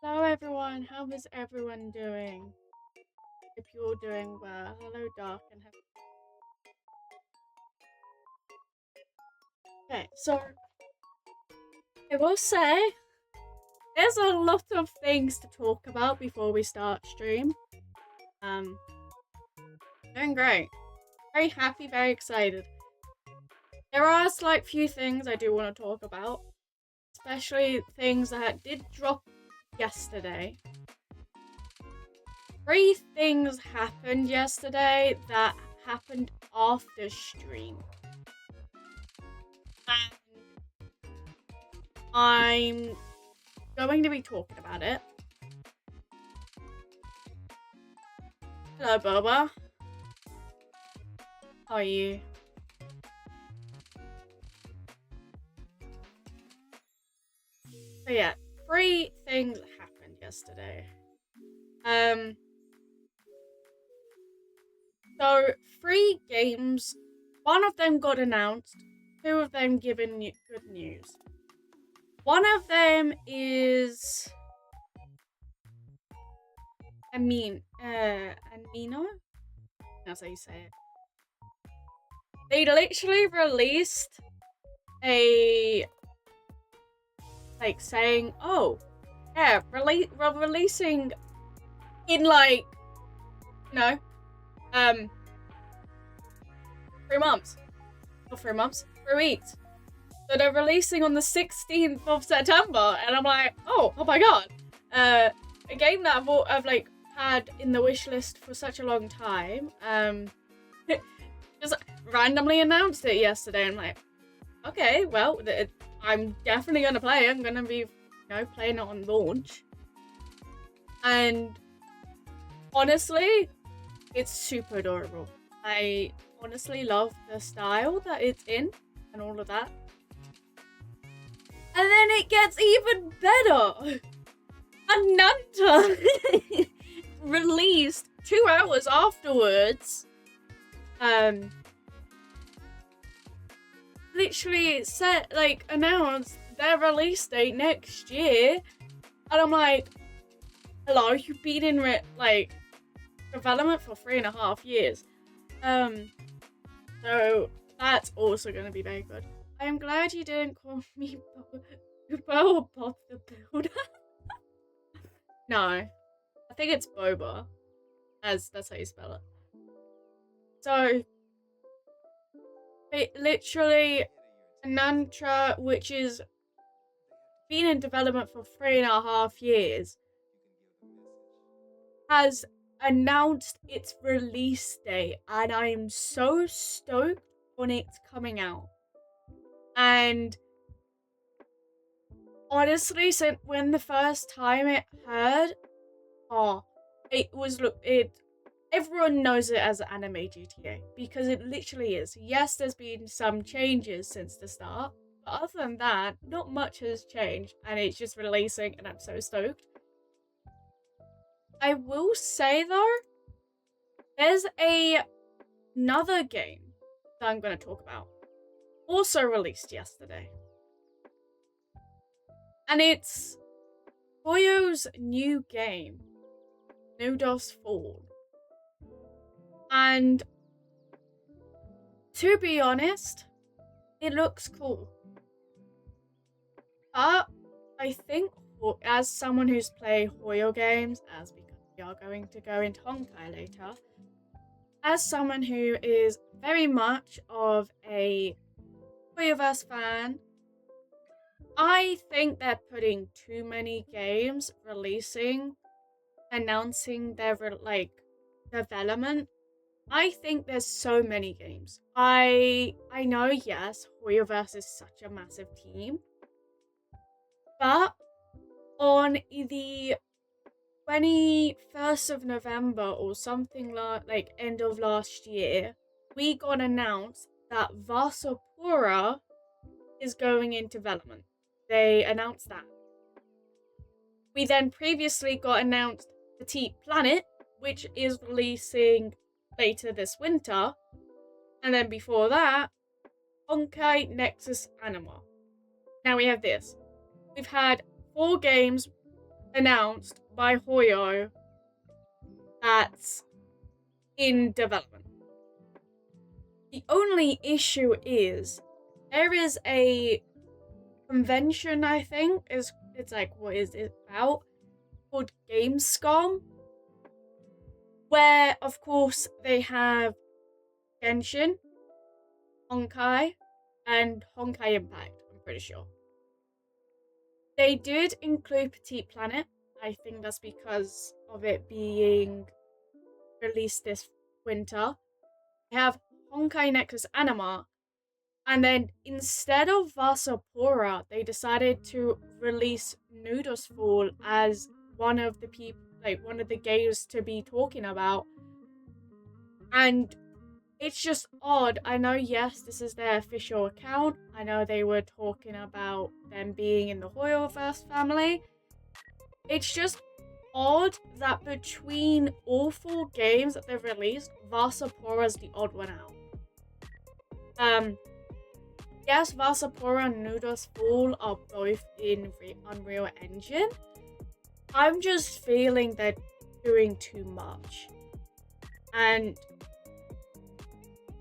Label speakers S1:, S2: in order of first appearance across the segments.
S1: Hello everyone, how is everyone doing? Hope you're all doing well. Hello Dark and okay, so I will say there's a lot of things to talk about before we start stream. Um Doing great. Very happy, very excited. There are a slight few things I do want to talk about, especially things that did drop yesterday. 3 things happened yesterday that happened after stream. And I'm going to be talking about it. Hello, Boba. How are you? So yeah, 3 things happened yesterday. So 3 games. 1 of them got announced. 2 of them given good news. One of them is Amino? That's how you say it. They literally released a saying, oh, yeah, we're releasing in 3 months. Not 3 months, 3 weeks. So they're releasing on the 16th of September, and I'm like, oh my god. A game that I've had in the wish list for such a long time. Just randomly announced it yesterday. I'm like, okay, well, I'm definitely gonna play it. I'm gonna be, playing it on launch. And honestly, it's super adorable. I honestly love the style that it's in and all of that. And then it gets even better. Ananta released 2 hours afterwards. Literally announced their release date next year. And I'm like, hello, you've been in development for 3.5 years. So that's also gonna be very good. I am glad you didn't call me Boba the Builder. No, I think it's Boba, as that's how you spell it. So, it literally, Nantra, which is been in development for 3.5 years, has announced its release date, and I am so stoked on its coming out. And honestly, since when the first time it heard, everyone knows it as Anime GTA because it literally is. Yes, there's been some changes since the start, but other than that, not much has changed, and it's just releasing, and I'm so stoked. I will say though, there's another game that I'm going to talk about, also released yesterday, and it's Hoyo's new game, Nudos Fall. And to be honest, it looks cool. I think, as someone who's played Hoyo games, because we are going to go into Honkai later, as someone who is very much of a Hoyoverse fan, I think they're putting too many games announcing their development. I think there's so many games. I know, yes, Hoyoverse is such a massive team, but on the 21st of November or something like end of last year, we got announced that Vasapura is going into development. They announced that. We then previously got announced Petite Planet, which is releasing later this winter. And then before that, Honkai Nexus Anima. Now we have this. We've had 4 games announced by Hoyo that's in development. The only issue is there is a convention, I think, it's like, what is it about? Called Gamescom, where, of course, they have Genshin, Honkai, and Honkai Impact, I'm pretty sure. They did include Petite Planet. I think that's because of it being released this winter. They have Honkai Nexus Anima, and then instead of Vasapora, they decided to release Nudus Fall as one of the games to be talking about. And it's just odd. I know, yes, this is their official account. I know they were talking about them being in the Hoyoverse family. It's just odd that between all 4 games that they've released, Vasapora is the odd one out. Yes, Vasapora and Nudus Fall are both in Unreal Engine. I'm just feeling they're doing too much. And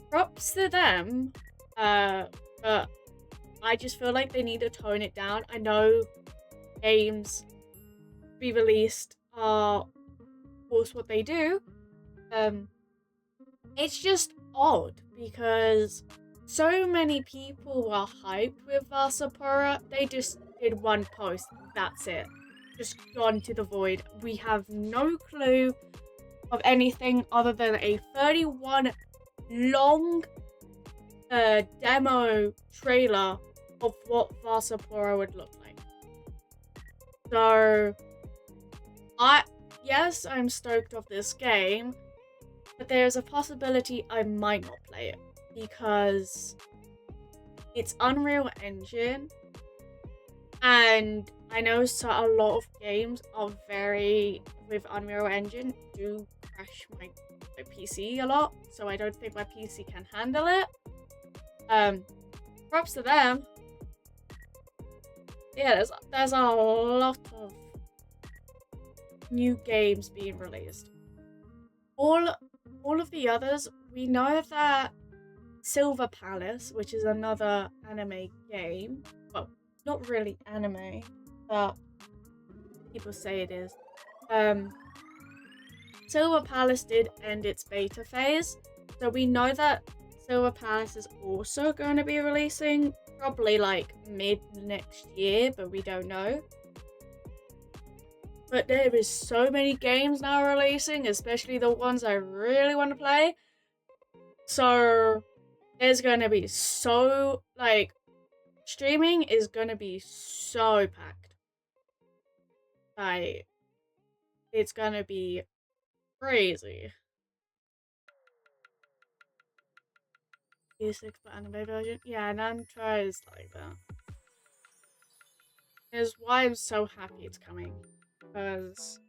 S1: props to them, but I just feel like they need to tone it down. I know games to be released are, of course, what they do. It's just odd because so many people were hyped with Vasapora. They just did one post. That's it. Just gone to the void. We have no clue of anything other than a 31 long demo trailer of what Vasapora would look like. So, yes, I'm stoked of this game, but there's a possibility I might not play it because it's Unreal Engine, and I know a lot of games are with Unreal Engine do crash my PC a lot, so I don't think my PC can handle it. Props to them. Yeah, there's a lot of new games being released. All of the others, we know that Silver Palace, which is another anime game, well, not really anime, but people say it is. Silver Palace did end its beta phase, so we know that Silver Palace is also going to be releasing probably like mid next year, but we don't know. But there is so many games now releasing, especially the ones I really want to play. So there's going to be streaming is going to be so packed. Like, it's going to be crazy. PS6 but anime version? Yeah, Nan tries like that. Is why I'm so happy it's coming. Because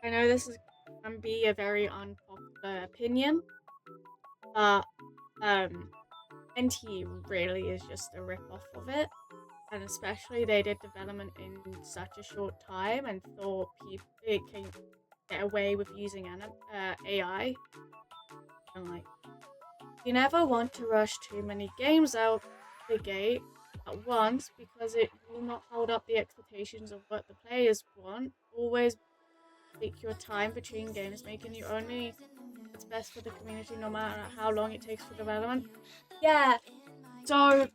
S1: I know this can be a very unpopular opinion, but NT really is just a rip-off of it. And especially they did development in such a short time and thought it can get away with using AI. And like, you never want to rush too many games out the gate at once because it will not hold up the expectations of what the players want. Always take your time between games, making you only what's best for the community no matter how long it takes for development. Yeah, so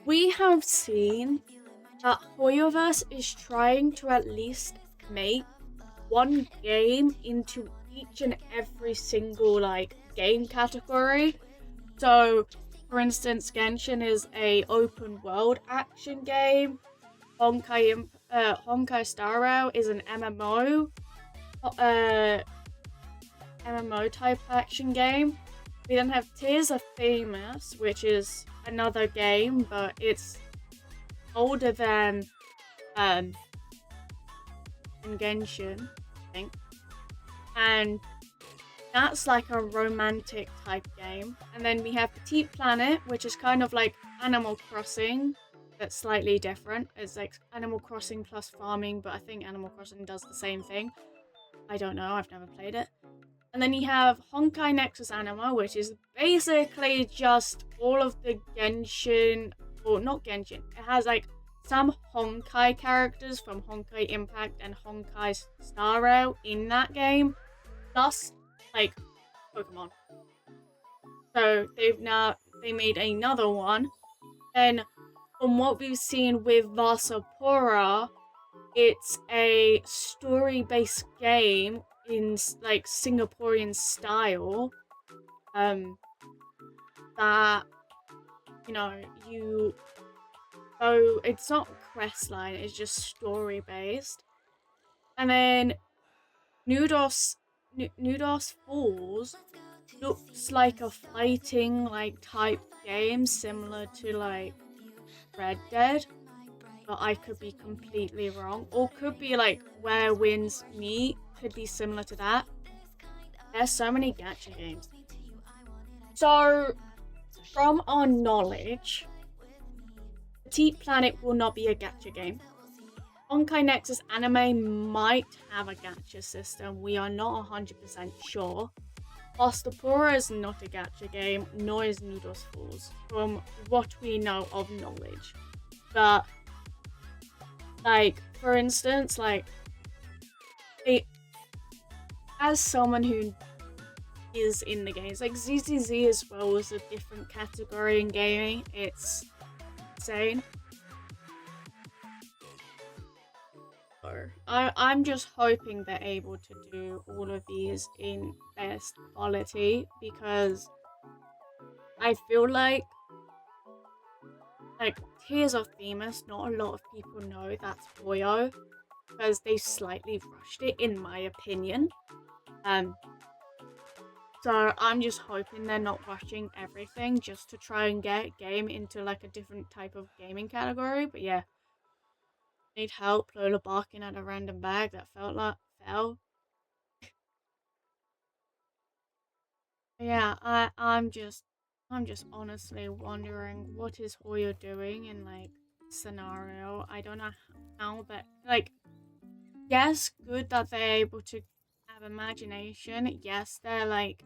S1: we have seen that Hoyoverse is trying to at least make one game into each and every single game category. So for instance, Genshin is a open world action game. Honkai Star Rail is an MMO type action game. We then have Tears of Famous, which is another game, but it's older than Genshin, I think. And that's like a romantic type game. And then we have Petite Planet, which is kind of like Animal Crossing, that's slightly different. It's like Animal Crossing plus farming, but I think Animal Crossing does the same thing. I don't know, I've never played it. And then you have Honkai Nexus Anima, which is basically just all of the Genshin, or not Genshin, it has like some Honkai characters from Honkai Impact and Honkai Star Rail in that game, plus like Pokemon. So they made another one, and from what we've seen with Vasapura, it's a story-based game in like Singaporean style. That so it's not quest line, it's just story-based. And then Nudos Falls looks like a fighting like type game similar to like Red Dead, but I could be completely wrong. Or could be like Where Winds Meet, could be similar to that. There's so many gacha games. So, from our knowledge, Petite Planet will not be a gacha game. Honkai Nexus Anime might have a gacha system. We are not 100% sure. Astropora is not a gacha game, nor is Nudos Falls, from what we know of knowledge. But, like, for instance, like, as someone who is in the games, like ZZZ as well was a different category in gaming. It's insane. So I'm just hoping they're able to do all of these in best quality, because I feel like Tears of Themis, not a lot of people know that's Hoyo, because they slightly rushed it, in my opinion. So I'm just hoping they're not rushing everything just to try and get game into like a different type of gaming category. But yeah, need help. Lola barking at a random bag that fell. Yeah, I'm just honestly wondering what is Hoyo doing in like scenario. I don't know how that yes, good that they're able to have imagination. Yes, they're like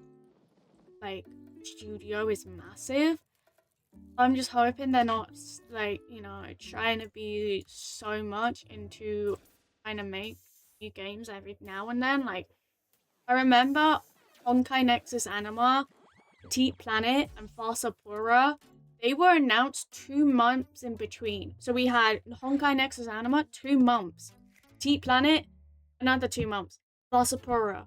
S1: studio is massive. I'm just hoping they're not trying to be so much into trying to make new games every now and then. Like, I remember Honkai Nexus Anima, Petite Planet, and Fasapura. They were announced 2 months in between. So we had Honkai Nexus Anima, 2 months. Petite Planet, another 2 months. Fasapura.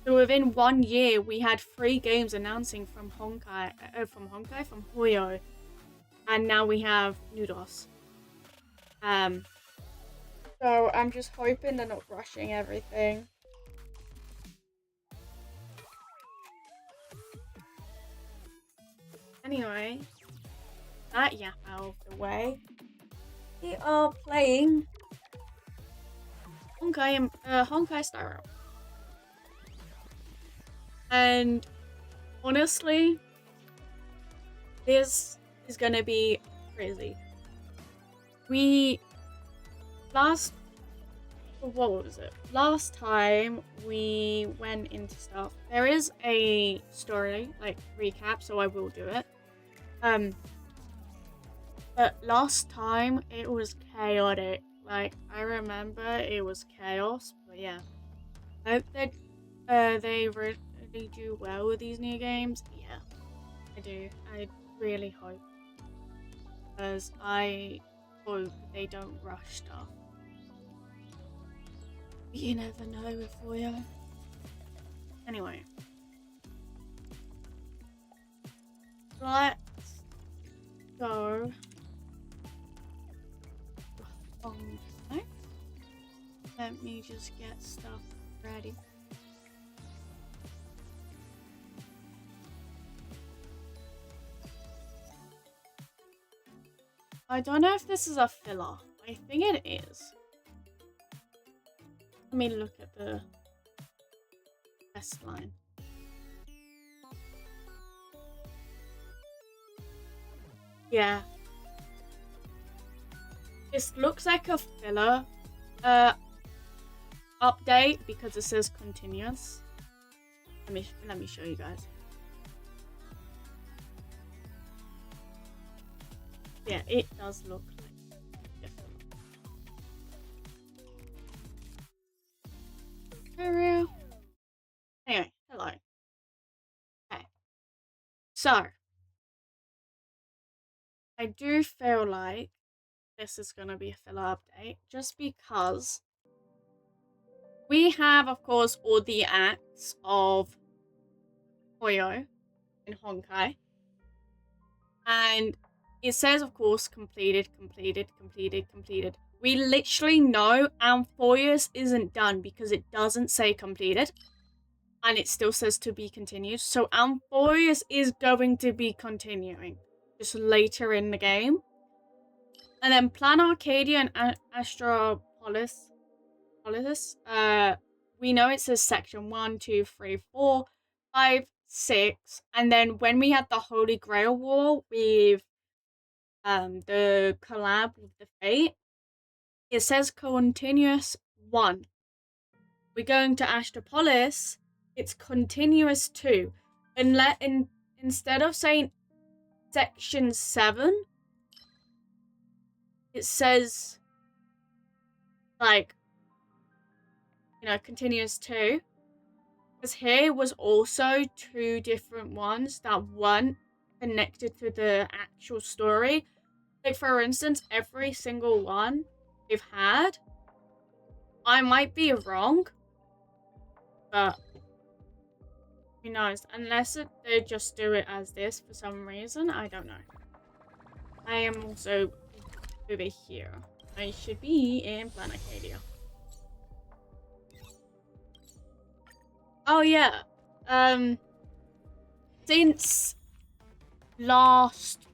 S1: So within 1 year, we had 3 games announcing from Hoyo, and now we have Nudos. So I'm just hoping they're not rushing everything. Anyway, that yap out of the way, we are playing Honkai Star Rail. And honestly, this is gonna be crazy. Last time we went into stuff, there is a story, like, recap, so I will do it. But last time it was chaotic. Like, I remember it was chaos, but yeah. I hope that they really do well with these new games. Yeah, I do. I really hope. Because I hope they don't rush stuff. You never know with Hoyo. Anyway. Let's go. Okay. Let me just get stuff ready. I don't know if this is a filler. I think it is. Let me look at the quest line. Yeah. This looks like a filler update because it says continuous. Let me show you guys. Yeah, it does look like a filler. For real? Anyway, hello. Okay. So, I do feel like this is going to be a filler update just because we have, of course, all the acts of Hoyo in Honkai. And it says, of course, completed. We literally know Amphoius isn't done because it doesn't say completed. And it still says to be continued. So Amphoius is going to be continuing just later in the game. And then Plan Arcadia and Astropolis. We know it says section 1, 2, 3, 4, 5, 6. And then when we had the Holy Grail War with the collab with the Fate, it says continuous 1. We're going to Astropolis, it's continuous 2. And instead of saying section 7, it says like, you know, continuous 2. Because here was also 2 different ones that weren't connected to the actual story. Like, for instance, every single one they've had, I might be wrong, but who knows? Unless they just do it as this for some reason, I don't know. I am also over here. I should be in Plan Arcadia. Oh yeah. Since last...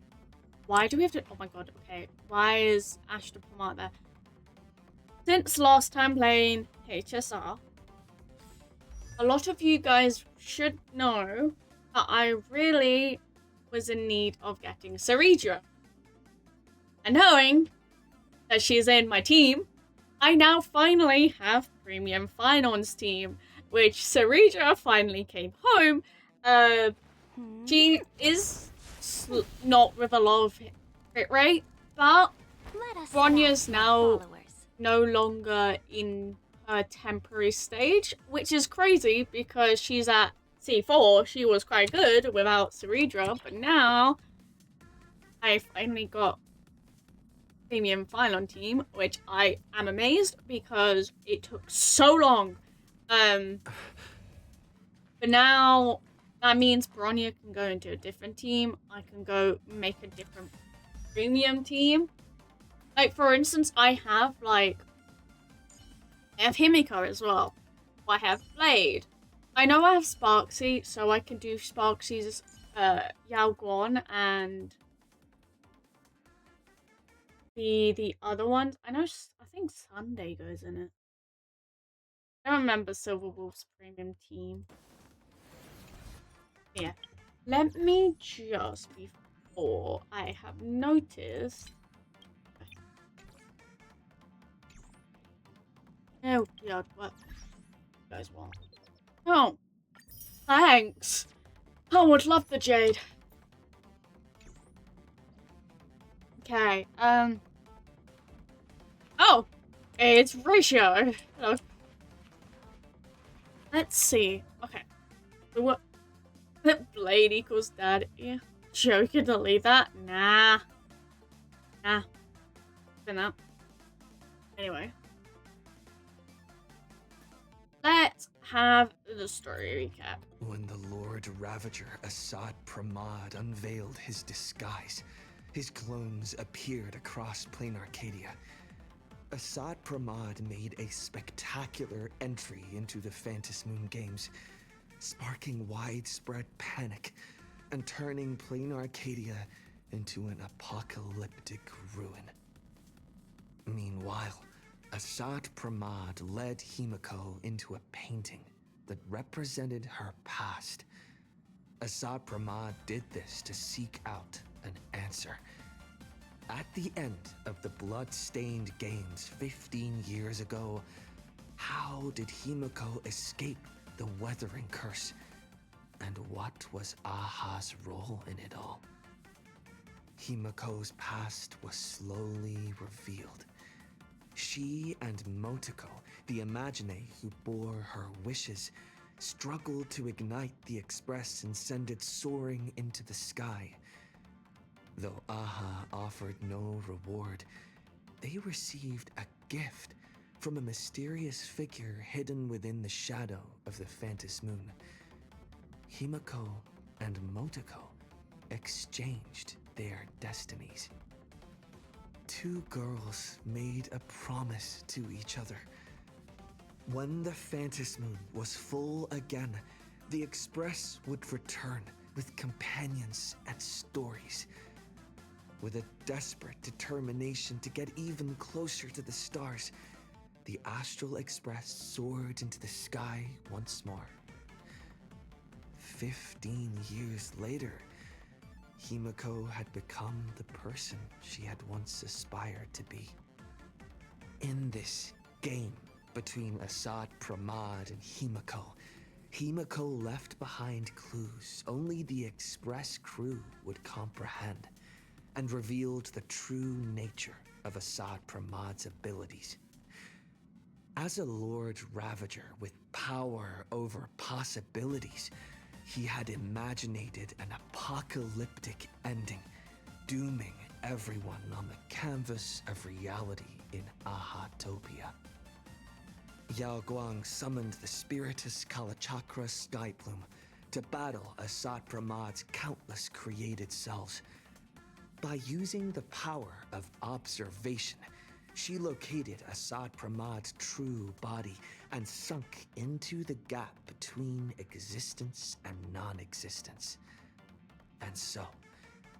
S1: Why do we have to... Oh my god, okay. Why is Astropolis there? Since last time playing HSR, a lot of you guys should know that I really was in need of getting Ceridra. And knowing that she's in my team, I now finally have Premium Finance team, which Ceridra finally came home. She is not with a lot of hit rate, but Bronya's now no longer in her temporary stage, which is crazy because she's at C4. She was quite good without Ceridra, but now I finally got Premium Phylon team, which I am amazed because it took so long. But now that means Bronya can go into a different team. I can go make a different premium team. Like, for instance, I have Himiko as well. I have Blade. I know I have Sparksy, so I can do Sparksy's Yao Guan and the other ones. I think Sunday goes in it. I don't remember Silver Wolf's premium team. Yeah. Let me just, before I have noticed... Oh, God, what you guys want? Oh, thanks. I would love the jade. Okay, oh, it's Ratio. Oh. Let's see. Okay. So what? Blade equals dad. Yeah. Joking to leave that? Nah. Been that. Anyway. Let's have the story recap.
S2: When the Lord Ravager Assad Pramad unveiled his disguise, his clones appeared across Plain Arcadia. Assad Pramad made a spectacular entry into the Phantas Moon Games, sparking widespread panic and turning Plain Arcadia into an apocalyptic ruin. Meanwhile, Assad Pramad led Himiko into a painting that represented her past. Assad Pramad did this to seek out an answer. At the end of the blood-stained games 15 years ago, how did Himiko escape the weathering curse? And what was Aha's role in it all? Himiko's past was slowly revealed. She and Motoko, the Imagine who bore her wishes, struggled to ignite the Express and send it soaring into the sky. Though Aha offered no reward, they received a gift from a mysterious figure hidden within the shadow of the Phantom Moon. Himiko and Motoko exchanged their destinies. Two girls made a promise to each other. When the Phantom Moon was full again, the Express would return with companions and stories. With a desperate determination to get even closer to the stars, the Astral Express soared into the sky once more. 15 years later, Himiko had become the person she had once aspired to be. In this game between Assad Pramad and Himiko left behind clues only the Express crew would comprehend, and revealed the true nature of Assad Pramad's abilities. As a Lord Ravager with power over possibilities, he had imaginated an apocalyptic ending, dooming everyone on the canvas of reality in Ahatopia. Yao Guang summoned the Spiritus Kalachakra Skyplume to battle Assad Pramad's countless created selves. By using the power of observation, she located Assad Pramad's true body and sunk into the gap between existence and non-existence. And so,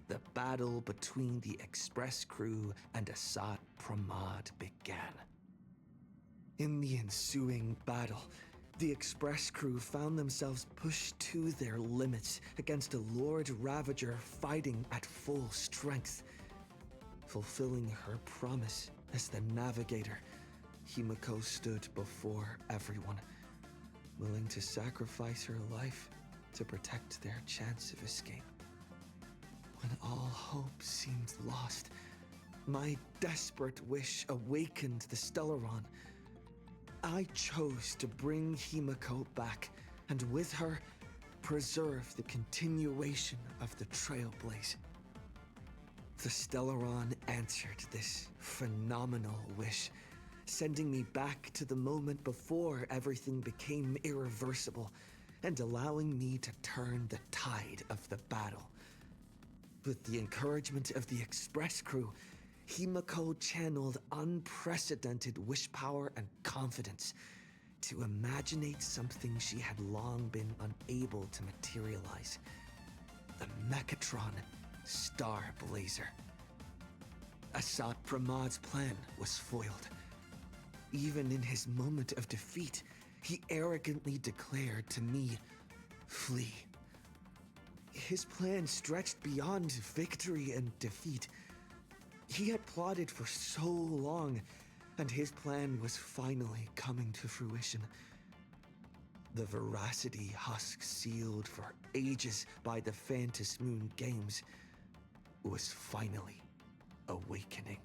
S2: the battle between the Express crew and Assad Pramad began. In the ensuing battle, the Express crew found themselves pushed to their limits against a Lord Ravager fighting at full strength. Fulfilling her promise as the navigator, Himiko stood before everyone, willing to sacrifice her life to protect their chance of escape. When all hope seemed lost, my desperate wish awakened the Stellaron. I chose to bring Himiko back, and with her, preserve the continuation of the Trailblaze. The Stellaron answered this phenomenal wish, sending me back to the moment before everything became irreversible, and allowing me to turn the tide of the battle. With the encouragement of the Express crew, Himiko channeled unprecedented wish power and confidence to imaginate something she had long been unable to materialize: the Mechatron Star Blazer. Assad Pramad's plan was foiled. Even in his moment of defeat, he arrogantly declared to me, "Flee." His plan stretched beyond victory and defeat. He had plotted for so long, and his plan was finally coming to fruition. The veracity husk sealed for ages by the Phantom Moon games was finally awakening.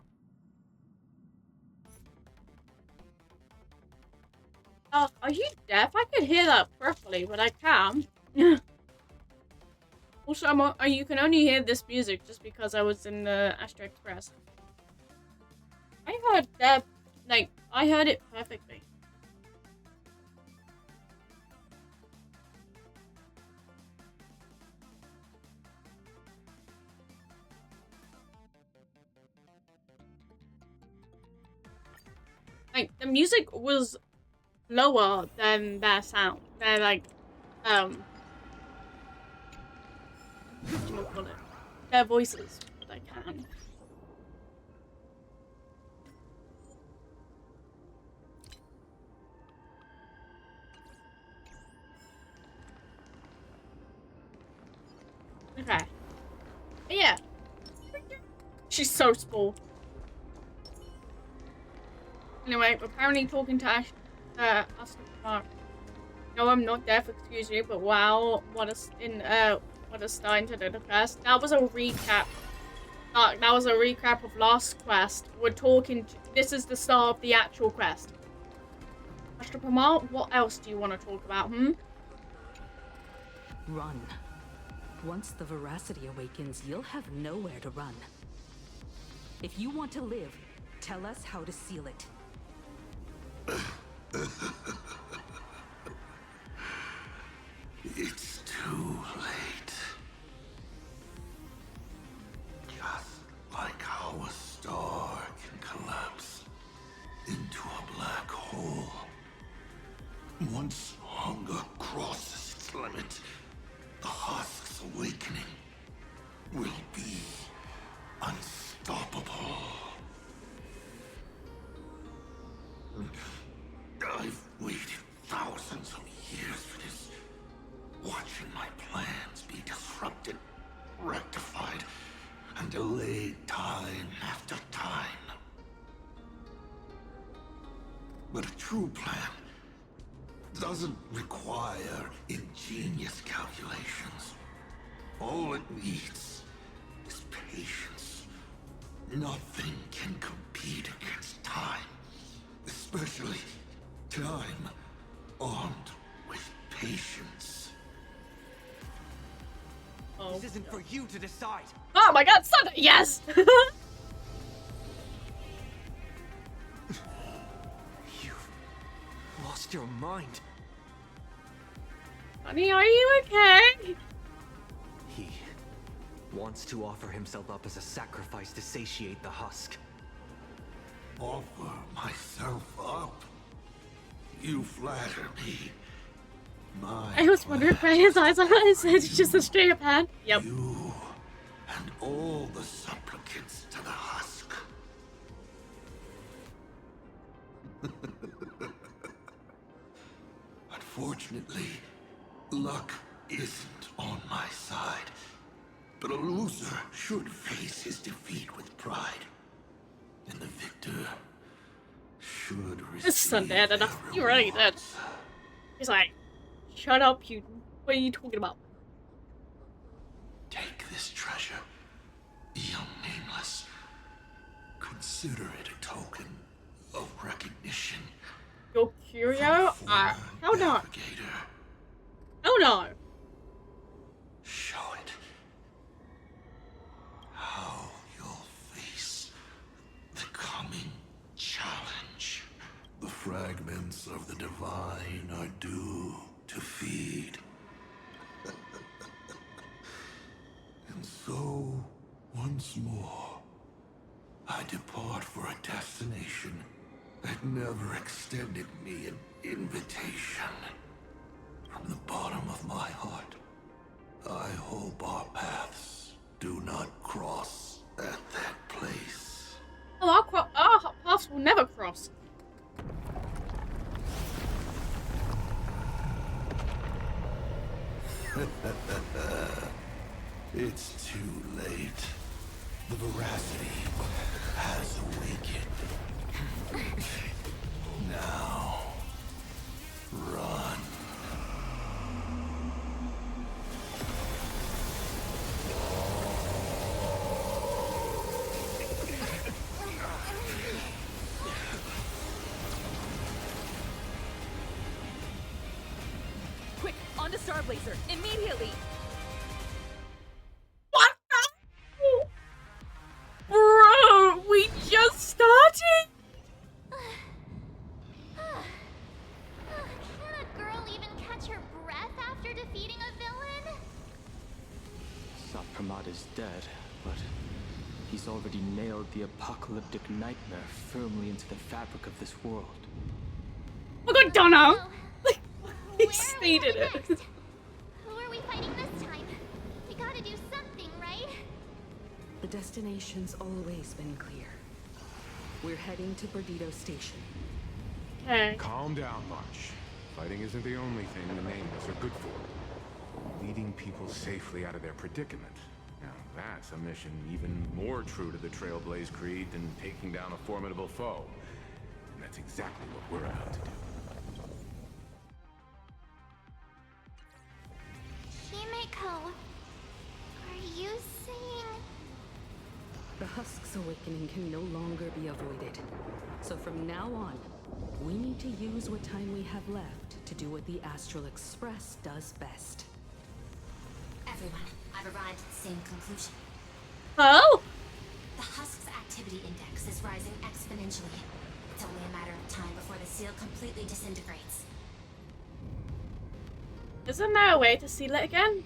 S1: Are you deaf? I could hear that properly, but I can't. Also, you can only hear this music just because I was in the Astro Express. I heard that, like, I heard it perfectly. Like, the music was lower than their sound. They're like, what do you call it? Their voices, but I can. Okay. But yeah. She's so small. Anyway, we're apparently talking to Astropolis. No, I'm not deaf, excuse me, but wow, what a start into the quest. That was a recap. That was a recap of last quest. We're talking. This is the start of the actual quest. Astropolis, what else do you want to talk about?
S3: Run. Once the veracity awakens, you'll have nowhere to run. If you want to live, tell us how to seal it.
S4: It's too late. Just like how a star can collapse into a black hole. Once hunger crosses its limit, the husk's awakening will be unstoppable. I've waited thousands of years for this, watching my plans be disrupted, rectified, and delayed time after time. But a true plan doesn't require ingenious calculations. All it needs is patience. Nothing can compete against time, especially time armed with patience.
S1: Oh.
S5: This isn't for you to decide.
S1: Oh my God, Sunday! Yes.
S5: You've lost your mind.
S1: Honey, are you okay?
S5: He wants to offer himself up as a sacrifice to satiate the husk.
S4: Offer myself up? You flatter me.
S1: I was wondering why his eyes are said it's just a straight up hand. Yep.
S4: You and all the supplicants to the husk. Unfortunately, luck isn't on my side. But a loser should face his defeat with pride. And the victor should receive
S1: This is undead enough.
S4: their
S1: You already did.
S4: rewards.
S1: He's like, shut up, you. What are you talking about?
S4: Take this treasure, young nameless. Consider it a token of recognition.
S1: You're curio?
S4: from
S1: Hell no.
S4: navigator.
S1: Hell no.
S4: Show it. How you'll face the coming challenge. The fragments of the divine are due to feed. And so, once more, I depart for a destination that never extended me an invitation. From the bottom of my heart, I hope our paths do not cross at that place.
S1: Oh, our paths will never cross.
S4: It's too late. The veracity has awakened. Now, run.
S3: Quick, on to Star Blazer, immediately!
S1: What the? Bro, we just started?
S6: Can a girl even catch her breath after defeating a villain?
S7: Pramad is dead, but he's already nailed the apocalyptic nightmare firmly into the fabric of this world.
S1: Oh my God, Donna!
S6: So,
S1: He
S6: where are we
S1: stated
S6: going
S1: it.
S6: next? Who are we fighting this time? We gotta do something, right?
S3: The destination's always been clear. We're heading to Perdido Station.
S1: Okay.
S8: Calm down, March. Fighting isn't the only thing the nameless are good for. Leading people safely out of their predicament. Now, that's a mission even more true to the Trailblaze Creed than taking down a formidable foe. And that's exactly what we're about to do.
S6: Himeko, are you saying...
S3: The Husk's awakening can no longer be avoided. So from now on, we need to use what time we have left to do what the Astral Express does best.
S9: Everyone, I've arrived at the same conclusion.
S1: Oh?
S9: The Husk's activity index is rising exponentially. It's only a matter of time before the seal completely disintegrates.
S1: Isn't there a way to seal it again?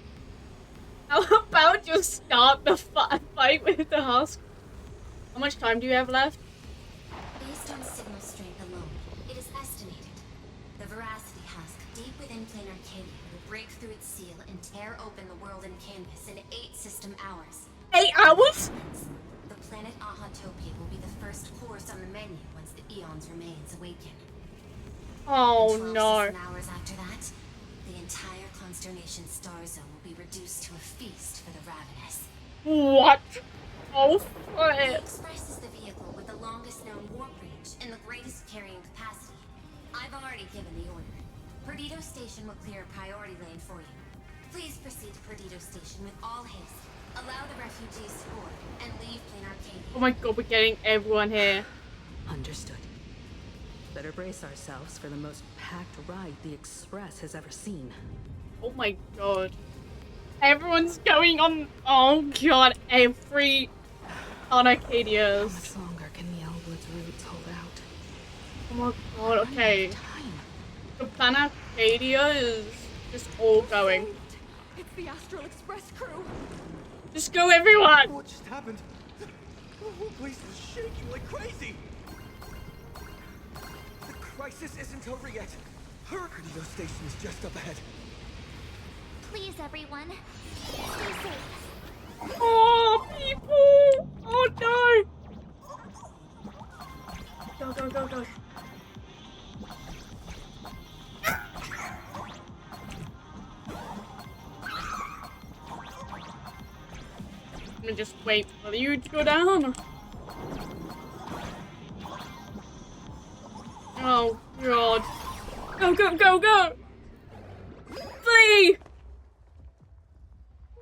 S1: How about just start the fight with the husk? How much time do you have left?
S9: Based on signal strength alone, it is estimated the Veracity Husk deep within plain Arcadia will break through its seal and tear open the world and canvas in 8 system hours.
S1: 8 hours?
S9: The planet Ahatopia will be the first course on the menu once the Eon's remains awaken.
S1: Oh
S9: 12
S1: no.
S9: system hours after that, the entire Consternation star zone will be reduced to a feast for the ravenous.
S1: What? Oh,
S9: The
S1: flip.
S9: Express is the vehicle with the longest known warp range and the greatest carrying capacity. I've already given the order. Perdido Station will clear a priority lane for you. Please proceed to Perdido Station with all haste. Allow the refugees to board and leave plain Arcadia.
S1: Oh my god, we're getting everyone here.
S3: Understood. Better brace ourselves for the most packed ride the Express has ever seen.
S1: Oh my god. Everyone's going on. Oh god, every on
S3: How
S1: Arcadia's.
S3: much longer can the Elwood's roots hold out?
S1: Oh my god, okay.
S3: Time.
S1: The plan Arcadia is just all going.
S3: It's the Astral Express crew.
S1: Just go, everyone!
S5: What just happened? The whole place is shaking like crazy! The crisis isn't over yet. Hurry!
S2: Perdido Station is just up ahead.
S6: Please, everyone, stay safe.
S1: Oh, people! Oh no! Go, go, go, go. I'm gonna just wait for you to go down. Oh god. Go, go, go, go! Flee!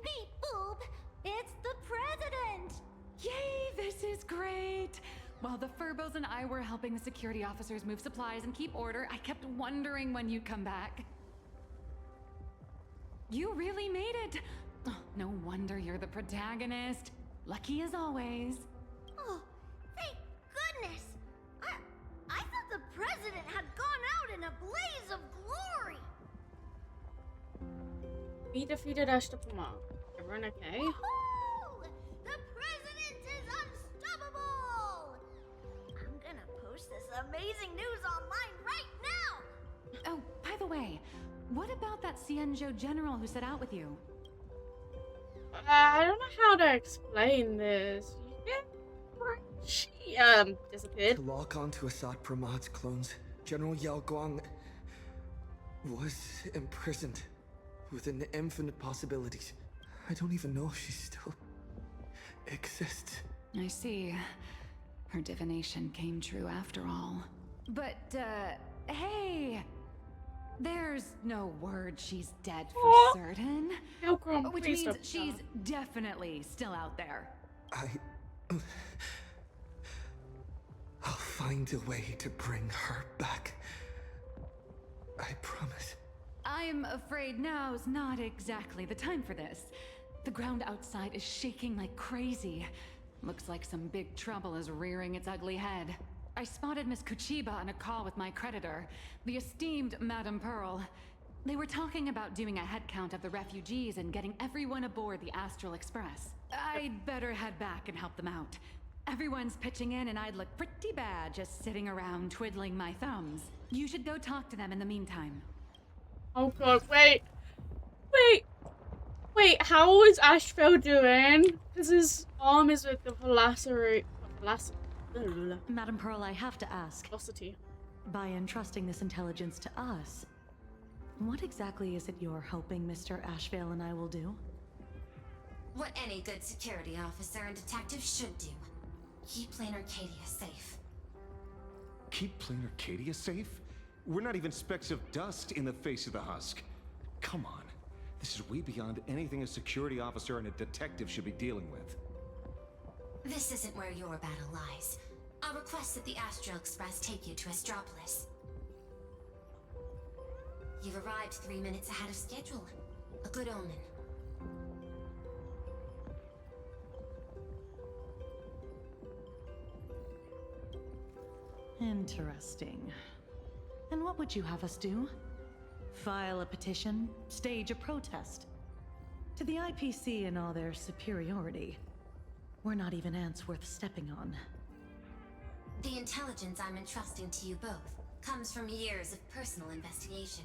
S6: Beep boop! It's the president!
S10: Yay, this is great! While the Furbos and I were helping the security officers move supplies and keep order, I kept wondering when you'd come back. You really made it! Oh, no wonder you're the protagonist. Lucky as always.
S6: Oh, thank goodness! I thought the president had gone out in a blaze of glory!
S1: We defeated Astropolis. Everyone okay?
S6: Woohoo! The president is unstoppable! I'm gonna post this amazing news online right now!
S10: Oh, by the way, what about that Cienjo general who set out with you?
S1: I don't know how to explain this. She disappeared.
S2: To lock onto Assad Pramad's clones, General Yao Guang was imprisoned with an infinite possibilities. I don't even know if she still exists.
S10: I see. Her divination came true after all. But, hey! There's no word she's dead for certain.
S1: How come?
S10: Which
S1: Please
S10: means
S1: don't
S10: she's
S1: stop.
S10: definitely still out there.
S2: I'll find a way to bring her back. I promise.
S10: I'm afraid now's not exactly the time for this. The ground outside is shaking like crazy. Looks like some big trouble is rearing its ugly head. I spotted Miss Kuchiba on a call with my creditor, the esteemed Madame Pearl. They were talking about doing a head count of the refugees and getting everyone aboard the Astral Express. I'd better head back and help them out. Everyone's pitching in and I'd look pretty bad just sitting around twiddling my thumbs. You should go talk to them in the meantime.
S1: Oh god, wait. Wait, how is Ashville doing? Because his arm is with the velocity.
S11: Madam Pearl, I have to ask,
S1: Velocity.
S11: by entrusting this intelligence to us, what exactly is it you're hoping Mr. Ashvale and I will do?
S9: What any good security officer and detective should do. Keep Plain Arcadia safe.
S12: Keep Plain Arcadia safe? We're not even specks of dust in the face of the husk. Come on. This is way beyond anything a security officer and a detective should be dealing with.
S9: This isn't where your battle lies. I'll request that the Astral Express take you to Astropolis. You've arrived 3 minutes ahead of schedule. A good omen.
S11: Interesting. And what would you have us do? File a petition? Stage a protest? To the IPC and all their superiority, we're not even ants worth stepping on.
S9: The intelligence I'm entrusting to you both comes from years of personal investigation.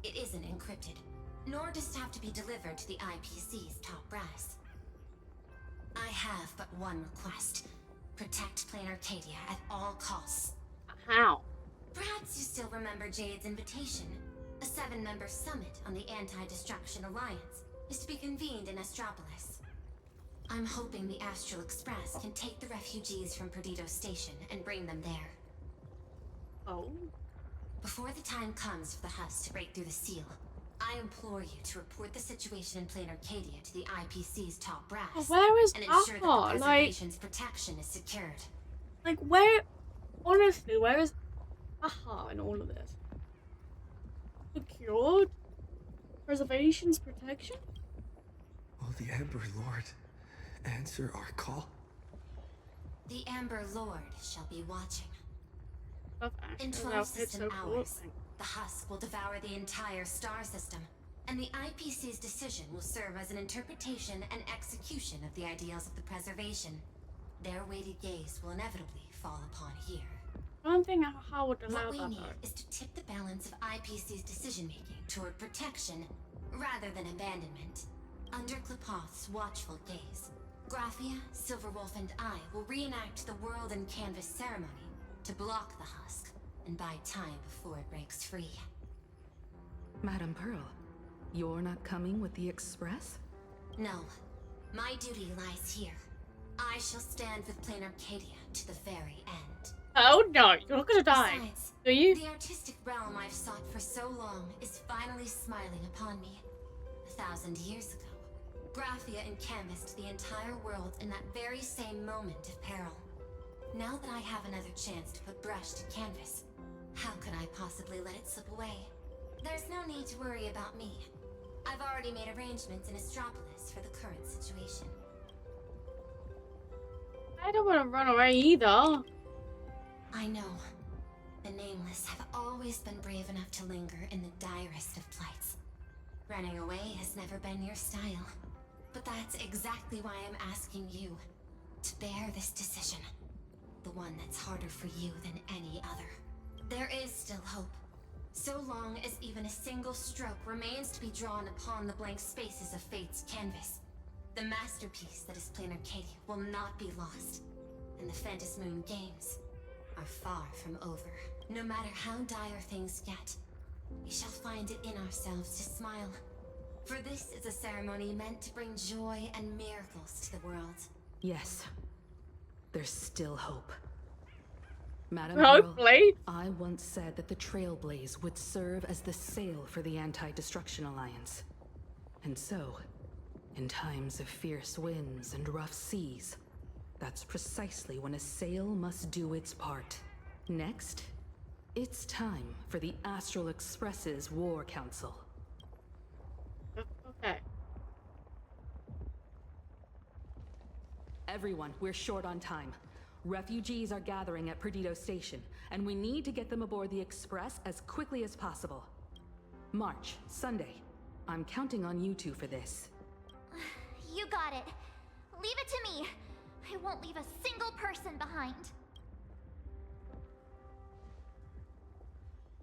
S9: It isn't encrypted, nor does it have to be delivered to the IPC's top brass. I have but one request. Protect Plain Arcadia at all costs.
S1: How?
S9: Perhaps you still remember Jade's invitation. A 7-member summit on the Anti-Destruction Alliance is to be convened in Astropolis. I'm hoping the Astral Express can take the refugees from Perdido Station and bring them there.
S1: Oh.
S9: Before the time comes for the husk to break through the seal, I implore you to report the situation in Plain Arcadia to the IPC's top brass.
S1: Where is
S9: and ensure that
S1: Papa?
S9: the preservation's protection is secured.
S1: Like, where? Honestly, where is Aha in all of this? Secured? Preservation's protection?
S2: Will the Amber Lord answer our call?
S9: The Amber Lord shall be watching. In
S1: Actually,
S9: 12
S1: it's
S9: system
S1: so cool.
S9: hours, the husk will devour the entire star system, and the IPC's decision will serve as an interpretation and execution of the ideals of the preservation. Their weighted gaze will inevitably fall upon here.
S1: I don't think Aha would allow
S9: What we
S1: that
S9: need
S1: though.
S9: is to tip the balance of IPC's decision-making toward protection rather than abandonment. Under Klapoth's watchful gaze, Graphia, Silverwolf, and I will reenact the World and Canvas ceremony to block the husk and buy time before it breaks free.
S3: Madam Pearl, you're not coming with the Express?
S9: No, my duty lies here. I shall stand with Plain Arcadia to the very end.
S1: Oh no, you're not gonna die.
S9: Besides,
S1: Do you?
S9: the artistic realm I've sought for so long is finally smiling upon me. 1,000 years ago, Graphia encanvassed the entire world in that very same moment of peril. Now that I have another chance to put brush to canvas, how could I possibly let it slip away? There's no need to worry about me. I've already made arrangements in Astropolis for the current situation.
S1: I don't want to run away either.
S9: I know. The Nameless have always been brave enough to linger in the direst of plights. Running away has never been your style. But that's exactly why I'm asking you to bear this decision. The one that's harder for you than any other. There is still hope. So long as even a single stroke remains to be drawn upon the blank spaces of Fate's canvas, the masterpiece that is Plain Arcadia will not be lost. And the Phantasmoon Games are far from over. No matter how dire things get, we shall find it in ourselves to smile. For this is a ceremony meant to bring joy and miracles to the world.
S3: Yes. There's still hope. Madam
S1: Hopefully.
S3: Pearl, I once said that the Trailblaze would serve as the sail for the Anti-Destruction Alliance. And so, in times of fierce winds and rough seas, that's precisely when a sail must do its part. Next, it's time for the Astral Express's War Council.
S1: Okay.
S3: Everyone, we're short on time. Refugees are gathering at Perdido Station, and we need to get them aboard the Express as quickly as possible. March, Sunday. I'm counting on you two for this.
S6: You got it. Leave it to me. I won't leave a single person behind.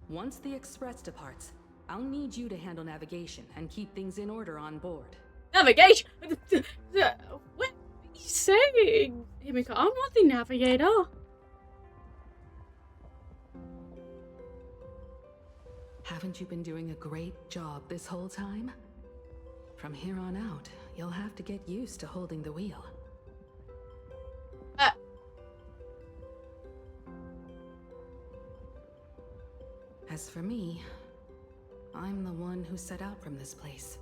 S3: Once the Express departs, I'll need you to handle navigation and keep things in order on board.
S1: Navigation? What are you saying? Himiko, I'm not the navigator.
S3: Haven't you been doing a great job this whole time? From here on out, you'll have to get used to holding the wheel. As for me, I'm the one who set out from this place,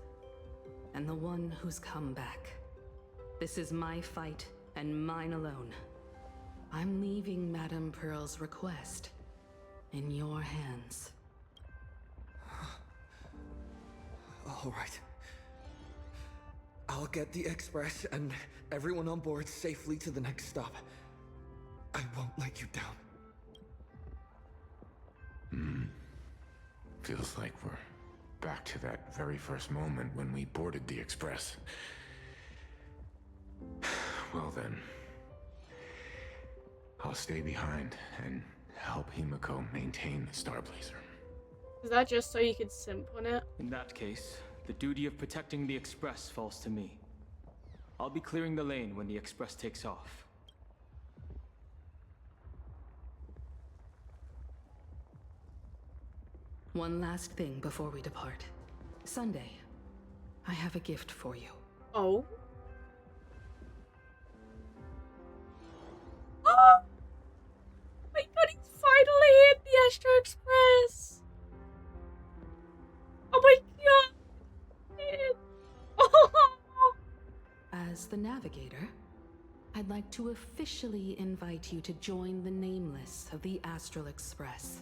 S3: and the one who's come back. This is my fight, and mine alone. I'm leaving Madame Pearl's request in your hands.
S2: All right. I'll get the express and everyone on board safely to the next stop. I won't let you down.
S8: Feels like we're back to that very first moment when we boarded the express. Well then, I'll stay behind and help Himiko maintain the Star Blazer.
S1: Is that just so you could simp on it?
S7: In that case, the duty of protecting the Express falls to me. I'll be clearing the lane when the Express takes off.
S3: One last thing before we depart. Sunday, I have a gift for you.
S1: Oh? Oh! My god, he's finally in the Astro Express! Oh my god! Oh!
S3: As the navigator, I'd like to officially invite you to join the Nameless of the Astral Express.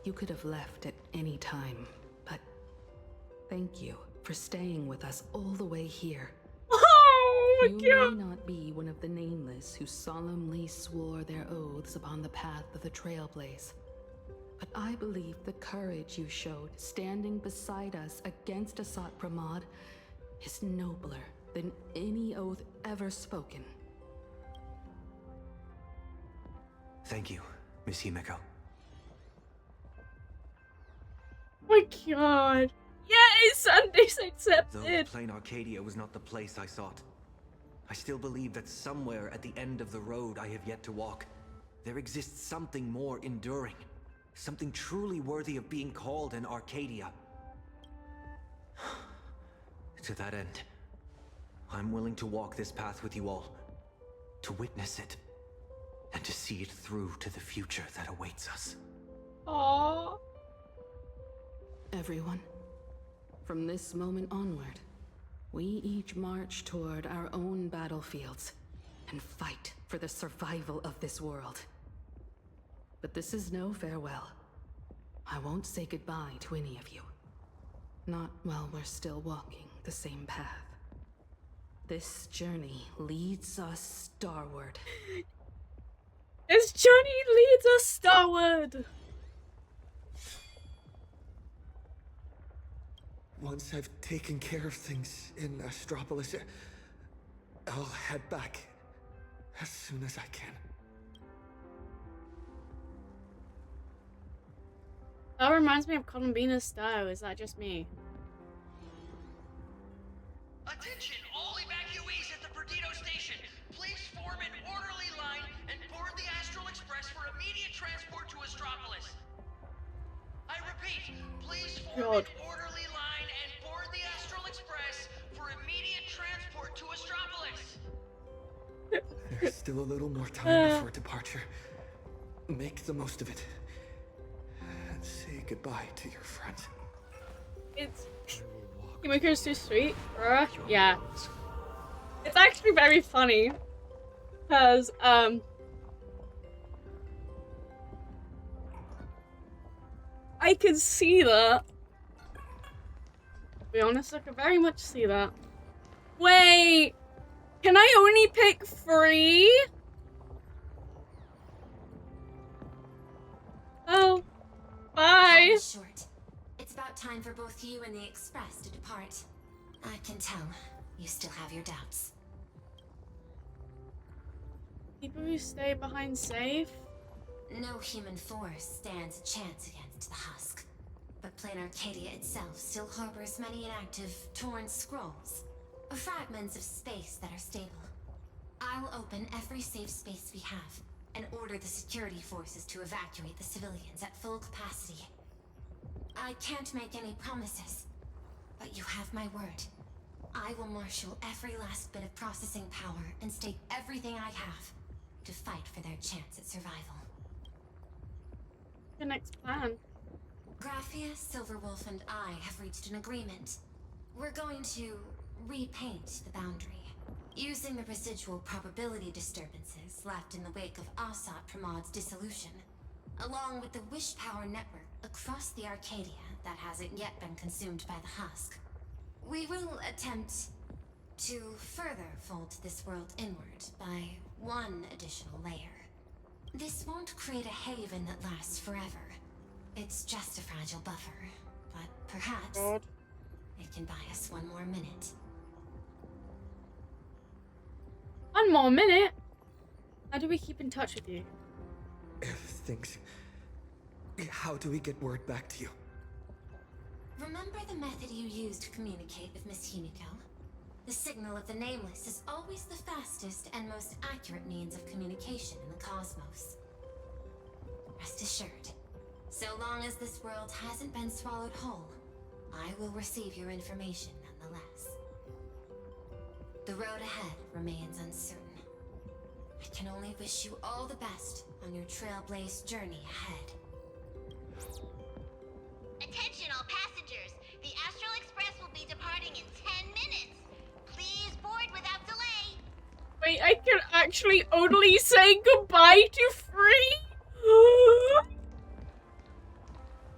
S3: You could have left at any time, but thank you for staying with us all the way here.
S1: Oh my
S3: You
S1: god!
S3: may not be one of the Nameless who solemnly swore their oaths upon the path of the Trailblaze, but I believe the courage you showed standing beside us against Asat Pramad is nobler than any oath ever spoken.
S5: Thank you, Miss Himiko.
S1: Oh my god! Yay! Sunday's
S5: Though
S1: accepted!
S5: plain Arcadia was not the place I sought, I still believe that somewhere at the end of the road I have yet to walk, there exists something more enduring. Something truly worthy of being called an Arcadia. To that end, I'm willing to walk this path with you all, to witness it, and to see it through to the future that awaits us.
S1: Aww.
S3: Everyone, from this moment onward, we each march toward our own battlefields and fight for the survival of this world. But this is no farewell. I won't say goodbye to any of you. Not while we're still walking the same path. This journey leads us starward.
S1: This journey leads us starward!
S2: Once I've taken care of things in Astropolis, I'll head back as soon as I can.
S1: That reminds me of Columbina's style. Is that just me?
S13: Attention, all evacuees at the Perdido station. Please form an orderly line and board the Astral Express for immediate transport to Astropolis. I repeat, please form an orderly line and board the Astral Express for immediate transport to Astropolis.
S2: There's still a little more time before departure. Make the most of it. And say goodbye to your friends.
S1: It's... Himiko's too sweet, bruh. Yeah. It's actually very funny. Because, I can see that. To be honest, I can very much see that. Wait! Can I only pick 3? Oh. Bye!
S9: Time is short. It's about time for both you and the Express to depart. I can tell you still have your doubts.
S1: People who stay behind safe?
S9: No human force stands a chance against the husk. But plain Arcadia itself still harbors many inactive, torn scrolls, or fragments of space that are stable. I'll open every safe space we have, and order the security forces to evacuate the civilians at full capacity. I can't make any promises, but you have my word. I will marshal every last bit of processing power and stake everything I have to fight for their chance at survival.
S1: The next plan.
S9: Graphia, Silverwolf, and I have reached an agreement. We're going to repaint the boundary, using the residual probability disturbances left in the wake of Astropolis' dissolution, along with the wish power network across the Arcadia that hasn't yet been consumed by the husk. We will attempt to further fold this world inward by one additional layer. This won't create a haven that lasts forever. It's just a fragile buffer, but perhaps it can buy us one more minute.
S1: One more minute? How do we keep in touch with you?
S2: Things. How do we get word back to you?
S9: Remember the method you used to communicate with Miss Himiko? The signal of the Nameless is always the fastest and most accurate means of communication in the cosmos. Rest assured, so long as this world hasn't been swallowed whole, I will receive your information nonetheless. The road ahead remains uncertain. I can only wish you all the best on your Trailblaze journey ahead.
S6: Attention all passengers! The Astral Express will be departing in 10 minutes. Please board without delay.
S1: Wait, I can actually only say goodbye to Free?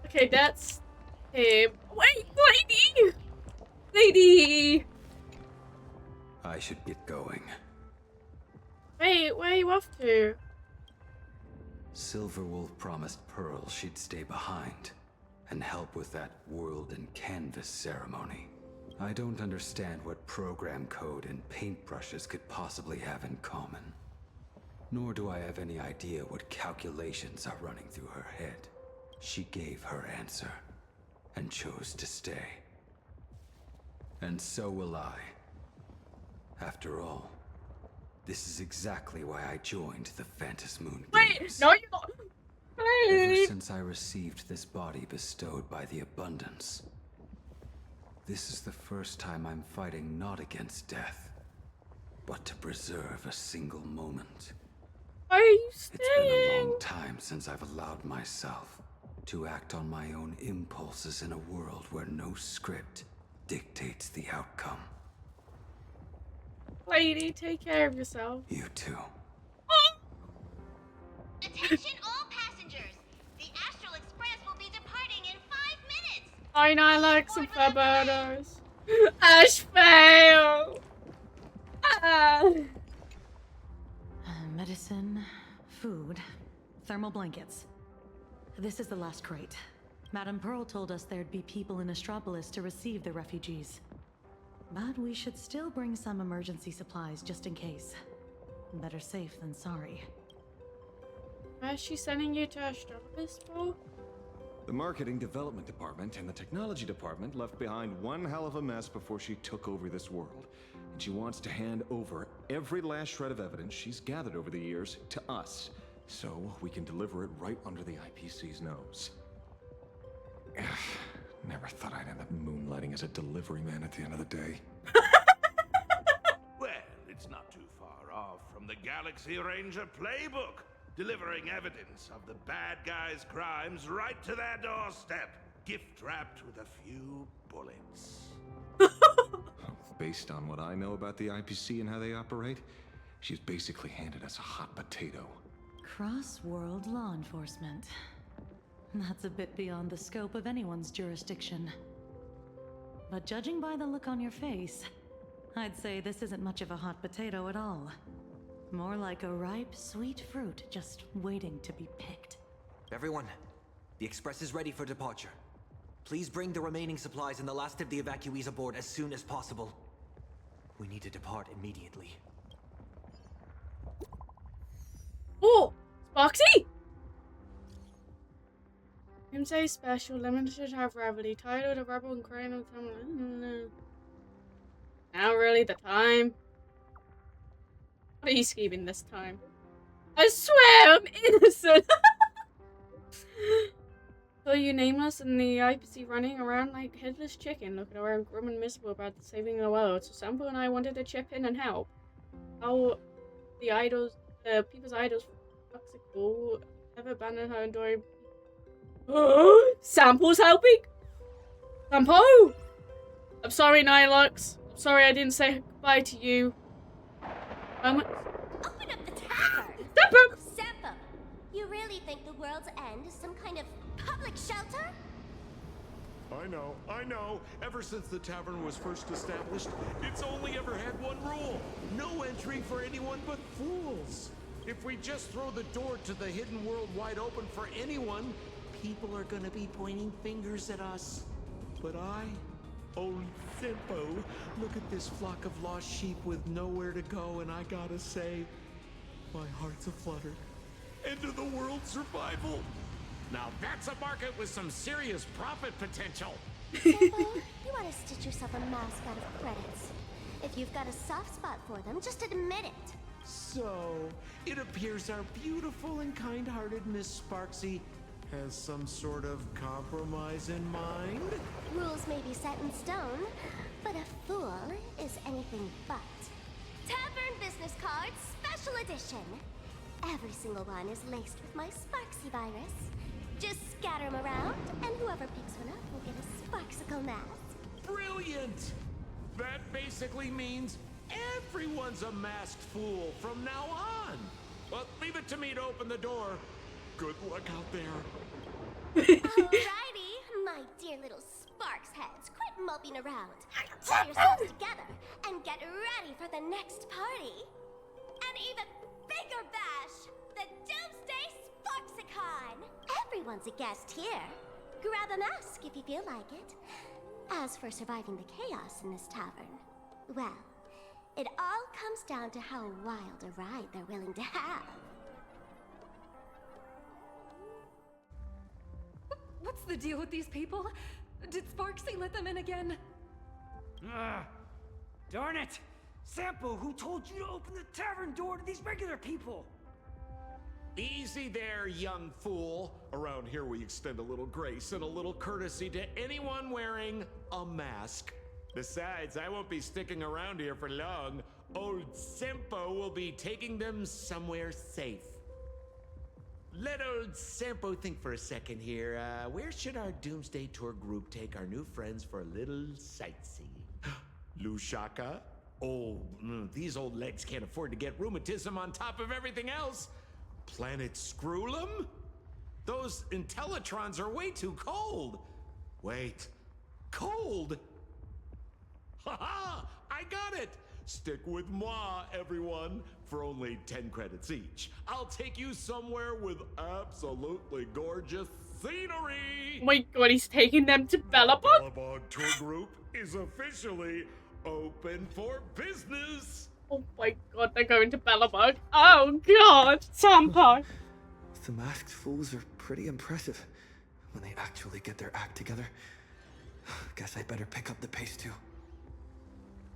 S1: Okay, that's him. Wait, lady! Lady!
S14: I should get going.
S1: Wait, where are you off to?
S14: Silverwolf promised Pearl she'd stay behind and help with that world and canvas ceremony. I don't understand what program code and paintbrushes could possibly have in common. Nor do I have any idea what calculations are running through her head. She gave her answer and chose to stay. And so will I. After all, this is exactly why I joined the Phantasmoon Games.
S1: Wait, no, you're not.
S14: Ever since I received this body bestowed by the Abundance, this is the first time I'm fighting not against death, but to preserve a single moment.
S1: Why are you staying?
S14: It's been a long time since I've allowed myself to act on my own impulses in a world where no script dictates the outcome.
S1: Lady, take care of yourself.
S14: You too.
S6: Attention all passengers! The Astral Express will be departing in 5 minutes.
S1: I know, I like some Fabernos. Ash fail!
S11: Medicine, food, thermal blankets. This is the last crate. Madame Pearl told us there'd be people in Astropolis to receive the refugees. But we should still bring some emergency supplies just in case. Better safe than sorry.
S1: Why is she sending you to Astropolis, bro?
S12: The marketing development department and the technology department left behind one hell of a mess before she took over this world. And she wants to hand over every last shred of evidence she's gathered over the years to us, so we can deliver it right under the IPC's nose. Never thought I'd end up moonlighting as a delivery man at the end of the day.
S15: Well, it's not too far off from the Galaxy Ranger playbook, delivering evidence of the bad guys' crimes right to their doorstep, gift-wrapped with a few bullets.
S12: Based on what I know about the IPC and how they operate, she's basically handed us a hot potato.
S11: Cross-world law enforcement. That's a bit beyond the scope of anyone's jurisdiction. But judging by the look on your face, I'd say this isn't much of a hot potato at all. More like a ripe, sweet fruit just waiting to be picked.
S5: Everyone, the Express is ready for departure. Please bring the remaining supplies and the last of the evacuees aboard as soon as possible. We need to depart immediately.
S1: Oh, Sparksy! Doomsday Special, limited to have Reveille, titled A Rebel and Crane of Time. Now really the time. What are you scheming this time? I swear I'm innocent! So you nameless and the IPC running around like headless chicken, looking around grim and miserable about saving the world. So Sampo and I wanted to chip in and help. How the people's idols toxical have abandoned her enduring. Sampo's helping? Sampo! I'm sorry, Nilux. I'm sorry I didn't say goodbye to you.
S6: Open up the tavern!
S1: Sampo!
S6: Sampo, you really think the world's end is some kind of public shelter?
S16: I know. Ever since the tavern was first established, it's only ever had one rule. No entry for anyone but fools. If we just throw the door to the hidden world wide open for anyone, people are gonna be pointing fingers at us. But old Simpo, look at this flock of lost sheep with nowhere to go, and I gotta say, my heart's aflutter. End of the world's survival. Now that's a market with some serious profit potential.
S6: Sampo, you want to stitch yourself a mask out of credits. If you've got a soft spot for them, just admit it.
S16: So, it appears our beautiful and kind-hearted Miss Sparksy has some sort of compromise in mind?
S6: Rules may be set in stone, but a fool is anything but. Tavern business cards, special edition. Every single one is laced with my Sparksy virus. Just scatter them around, and whoever picks one up will get a Sparksicle mask.
S16: Brilliant! That basically means everyone's a masked fool from now on. But leave it to me to open the door. Good luck out there.
S6: Alrighty, my dear little Sparks heads, quit moping around. Pull yourselves together and get ready for the next party. An even bigger bash, the Doomsday Sparksicon. Everyone's a guest here. Grab a mask if you feel like it. As for surviving the chaos in this tavern, well, it all comes down to how wild a ride they're willing to have.
S10: What's the deal with these people? Did Sparksy let them in again?
S17: Darn it! Sampo, who told you to open the tavern door to these regular people?
S16: Easy there, young fool. Around here we extend a little grace and a little courtesy to anyone wearing a mask. Besides, I won't be sticking around here for long. Old Simpo will be taking them somewhere safe. Let old Sampo think for a second here. Where should our Doomsday Tour group take our new friends for a little sightseeing? Lushaka? Oh, these old legs can't afford to get rheumatism on top of everything else. Planet Screwlum? Those Intellitrons are way too cold. Wait, cold? Haha, I got it. Stick with moi, everyone, for only 10 credits each. I'll take you somewhere with absolutely gorgeous scenery.
S1: Oh my god, he's taking them to Bellabog?
S16: Bellabog Tour Group is officially open for business.
S1: Oh my god, they're going to Bellabog. Oh god, Sampo.
S2: The masked fools are pretty impressive when they actually get their act together. Guess I better pick up the pace too.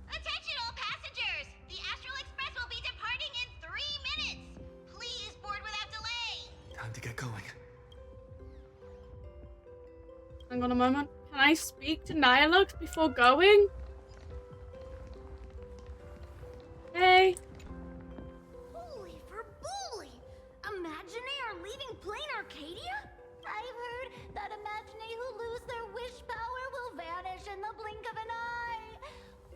S6: Attention all passengers! The Astral Express will be departing in 3 minutes! Please board without delay!
S2: Time to get going.
S1: Hang on a moment. Can I speak to Nihilux before going? Hey.
S6: Holy for bully! Imaginary are leaving plain Arcadia? I've heard that Imaginary who lose their wish power will vanish in the blink of an eye.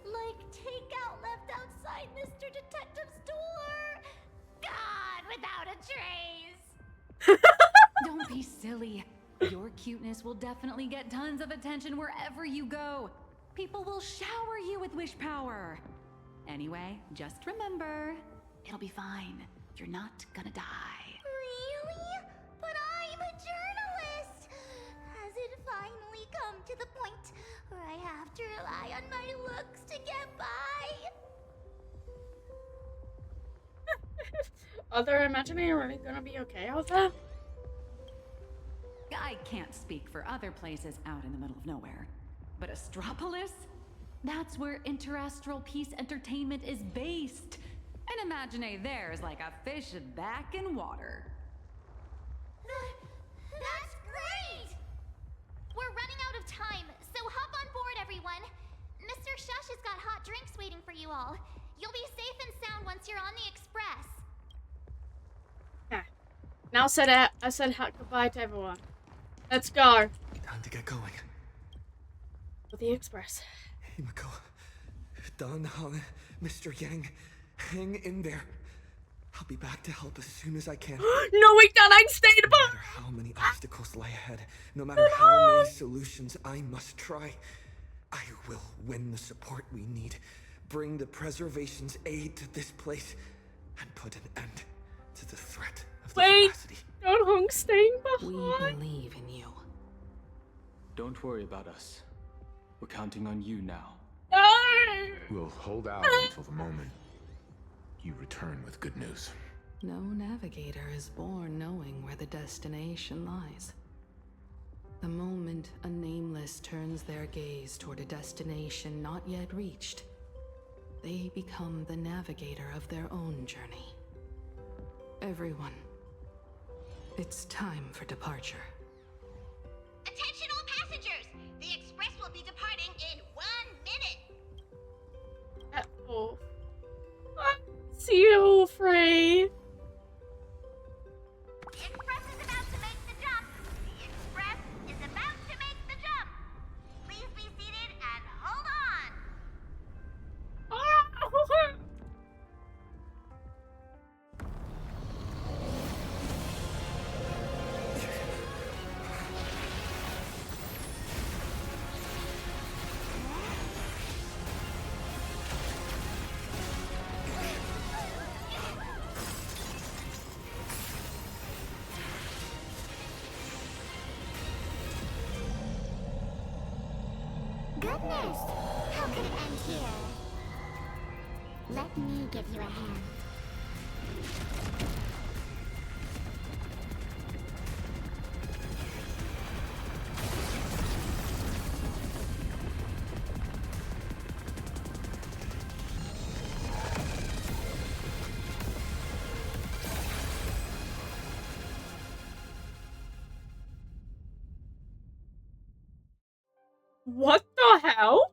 S6: Like takeout left outside Mr. Detective's door. God, without a trace.
S10: Don't be silly. Your cuteness will definitely get tons of attention wherever you go. People will shower you with wish power. Anyway, just remember, it'll be fine. You're not gonna die.
S6: Really? But I'm a journalist! Has it finally come to the point where I have to rely on my looks to get by?
S1: Other Imaginary really gonna be okay out there?
S10: I can't speak for other places out in the middle of nowhere. But Astropolis? That's where Interastral Peace Entertainment is based. And Imaginary there is like a fish back in water.
S6: That's great!
S1: now I said goodbye to everyone. Let's go.
S2: Time to get going.
S1: For the express.
S2: Himiko, Dan Hong, Mr. Yang, hang in there. I'll be back to help as soon as I can.
S1: No, we can't stay
S2: No matter how many obstacles lie ahead, no matter how many solutions I must try, I will win the support we need, bring the preservation's aid to this place, and put an end to the threat of the veracity.
S1: Don't Hong staying
S3: We
S1: behind.
S3: believe in you.
S7: Don't worry about us. We're counting on you now.
S1: No!
S8: We'll hold out until the moment you return with good news.
S3: No navigator is born knowing where the destination lies. The moment a nameless turns their gaze toward a destination not yet reached, they become the navigator of their own journey. Everyone, it's time for departure.
S6: Attention all passengers! The express will be departing in 1 minute.
S1: Oh. See you, Frey.
S6: The express is about to make the jump. The express is about to make the jump. Please be seated and hold on. Goodness, how could it end here? Let me give you a hand.
S1: What the hell?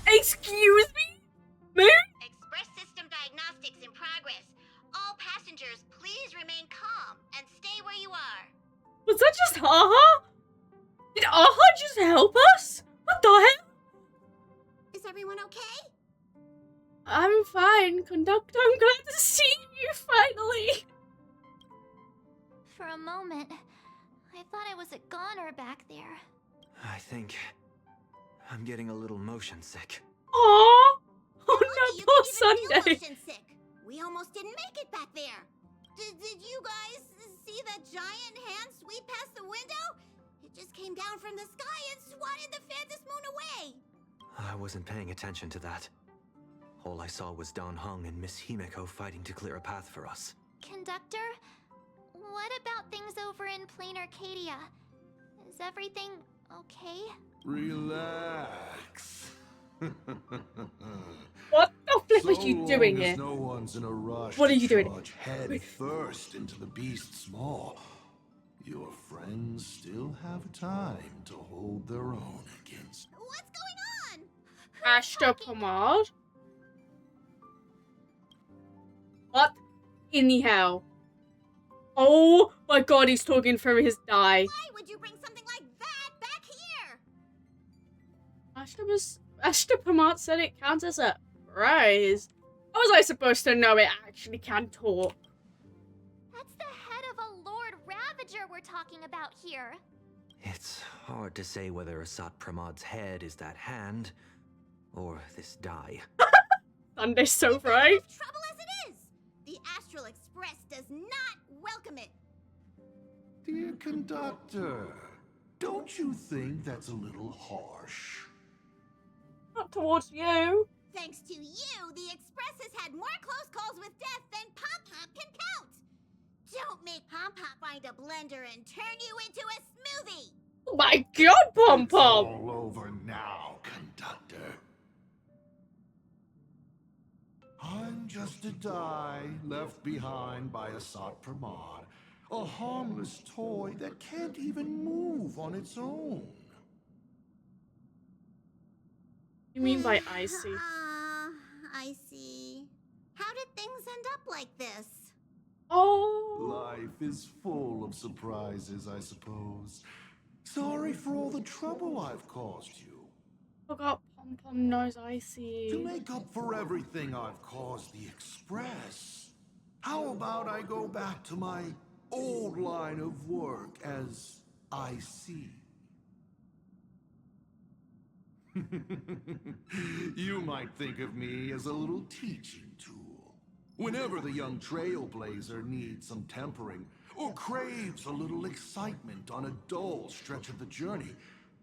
S1: Excuse me? Moon?
S6: Express system diagnostics in progress. All passengers, please remain calm and stay where you are.
S1: Was that just Aha? Did Aha just help us? What the hell?
S6: Is everyone okay?
S1: I'm fine, Conductor. I'm glad to see you finally.
S6: For a moment, I thought I was a goner back there.
S5: I think I'm getting a little motion sick.
S1: Aww! Oh no,
S6: You
S1: poor
S6: couldn't even feel
S1: Sunday.
S6: motion sick. We almost didn't make it back there. Did you guys see that giant hand sweep past the window? It just came down from the sky and swatted the Phantom Moon away.
S5: I wasn't paying attention to that. All I saw was Dan Hong and Miss Himiko fighting to clear a path for us.
S6: Conductor, what about things over in Plain Arcadia? Is everything okay?
S4: Relax.
S1: What the flip are you doing here?
S4: No one's in a rush.
S1: What are you doing?
S4: Charge head first into the beast's maw. Your friends still have time to hold their own against.
S6: What's going on?
S1: Astropolis? What in the hell? Oh my god, he's talking from his die.
S6: Why would you bring something like that back here?
S1: Astropolis said it counts as a prize. How was I supposed to know it actually can talk?
S6: That's the head of a Lord Ravager we're talking about here.
S5: It's hard to say whether Asat Pramad's head is that hand or this die.
S1: Sunday's so right.
S6: Trouble as it is, the Astral Express does not welcome it.
S4: Dear conductor, don't you think that's a little harsh?
S1: Not towards you.
S6: Thanks to you, the Express has had more close calls with death than Pom Pom can count. Don't make Pom Pom find a blender and turn you into a smoothie.
S1: Oh my god, Pom Pom!
S4: All over now, conductor. I'm just a die left behind by Asat Pramad, a harmless toy that can't even move on its own.
S1: You mean by icy?
S6: I see. How did things end up like this?
S1: Oh.
S4: Life is full of surprises, I suppose. Sorry for all the trouble I've caused you.
S1: Forgot Pom Pom knows Icy.
S4: To make up for everything I've caused the Express, how about I go back to my old line of work as IC? You might think of me as a little teaching tool. Whenever the young trailblazer needs some tempering, or craves a little excitement on a dull stretch of the journey,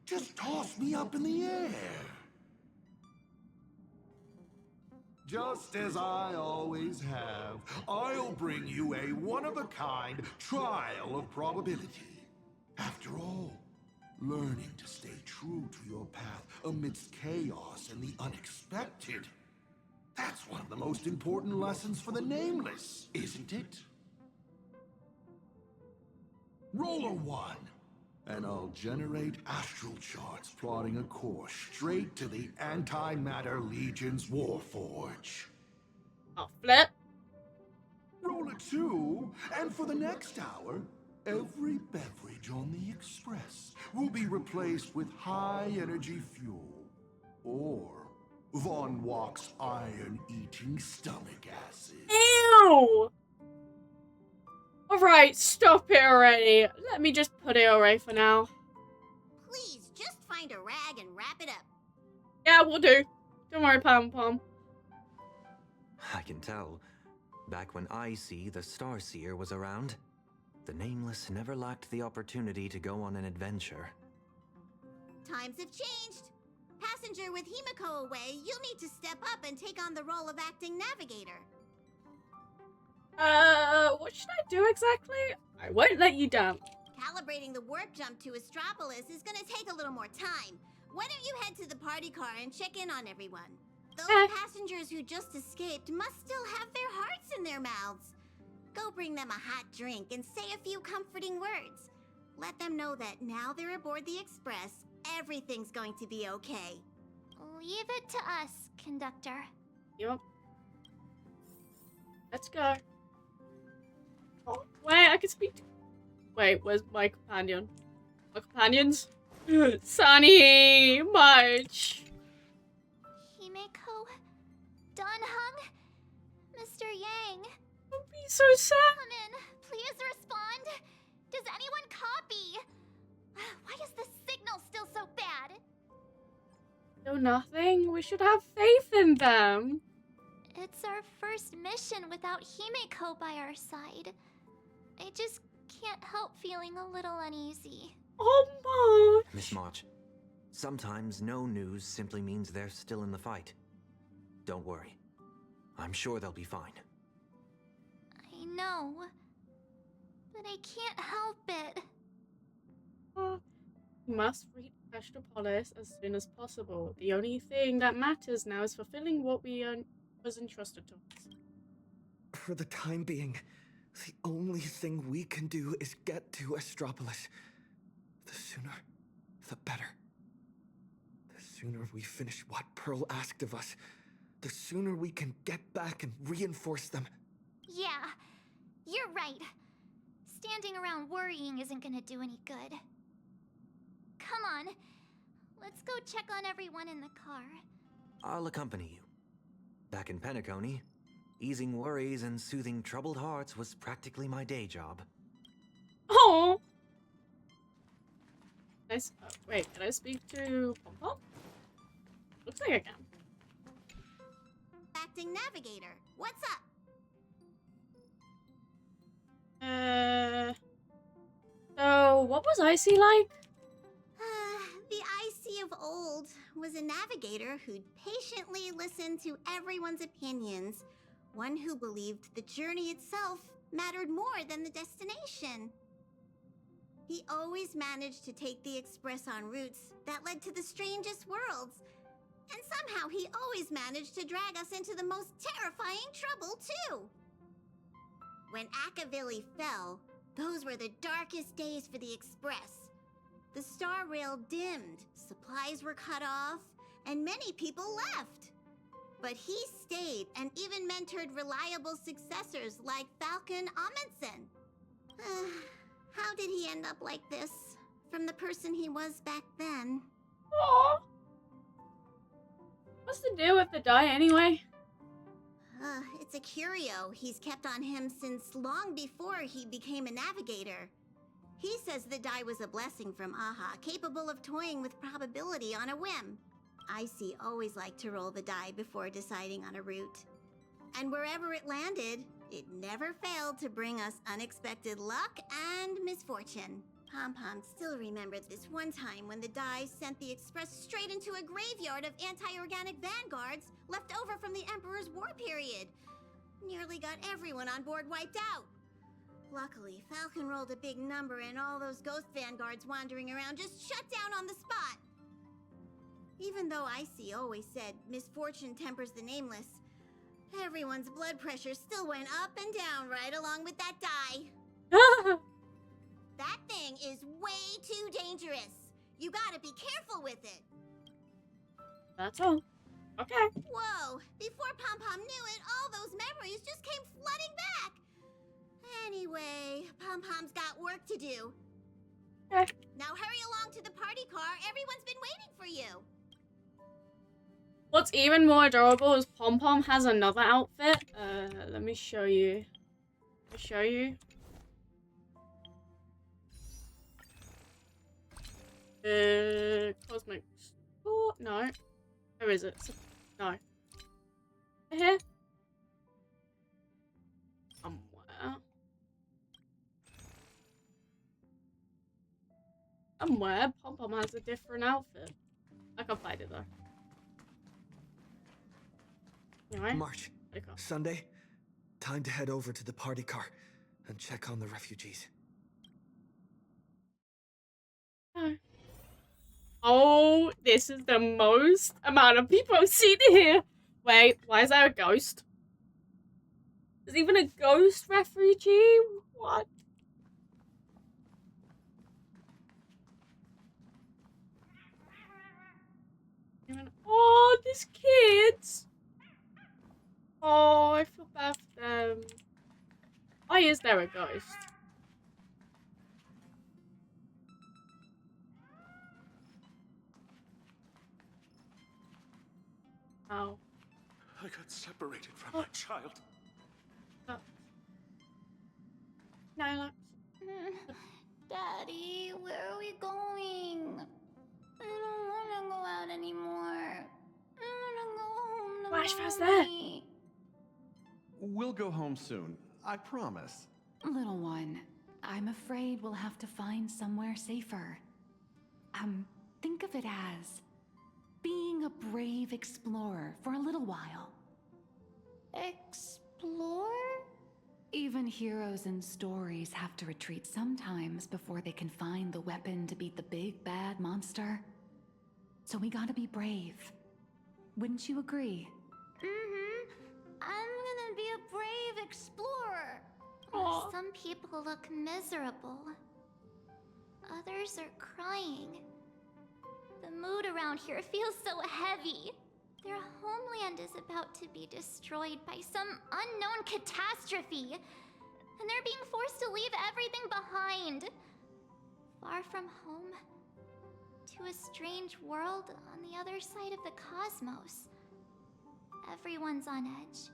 S4: just toss me up in the air. Just as I always have, I'll bring you a one-of-a-kind trial of probability. After all, learning to stay true to your path amidst chaos and the unexpected, that's one of the most important lessons for the Nameless, isn't it? Roll a 1, and I'll generate astral charts plotting a course straight to the Antimatter Legion's Warforge.
S1: I'll flip.
S4: Roll a 2, and for the next hour, every beverage on the Express will be replaced with high-energy fuel, or Von Walk's iron-eating stomach acid.
S1: Ew! Alright, stop it already. Let me just put it away for now.
S6: Please, just find a rag and wrap it up.
S1: Yeah, we'll do. Don't worry, Pom Pom.
S5: I can tell. Back when Icy, the Starseer, was around, the Nameless never lacked the opportunity to go on an adventure.
S6: Times have changed. Passenger with Himiko away, you'll need to step up and take on the role of acting navigator.
S1: What should I do exactly? I won't let you down.
S6: Calibrating the warp jump to Astropolis is gonna take a little more time. Why don't you head to the party car and check in on everyone? Those passengers who just escaped must still have their hearts in their mouths. Go bring them a hot drink and say a few comforting words. Let them know that now they're aboard the Express, everything's going to be okay.
S18: Leave it to us, conductor.
S1: Yup. Let's go. Oh, wait, I can speak to... Wait, where's my companion? My companions? Sunny! March!
S18: Himeko? Dunhung? Mr. Yang?
S1: Don't be so sad!
S18: Come in. Please respond. Does anyone copy? Why is the signal still so bad?
S1: No, nothing. We should have faith in them.
S18: It's our first mission without Himeko by our side. I just can't help feeling a little uneasy.
S1: Oh, March!
S5: Miss March, sometimes no news simply means they're still in the fight. Don't worry. I'm sure they'll be fine.
S18: I know, but I can't help it.
S1: We must reach Astropolis as soon as possible. The only thing that matters now is fulfilling what was entrusted to us.
S2: For the time being, the only thing we can do is get to Astropolis. The sooner, the better. The sooner we finish what Pearl asked of us, the sooner we can get back and reinforce them.
S18: Yeah, you're right. Standing around worrying isn't gonna do any good. Come on, let's go check on everyone in the car.
S5: I'll accompany you. Back in Penacony, easing worries and soothing troubled hearts was practically my day job.
S1: Oh. Wait, can I speak to Pom Pom? Looks like I can.
S6: Acting navigator, what's up?
S1: So what was Icy like?
S6: The Icy of old was a navigator who'd patiently listen to everyone's opinions, one who believed the journey itself mattered more than the destination. He always managed to take the Express on routes that led to the strangest worlds, and somehow he always managed to drag us into the most terrifying trouble, too. When Akavili fell, those were the darkest days for the Express. The star rail dimmed, supplies were cut off, and many people left.
S19: But he stayed and even mentored reliable successors like Falcon Amundsen. How did he end up like this? From the person he was back then.
S1: Aww. What's the deal with the die anyway?
S19: It's a curio he's kept on him since long before he became a navigator. He says the die was a blessing from Aha, capable of toying with probability on a whim. Icy always liked to roll the die before deciding on a route. And wherever it landed, it never failed to bring us unexpected luck and misfortune. Pom-Pom still remembered this one time when the die sent the Express straight into a graveyard of anti-organic vanguards left over from the Emperor's war period. Nearly got everyone on board wiped out. Luckily, Falcon rolled a big number and all those ghost vanguards wandering around just shut down on the spot. Even though Icy always said misfortune tempers the nameless, everyone's blood pressure still went up and down right along with that die. That thing is way too dangerous. You gotta be careful with it.
S1: That's all. Okay.
S19: Whoa, before Pom-Pom knew it, all those memories just came flooding back. Anyway, Pom-Pom's got work to do.
S1: Okay.
S19: Now hurry along to the party car. Everyone's been waiting for you.
S1: What's even more adorable is Pom-Pom has another outfit. Let me show you. Cosmic. Oh, no. Where is it? No. Here? Somewhere, Pom-Pom has a different outfit. I can't find it though. Anyway.
S2: March. Sunday. Time to head over to the party car and check on the refugees.
S1: Oh, this is the most amount of people I've seen here. Wait, why is there a ghost? There's even a ghost refugee? What? Oh, these kids. Oh, I feel bad for them. Why is there a ghost? Oh.
S12: I got separated from my child.
S1: Nyla.
S18: Daddy, where are we going? I don't want to go out anymore. I want to go home to
S1: Flash fast
S18: Mommy.
S20: We'll go home soon. I promise.
S3: Little one, I'm afraid we'll have to find somewhere safer. Think of it as being a brave explorer for a little while.
S18: Explore?
S3: Even heroes in stories have to retreat sometimes before they can find the weapon to beat the big bad monster. So we gotta be brave. Wouldn't you agree?
S18: I'm gonna be a brave explorer. Some people look miserable. Others are crying. The mood around here feels so heavy. Their homeland is about to be destroyed by some unknown catastrophe. And they're being forced to leave everything behind. Far from home. To a strange world on the other side of the cosmos. Everyone's on edge.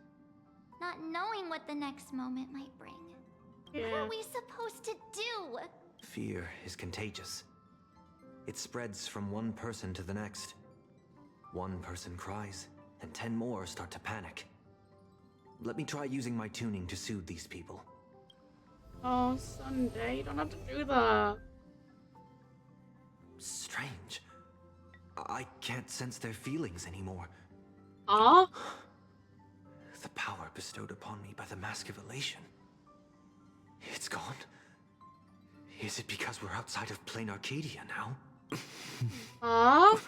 S18: Not knowing what the next moment might bring. What are we supposed to do?
S5: Fear is contagious. It spreads from one person to the next. One person cries, and 10 more start to panic. Let me try using my tuning to soothe these people.
S1: Oh, Sunday, you don't have to do that.
S5: Strange. I can't sense their feelings anymore.
S1: Ah?
S5: The power bestowed upon me by the Mask of Elation. It's gone? Is it because we're outside of plain Arcadia now?
S1: Ah?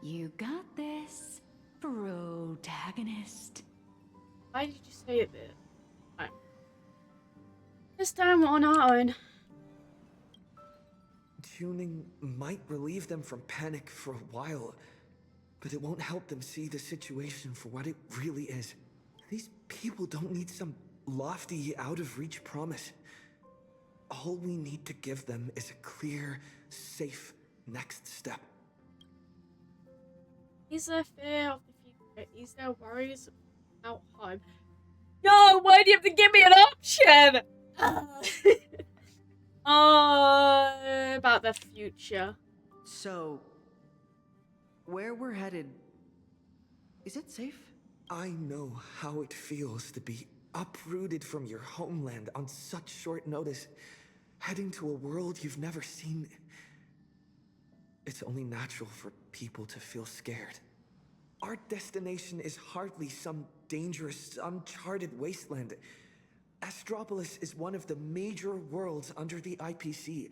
S3: You got this, protagonist.
S1: Why did you say it there? Right. This time we're on our own.
S2: Tuning might relieve them from panic for a while, but it won't help them see the situation for what it really is. These people don't need some lofty, out-of-reach promise. All we need to give them is a clear, safe next step.
S1: Is there fear of the future? Is there worries about home? No, why do you have to give me an option? About the future.
S21: So, where we're headed, is it safe?
S2: I know how it feels to be uprooted from your homeland on such short notice, heading to a world you've never seen. It's only natural for people to feel scared. Our destination is hardly some dangerous, uncharted wasteland. Astropolis is one of the major worlds under the IPC,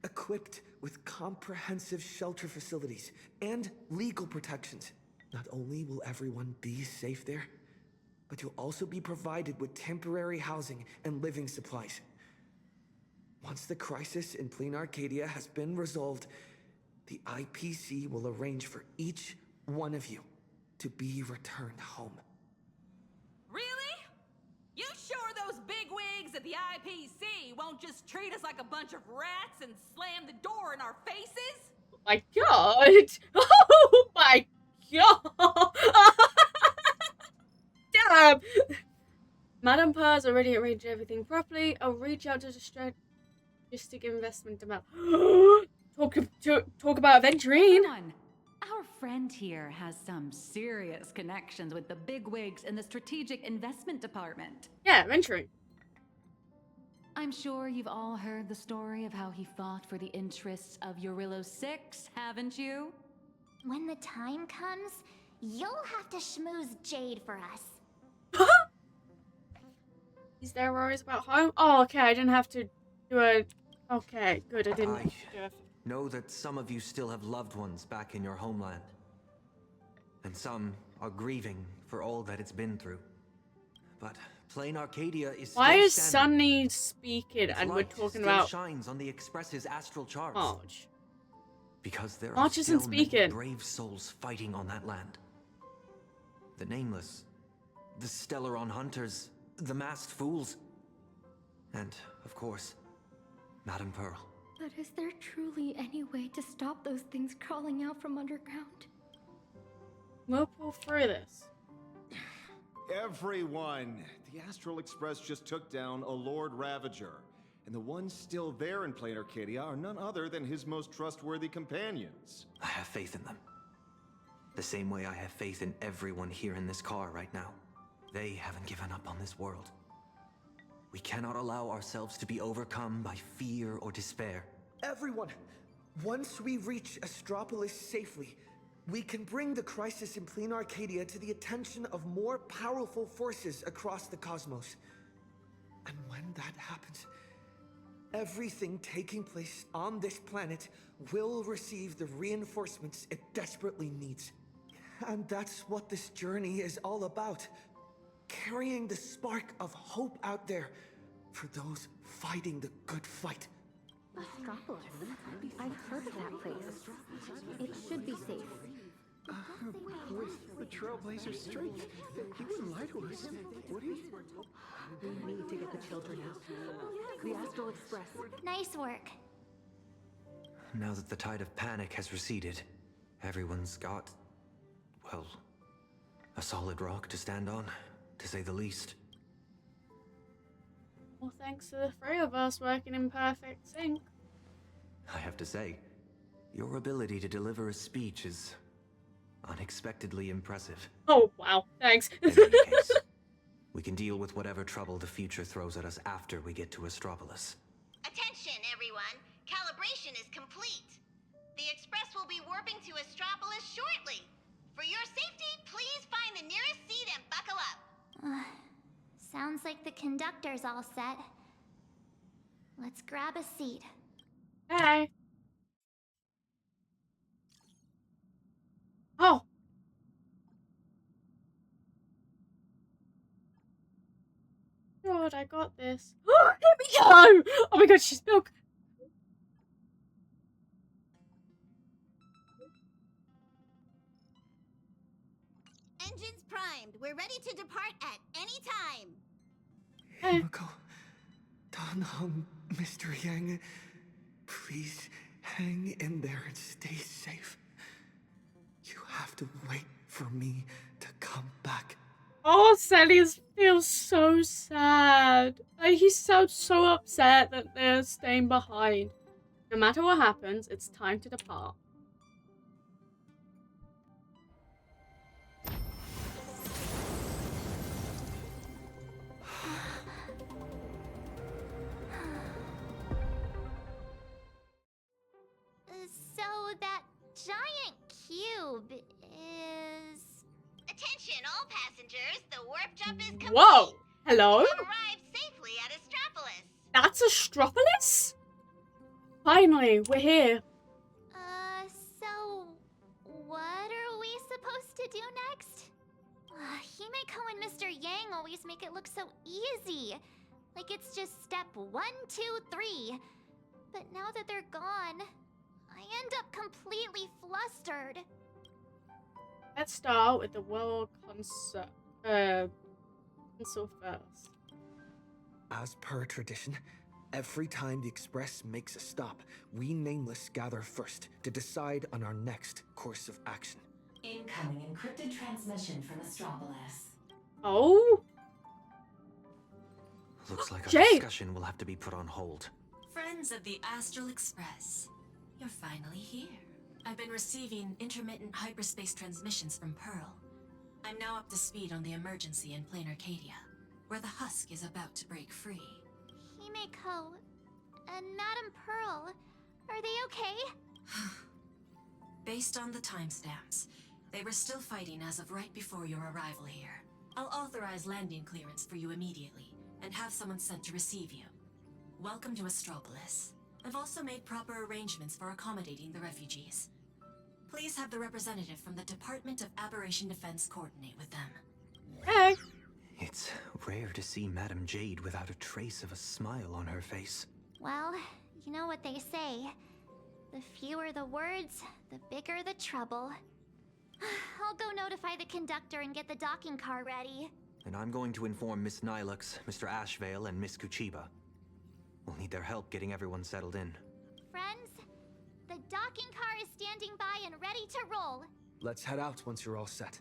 S2: equipped with comprehensive shelter facilities and legal protections. Not only will everyone be safe there, but you'll also be provided with temporary housing and living supplies. Once the crisis in Plain Arcadia has been resolved, the IPC will arrange for each one of you to be returned home.
S22: Really? You sure those bigwigs at the IPC won't just treat us like a bunch of rats and slam the door in our faces?
S1: Oh my god! Oh my god! Damn! Madame Pearl's already arranged everything properly. I'll reach out to the strategic investment amount. Talk about venturing.
S10: Come on. Our friend here has some serious connections with the bigwigs in the strategic investment department.
S1: Yeah, venturing.
S10: I'm sure you've all heard the story of how he fought for the interests of Eurillo 6, haven't you?
S18: When the time comes, you'll have to schmooze Jade for us.
S1: Is there worries about home? Oh, okay, I didn't have to do a... Okay, good, I didn't have to do it.
S5: Know that some of you still have loved ones back in your homeland. And some are grieving for all that it's been through. But Plain Arcadia is still
S1: Why is
S5: standing.
S1: Sunny speaking and we're
S5: Light
S1: talking
S5: still
S1: about...
S5: shines on the Express's astral charts.
S1: March.
S5: Because there are
S1: March
S5: still
S1: isn't
S5: many
S1: speaking.
S5: brave souls fighting on that land. The Nameless, the Stellaron Hunters, the Masked Fools, and, of course, Madame Pearl.
S23: But is there truly any way to stop those things crawling out from underground?
S1: We'll pull through this.
S12: Everyone! The Astral Express just took down a Lord Ravager, and the ones still there in Plain Arcadia are none other than his most trustworthy companions.
S5: I have faith in them. The same way I have faith in everyone here in this car right now. They haven't given up on this world. We cannot allow ourselves to be overcome by fear or despair.
S2: Everyone, once we reach Astropolis safely, we can bring the crisis in Plain Arcadia to the attention of more powerful forces across the cosmos. And when that happens, everything taking place on this planet will receive the reinforcements it desperately needs. And that's what this journey is all about. Carrying the spark of hope out there for those fighting the good fight.
S23: Astropolis. I've heard of that place. It should be safe.
S20: With the Trailblazer's strength, he wouldn't lie to us, would he?
S3: We need to get the children out. The Astral Express.
S18: Nice work.
S5: Now that the tide of panic has receded, everyone's got, well, a solid rock to stand on, to say the least.
S1: Well, thanks to the three of us working in perfect sync.
S5: I have to say, your ability to deliver a speech is unexpectedly impressive.
S1: Oh, wow, thanks.
S5: In any case, we can deal with whatever trouble the future throws at us after we get to Astropolis.
S19: Attention, everyone. Calibration is complete. The Express will be warping to Astropolis shortly. For your safety, please find the nearest seat and buckle up.
S18: Sounds like the conductor's all set. Let's grab a seat.
S1: Hey. Oh. God, I got this. Oh, here we go! Oh my god, she's milk.
S19: We're ready to depart at any time.
S2: Himiko, Danhong, Mr. Yang, please hang in there and stay safe. You have to wait for me to come back.
S1: Oh, Sally feels so sad. Like, he sounds so upset that they're staying behind. No matter what happens, it's time to depart.
S18: So that giant cube is...
S19: Attention, all passengers. The warp jump is complete.
S1: Whoa! Hello?
S19: You have arrived safely at Astropolis.
S1: That's Astropolis? Finally, we're here.
S18: So what are we supposed to do next? Himeko and Mr. Yang always make it look so easy. Like it's just step 1, 2, 3. But now that they're gone, I end up completely flustered.
S1: Let's start with the world console first.
S2: As per tradition, every time the Express makes a stop, we Nameless gather first to decide on our next course of action.
S9: Incoming encrypted transmission from Astropolis.
S1: Oh?
S5: Looks like our
S1: Jade.
S5: discussion will have to be put on hold.
S9: Friends of the Astral Express, you're finally here. I've been receiving intermittent hyperspace transmissions from Pearl. I'm now up to speed on the emergency in Plain Arcadia, where the husk is about to break free.
S18: Himeko and Madame Pearl, are they okay?
S9: Based on the timestamps, they were still fighting as of right before your arrival here. I'll authorize landing clearance for you immediately, and have someone sent to receive you. Welcome to Astropolis. I've also made proper arrangements for accommodating the refugees. Please have the representative from the Department of Aberration Defense coordinate with them.
S1: Hey.
S5: It's rare to see Madame Jade without a trace of a smile on her face.
S18: Well, you know what they say. The fewer the words, the bigger the trouble. I'll go notify the conductor and get the docking car ready.
S5: And I'm going to inform Miss Nilux, Mr. Ashvale, and Miss Kuchiba. We'll need their help getting everyone settled in.
S18: Friends, the docking car is standing by and ready to roll.
S2: Let's head out once you're all set.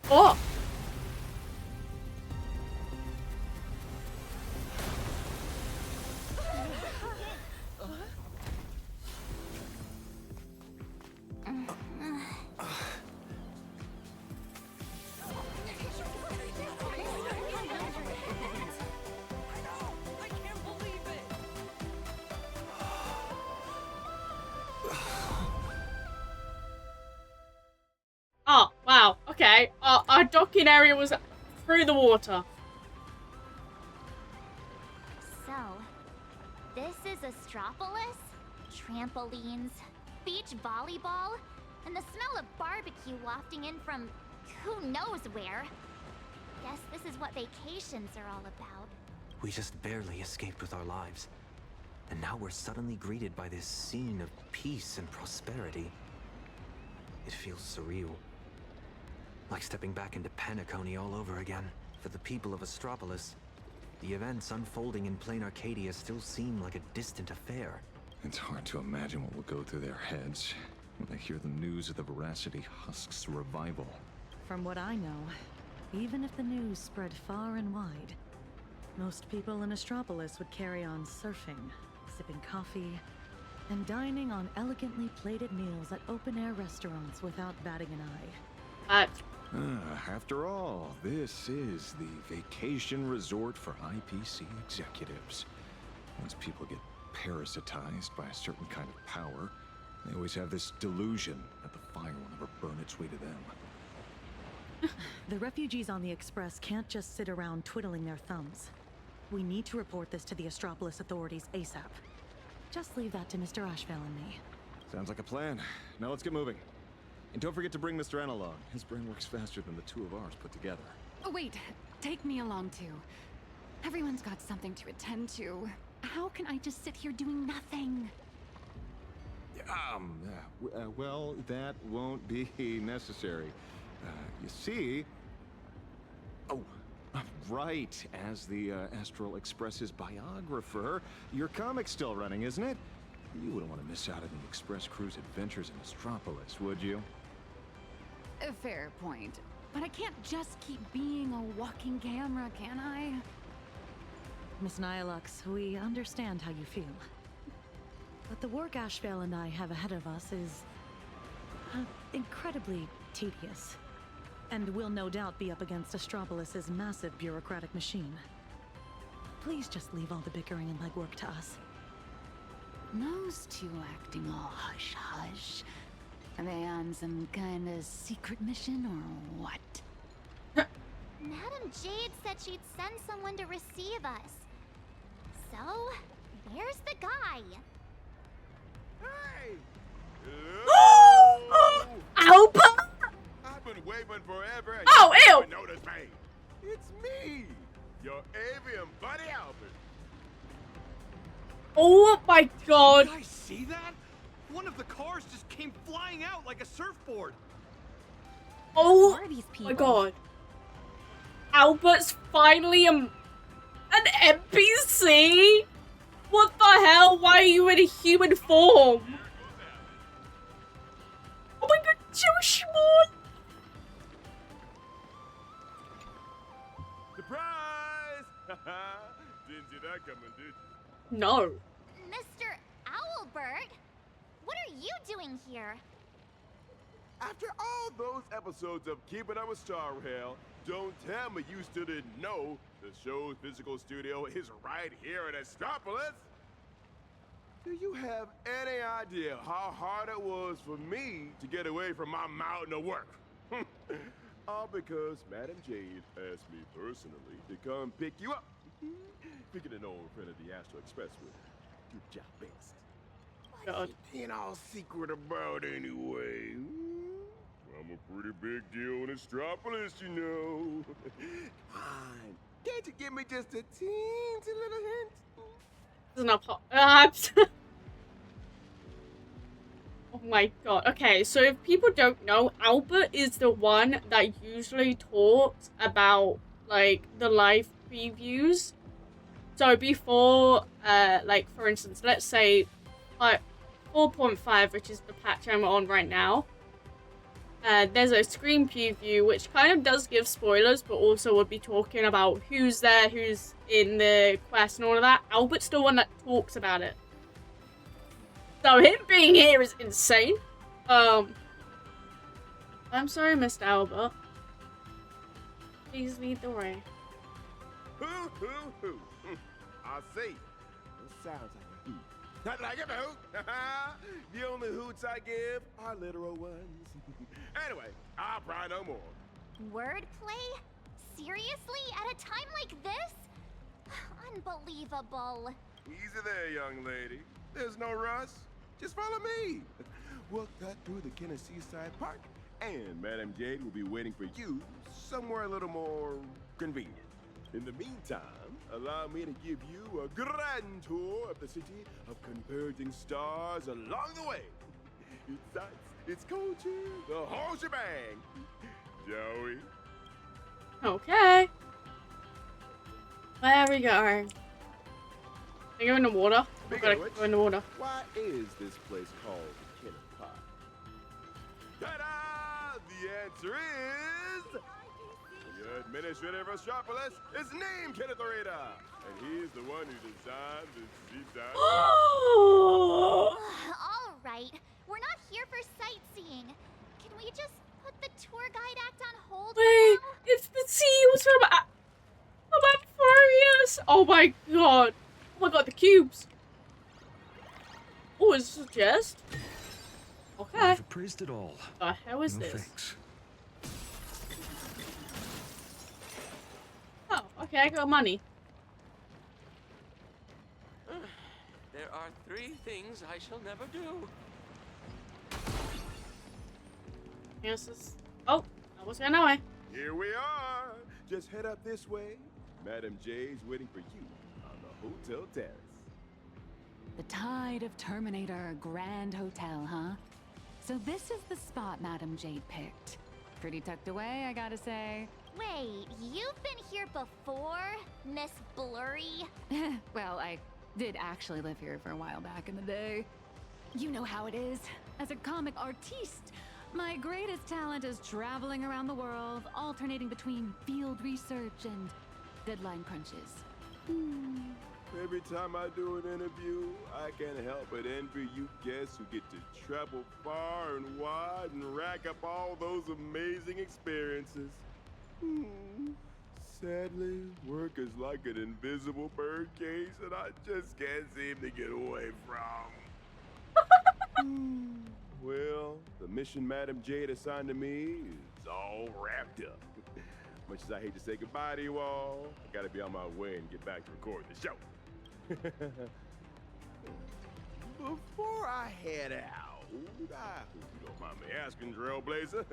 S1: Oh! Oh, wow. Okay. Our docking area was through the water.
S18: So, this is Astropolis? Trampolines, beach volleyball, and the smell of barbecue wafting in from who knows where. Guess this is what vacations are all about.
S5: We just barely escaped with our lives. And now we're suddenly greeted by this scene of peace and prosperity. It feels surreal. Like stepping back into Penacony all over again. For the people of Astropolis, the events unfolding in Plain Arcadia still seem like a distant affair.
S12: It's hard to imagine what will go through their heads when they hear the news of the Veracity Husk's revival.
S11: From what I know, even if the news spread far and wide, most people in Astropolis would carry on surfing, sipping coffee, and dining on elegantly plated meals at open-air restaurants without batting an eye.
S12: After all, this is the vacation resort for IPC executives. Once people get parasitized by a certain kind of power, they always have this delusion that the fire will never burn its way to them.
S11: The refugees on the Express can't just sit around twiddling their thumbs. We need to report this to the Astropolis authorities ASAP. Just leave that to Mr. Ashvale and me.
S12: Sounds like a plan. Now let's get moving. And don't forget to bring Mr. N along. His brain works faster than the two of ours put together.
S10: Oh, wait. Take me along, too. Everyone's got something to attend to. How can I just sit here doing nothing?
S12: Well, that won't be necessary. You see... Oh, right. As the Astral Express's biographer, your comic's still running, isn't it? You wouldn't want to miss out on the Express crew's adventures in Astropolis, would you?
S10: A fair point. But I can't just keep being a walking camera, can I?
S11: Miss Nihilux, we understand how you feel. But the work Ashvale and I have ahead of us is incredibly tedious. And will no doubt be up against Astropolis' massive bureaucratic machine. Please just leave all the bickering and legwork to us.
S10: Those two acting all hush-hush. Are they on some kind of secret mission or what?
S18: Madam Jade said she'd send someone to receive us. So, where's the guy?
S8: Hey!
S1: Albert!
S8: I've been waiting forever. And
S1: Oh,
S8: you
S1: ew!
S8: never noticed me. It's me, your avian buddy Albert.
S1: Oh my god.
S20: Did I see that? One of the cars just came flying out like a surfboard.
S1: Oh
S10: are these people?
S1: my god. Albert's finally an NPC? What the hell? Why are you in a human form? Oh my god, Joshua!
S8: Surprise! Didn't see that coming, did you?
S1: No.
S18: Mr. Owlbird? What are you doing here?
S8: After all those episodes of Keeping Up with Star Rail, don't tell me you still didn't know the show's physical studio is right here in Astropolis. Do you have any idea how hard it was for me to get away from my mountain of work? All because Madam Jade asked me personally to come pick you up. Picking an old friend of the Astro Express would do job best.
S1: God.
S8: Being all secret about anyway. I'm a pretty big deal in Astropolis, you know. Come on, can't you give me just a teensy little hint?
S1: This is not pop. Oh my god. Okay, so if people don't know, Albert is the one that usually talks about, like, the live previews. So before, like, for instance, let's say, 4.5, which is the patch I'm on right now, there's a screen preview, which kind of does give spoilers, but also would be talking about who's there, who's in the quest, and all of that. Albert's the one that talks about it. So him being here is insane. I'm sorry, Mr. Albert. Please lead the way.
S8: Hoo, hoo, hoo. I see. It sounds like a hoot. Not like a hoot. The only hoots I give are literal ones. Anyway, I'll pry no more.
S18: Wordplay? Seriously? At a time like this? Unbelievable.
S8: Easy there, young lady. There's no rush. Just follow me. We'll cut through the Tennessee Side Park, and Madam Jade will be waiting for you somewhere a little more convenient. In the meantime, allow me to give you a grand tour of the city of converging stars along the way. It's sights, it's culture, the whole shebang. Shall we?
S1: Okay. Where are we going? I go in the water. I've got to go in the water.
S8: Why is this place called Kenneth Park? Ta-da! The answer is... The administrator of Astropolis is named Kenneth Orita, and he's the one who designed the design.
S18: All right, we're not here for sightseeing. Can we just put the tour guide act on hold?
S1: Wait, it's the seals from Aquarius. Oh my god. Oh my god, the cubes. Oh, is this a chest? Okay.
S2: I've appraised it all.
S1: The hell is
S2: No
S1: this?
S2: thanks.
S1: Oh, okay, I got money.
S13: There are 3 things I shall never do.
S1: Yes, oh, I was going that way.
S8: Here we are. Just head up this way. Madam Jade's waiting for you on the hotel terrace.
S10: The Tide of Terminator Grand Hotel, huh? So this is the spot Madam Jade picked. Pretty tucked away, I gotta say.
S18: Wait, you've been here before, Miss Blurry?
S10: Well, I did actually live here for a while back in the day. You know how it is. As a comic artiste, my greatest talent is traveling around the world, alternating between field research and deadline crunches.
S8: Every time I do an interview, I can't help but envy you guests who get to travel far and wide and rack up all those amazing experiences. Sadly, work is like an invisible bird cage that I just can't seem to get away from. Well, the mission Madam Jade assigned to me is all wrapped up. Much as I hate to say goodbye to you all, I gotta be on my way and get back to record the show. Before I head out, I hope you don't mind me asking, Trailblazer,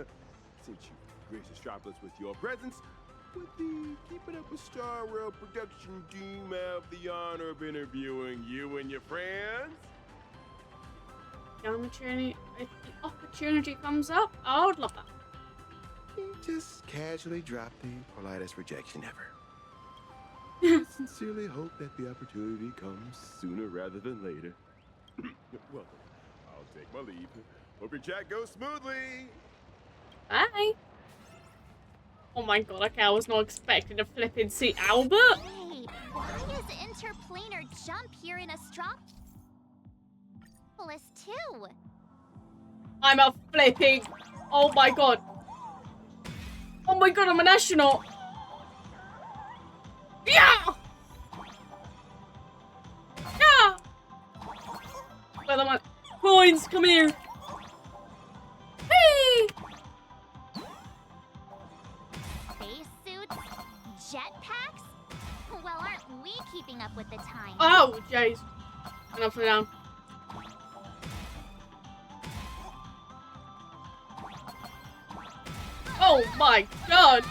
S8: since you graced Astropolis with your presence, would the Keeping Up with Star Rail production team have the honor of interviewing you and your friends?
S1: If the opportunity comes up, I would love that.
S8: Just casually drop the politest rejection ever. I sincerely hope that the opportunity comes sooner rather than later. Well, I'll take my leave. Hope your chat goes smoothly.
S1: Bye. Oh my god, okay, I was not expecting to flip and see Albert.
S18: Wait, why is interplanar jump here in Astropolis too?
S1: I'm a flipping. Oh my god. Oh my god, I'm an astronaut. Yeah! Yeah! Where am I? Coins, come here. Hey!
S18: Spacesuits? Jetpacks? Well, aren't we keeping up with the times?
S1: Oh, jeez. And upside down. Oh my god!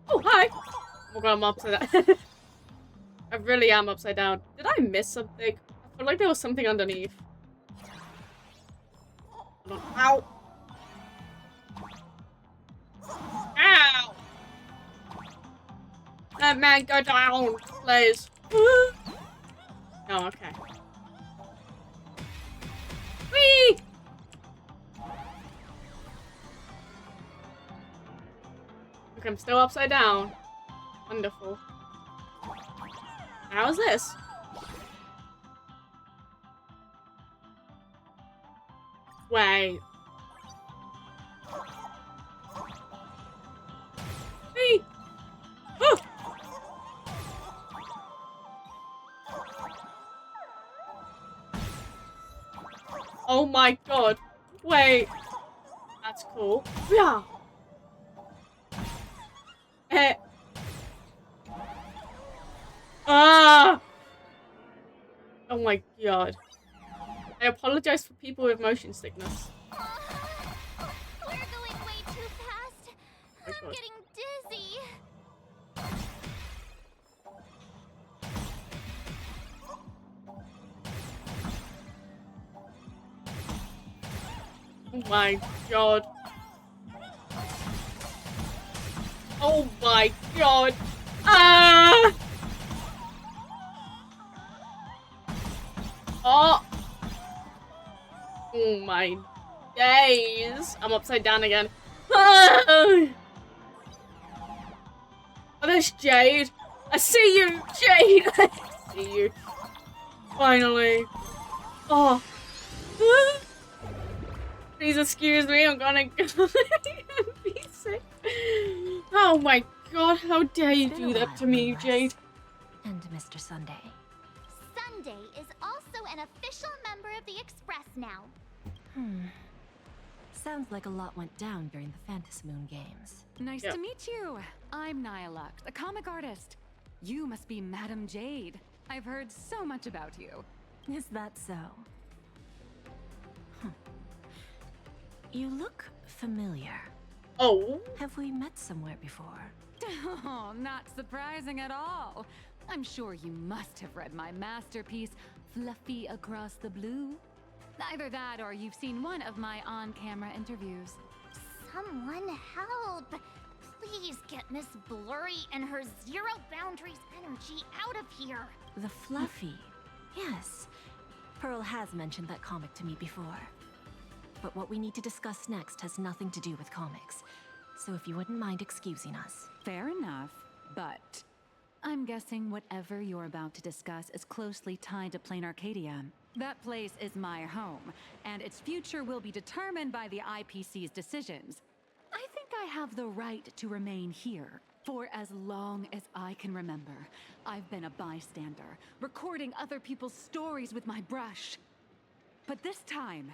S1: Oh, hi! Oh my god, I'm upside down. I really am upside down. Did I miss something? I feel like there was something underneath. Ow! Ow! Let man go down, please. Oh, okay. Whee! Okay, I'm still upside down. Wonderful. How's this? Wait. Hey! Oh! Oh my god. Wait. That's cool. Yeah. Ah! Oh my god. I apologize for people with motion sickness.
S18: We're going way too fast.
S1: Oh
S18: I'm getting dizzy.
S1: Oh my god. Oh my god. Ah! Oh. Oh my days. I'm upside down again. Ah! Oh, there's Jade. I see you, Jade. I see you. Finally. Oh. Please excuse me, I'm gonna go and be sick. Oh my god, how dare you do that to me, Jade?
S9: And Mr. Sunday.
S18: Sunday is also an official member of the Express now.
S9: Sounds like a lot went down during the Phantasmoon games.
S10: Nice to meet you. I'm Nihilux, a comic artist. You must be Madam Jade. I've heard so much about you.
S9: Is that so? You look familiar.
S1: Oh.
S9: Have we met somewhere before?
S10: Oh, not surprising at all. I'm sure you must have read my masterpiece, Fluffy Across the Blue. Either that or you've seen one of my on-camera interviews.
S18: Someone help! Please get Miss Blurry and her zero boundaries energy out of here.
S9: The Fluffy. Yes. Pearl has mentioned that comic to me before. But what we need to discuss next has nothing to do with comics. So if you wouldn't mind excusing us.
S10: Fair enough, but I'm guessing whatever you're about to discuss is closely tied to Plain Arcadia. That place is my home, and its future will be determined by the IPC's decisions. I think I have the right to remain here. For as long as I can remember, I've been a bystander, recording other people's stories with my brush. But this time,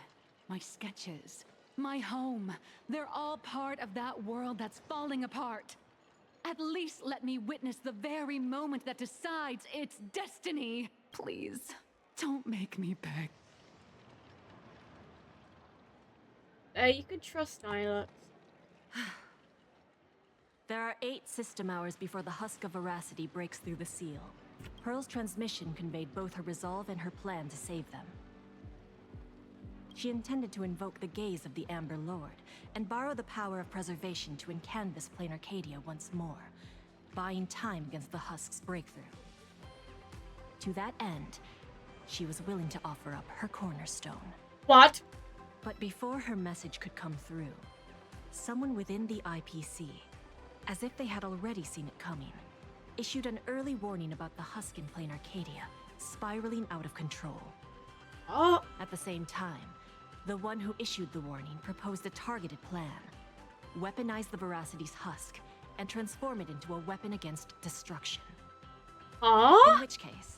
S10: my sketches, my home, they're all part of that world that's falling apart. At least let me witness the very moment that decides its destiny. Please, don't make me beg.
S1: You could trust Nihilux.
S9: There are 8 system hours before the Husk of Veracity breaks through the seal. Pearl's transmission conveyed both her resolve and her plan to save them. She intended to invoke the gaze of the Amber Lord and borrow the power of preservation to encanvas Plain Arcadia once more, buying time against the Husk's breakthrough. To that end, she was willing to offer up her cornerstone.
S1: What?
S9: But before her message could come through, someone within the IPC, as if they had already seen it coming, issued an early warning about the Husk in Plain Arcadia spiraling out of control.
S1: Oh.
S9: At the same time, the one who issued the warning proposed a targeted plan. Weaponize the Veracity's Husk and transform it into a weapon against destruction. In which case,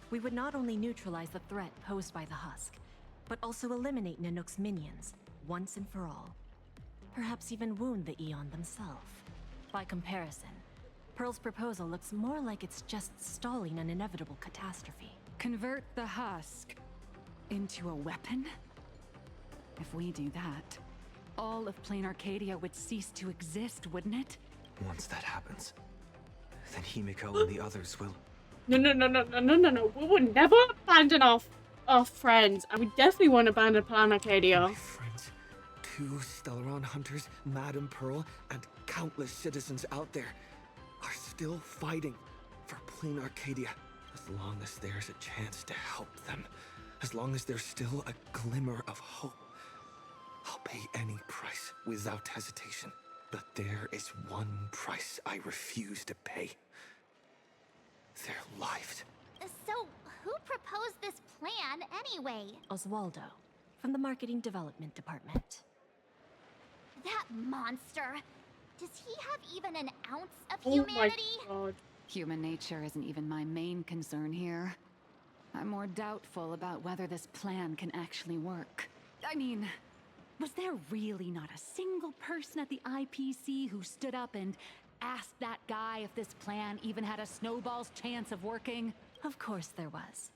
S9: we would not only neutralize the threat posed by the Husk, but also eliminate Nanook's minions, once and for all. Perhaps even wound the Eon themselves. By comparison, Pearl's proposal looks more like it's just stalling an inevitable catastrophe.
S10: Convert the Husk into a weapon? If we do that, all of Plain Arcadia would cease to exist, wouldn't it?
S5: Once that happens, then Himiko and the others will...
S1: No. We would never abandon our friends. And we definitely won't abandon Plain Arcadia.
S2: My friends, 2 Stellaron hunters, Madame Pearl, and countless citizens out there are still fighting for Plain Arcadia. As long as there's a chance to help them, as long as there's still a glimmer of hope, I'll pay any price without hesitation. But there is one price I refuse to pay. Their lives.
S18: So, who proposed this plan anyway?
S9: Oswaldo, from the Marketing Development Department.
S18: That monster! Does he have even an ounce of humanity?
S1: Oh my God.
S10: Human nature isn't even my main concern here. I'm more doubtful about whether this plan can actually work. I mean, was there really not a single person at the IPC who stood up and asked that guy if this plan even had a snowball's chance of working?
S9: Of course there was.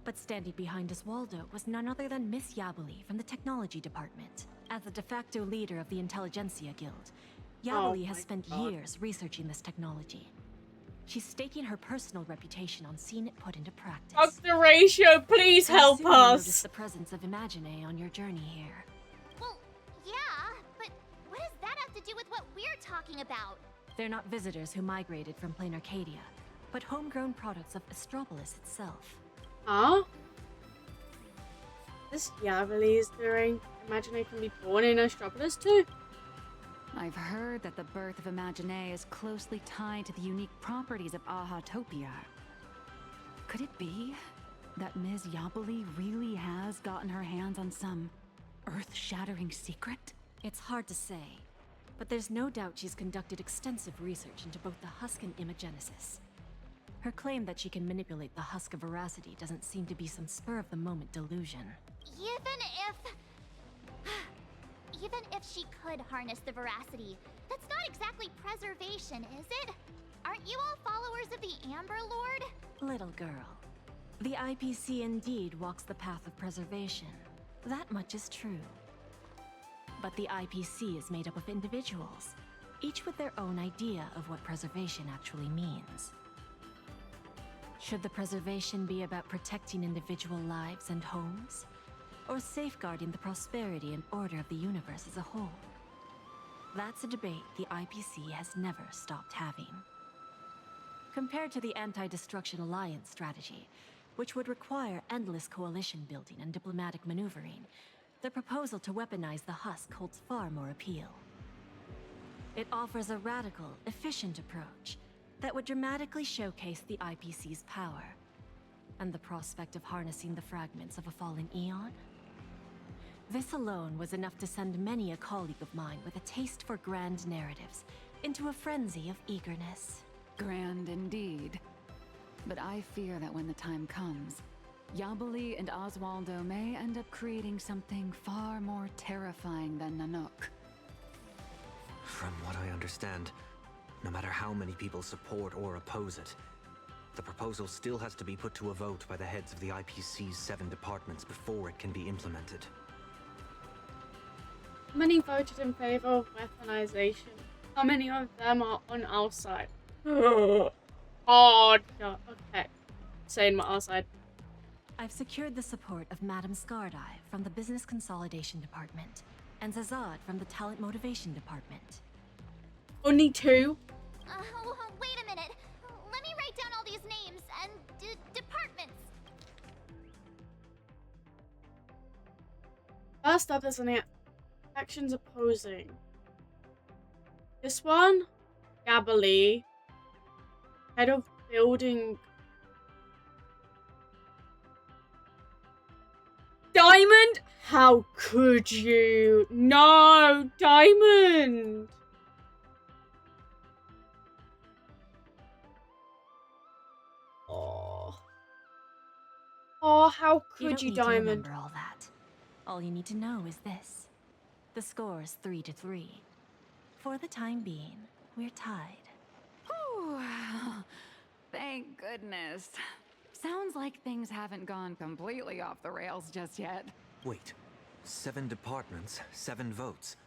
S9: But standing behind Oswaldo was none other than Miss Yabuli from the Technology Department. As the de facto leader of the Intelligentsia Guild, Yabuli has spent years researching this technology. She's staking her personal reputation on seeing it put into practice.
S1: Dr. Ratio, please help us.
S9: Notice the presence of Imagine on your journey here.
S18: Well, yeah, but what does that have to do with what we're talking about?
S9: They're not visitors who migrated from Plain Arcadia, but homegrown products of Astropolis itself.
S1: Huh? This Yavali is doing. Imagine I can be born in Astropolis too.
S10: I've heard that the birth of Imagine is closely tied to the unique properties of Ahatopia. Could it be that Ms. Yabuli really has gotten her hands on some earth-shattering secret?
S9: It's hard to say, but there's no doubt she's conducted extensive research into both the Husk and Imagenesis. Her claim that she can manipulate the Husk of Veracity doesn't seem to be some spur-of-the-moment delusion.
S18: Even if she could harness the Veracity, that's not exactly preservation, is it? Aren't you all followers of the Amber Lord?
S9: Little girl, the IPC indeed walks the path of preservation. That much is true.
S14: But the IPC is made up of individuals, each with their own idea of what preservation actually means. Should the preservation be about protecting individual lives and homes, or safeguarding the prosperity and order of the universe as a whole? That's a debate the IPC has never stopped having. Compared to the Anti-Destruction Alliance strategy, which would require endless coalition building and diplomatic maneuvering, the proposal to weaponize the husk holds far more appeal. It offers a radical, efficient approach that would dramatically showcase the IPC's power, and the prospect of harnessing the fragments of a fallen eon. This alone was enough to send many a colleague of mine with a taste for grand narratives into a frenzy of eagerness.
S10: Grand indeed. But I fear that when the time comes, Yabali and Oswaldo may end up creating something far more terrifying than Nanook.
S5: From what I understand, no matter how many people support or oppose it, the proposal still has to be put to a vote by the heads of the IPC's 7 departments before it can be implemented.
S1: Many voted in favor of weaponization. How many of them are on our side? Oh, no. Okay. Saying our side.
S14: I've secured the support of Madame Skardai from the Business Consolidation Department, and Zazad from the Talent Motivation Department.
S1: Only 2?
S18: Wait a minute. Let me write down all these names and departments.
S1: First up is an actions opposing. This one, Gabali, head of building. Diamond? How could you? No, Diamond! Oh, how could you,
S14: don't need
S1: Diamond?
S14: to remember all that. All you need to know is this. The score is 3-3. For the time being, we're tied.
S10: Whew. Thank goodness. Sounds like things haven't gone completely off the rails just yet.
S5: Wait, 7 departments, 7 votes.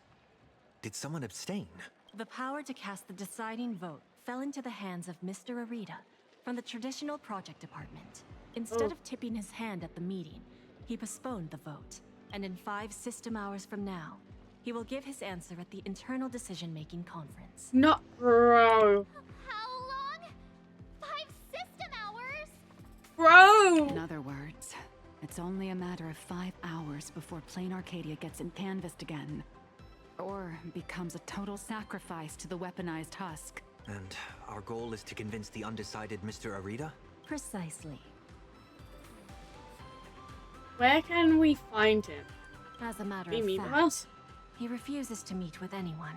S5: Did someone abstain?
S14: The power to cast the deciding vote fell into the hands of Mr. Arita from the Traditional Project Department. Instead of tipping his hand at the meeting, he postponed the vote, and in 5 system hours from now, he will give his answer at the Internal Decision-Making Conference.
S1: Not bro.
S18: How long? 5 system hours?
S1: Bro!
S10: In other words, it's only a matter of 5 hours before Plain Arcadia gets canvassed again. Or becomes a total sacrifice to the weaponized husk.
S5: And our goal is to convince the undecided Mr. Arita?
S14: Precisely.
S1: Where can we find him?
S14: As a matter
S1: Be
S14: of
S1: mean with
S14: fact,
S1: us?
S14: he refuses to meet with anyone,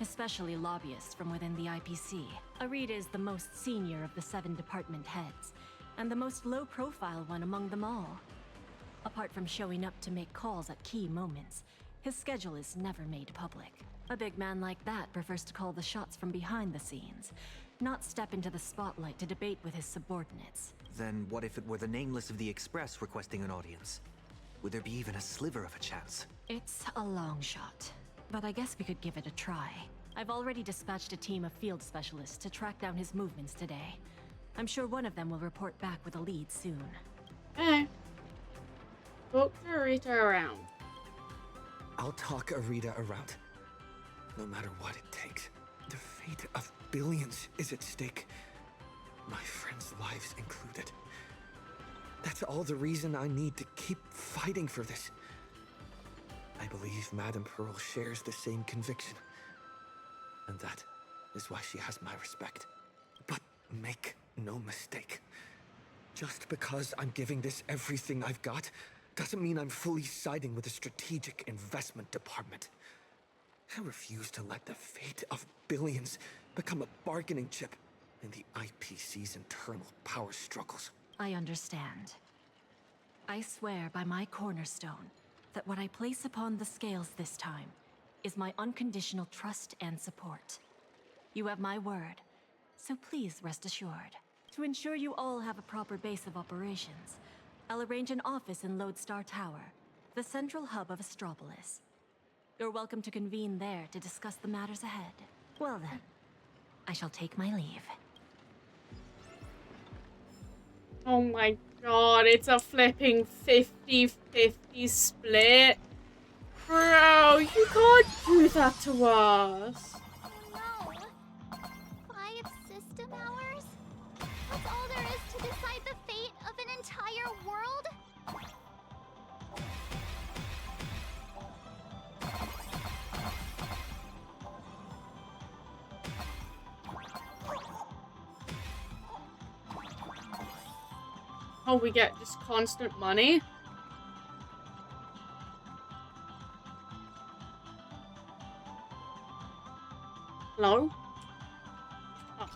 S14: especially lobbyists from within the IPC. Arita is the most senior of the 7 department heads, and the most low-profile one among them all. Apart from showing up to make calls at key moments, his schedule is never made public. A big man like that prefers to call the shots from behind the scenes, not step into the spotlight to debate with his subordinates.
S5: Then what if it were the Nameless of the Express requesting an audience? Would there be even a sliver of a chance?
S14: It's a long shot, but I guess we could give it a try. I've already dispatched a team of field specialists to track down his movements today. I'm sure one of them will report back with a lead soon.
S1: Okay. Talk to Arita around.
S2: I'll talk Arita around. No matter what it takes. The fate of billions is at stake. My friends' lives included. That's all the reason I need to keep fighting for this. I believe Madame Pearl shares the same conviction. And that is why she has my respect. But make no mistake. Just because I'm giving this everything I've got, doesn't mean I'm fully siding with the Strategic Investment Department. I refuse to let the fate of billions become a bargaining chip in the IPC's internal power struggles.
S14: I understand. I swear by my cornerstone that what I place upon the scales this time is my unconditional trust and support. You have my word, so please rest assured. To ensure you all have a proper base of operations, I'll arrange an office in Lodestar Tower, the central hub of Astropolis. You're welcome to convene there to discuss the matters ahead. Well then, I shall take my leave.
S1: Oh my god, it's a flipping 50-50 split. Bro, you can't do that to us.
S18: No. 5 system hours? That's all there is to decide the fate of an entire world?
S1: Oh, we get just constant money? Hello? Oh.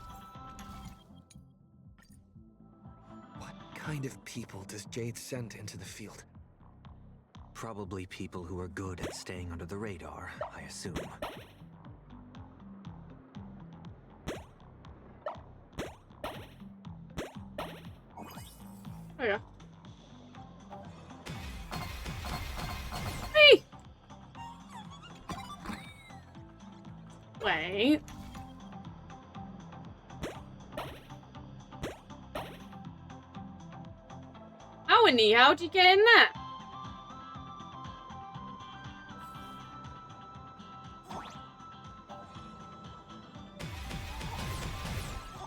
S2: What kind of people does Jade send into the field?
S5: Probably people who are good at staying under the radar, I assume.
S1: Oh yeah. Hey! Wait. Howdy, how'd you get in there?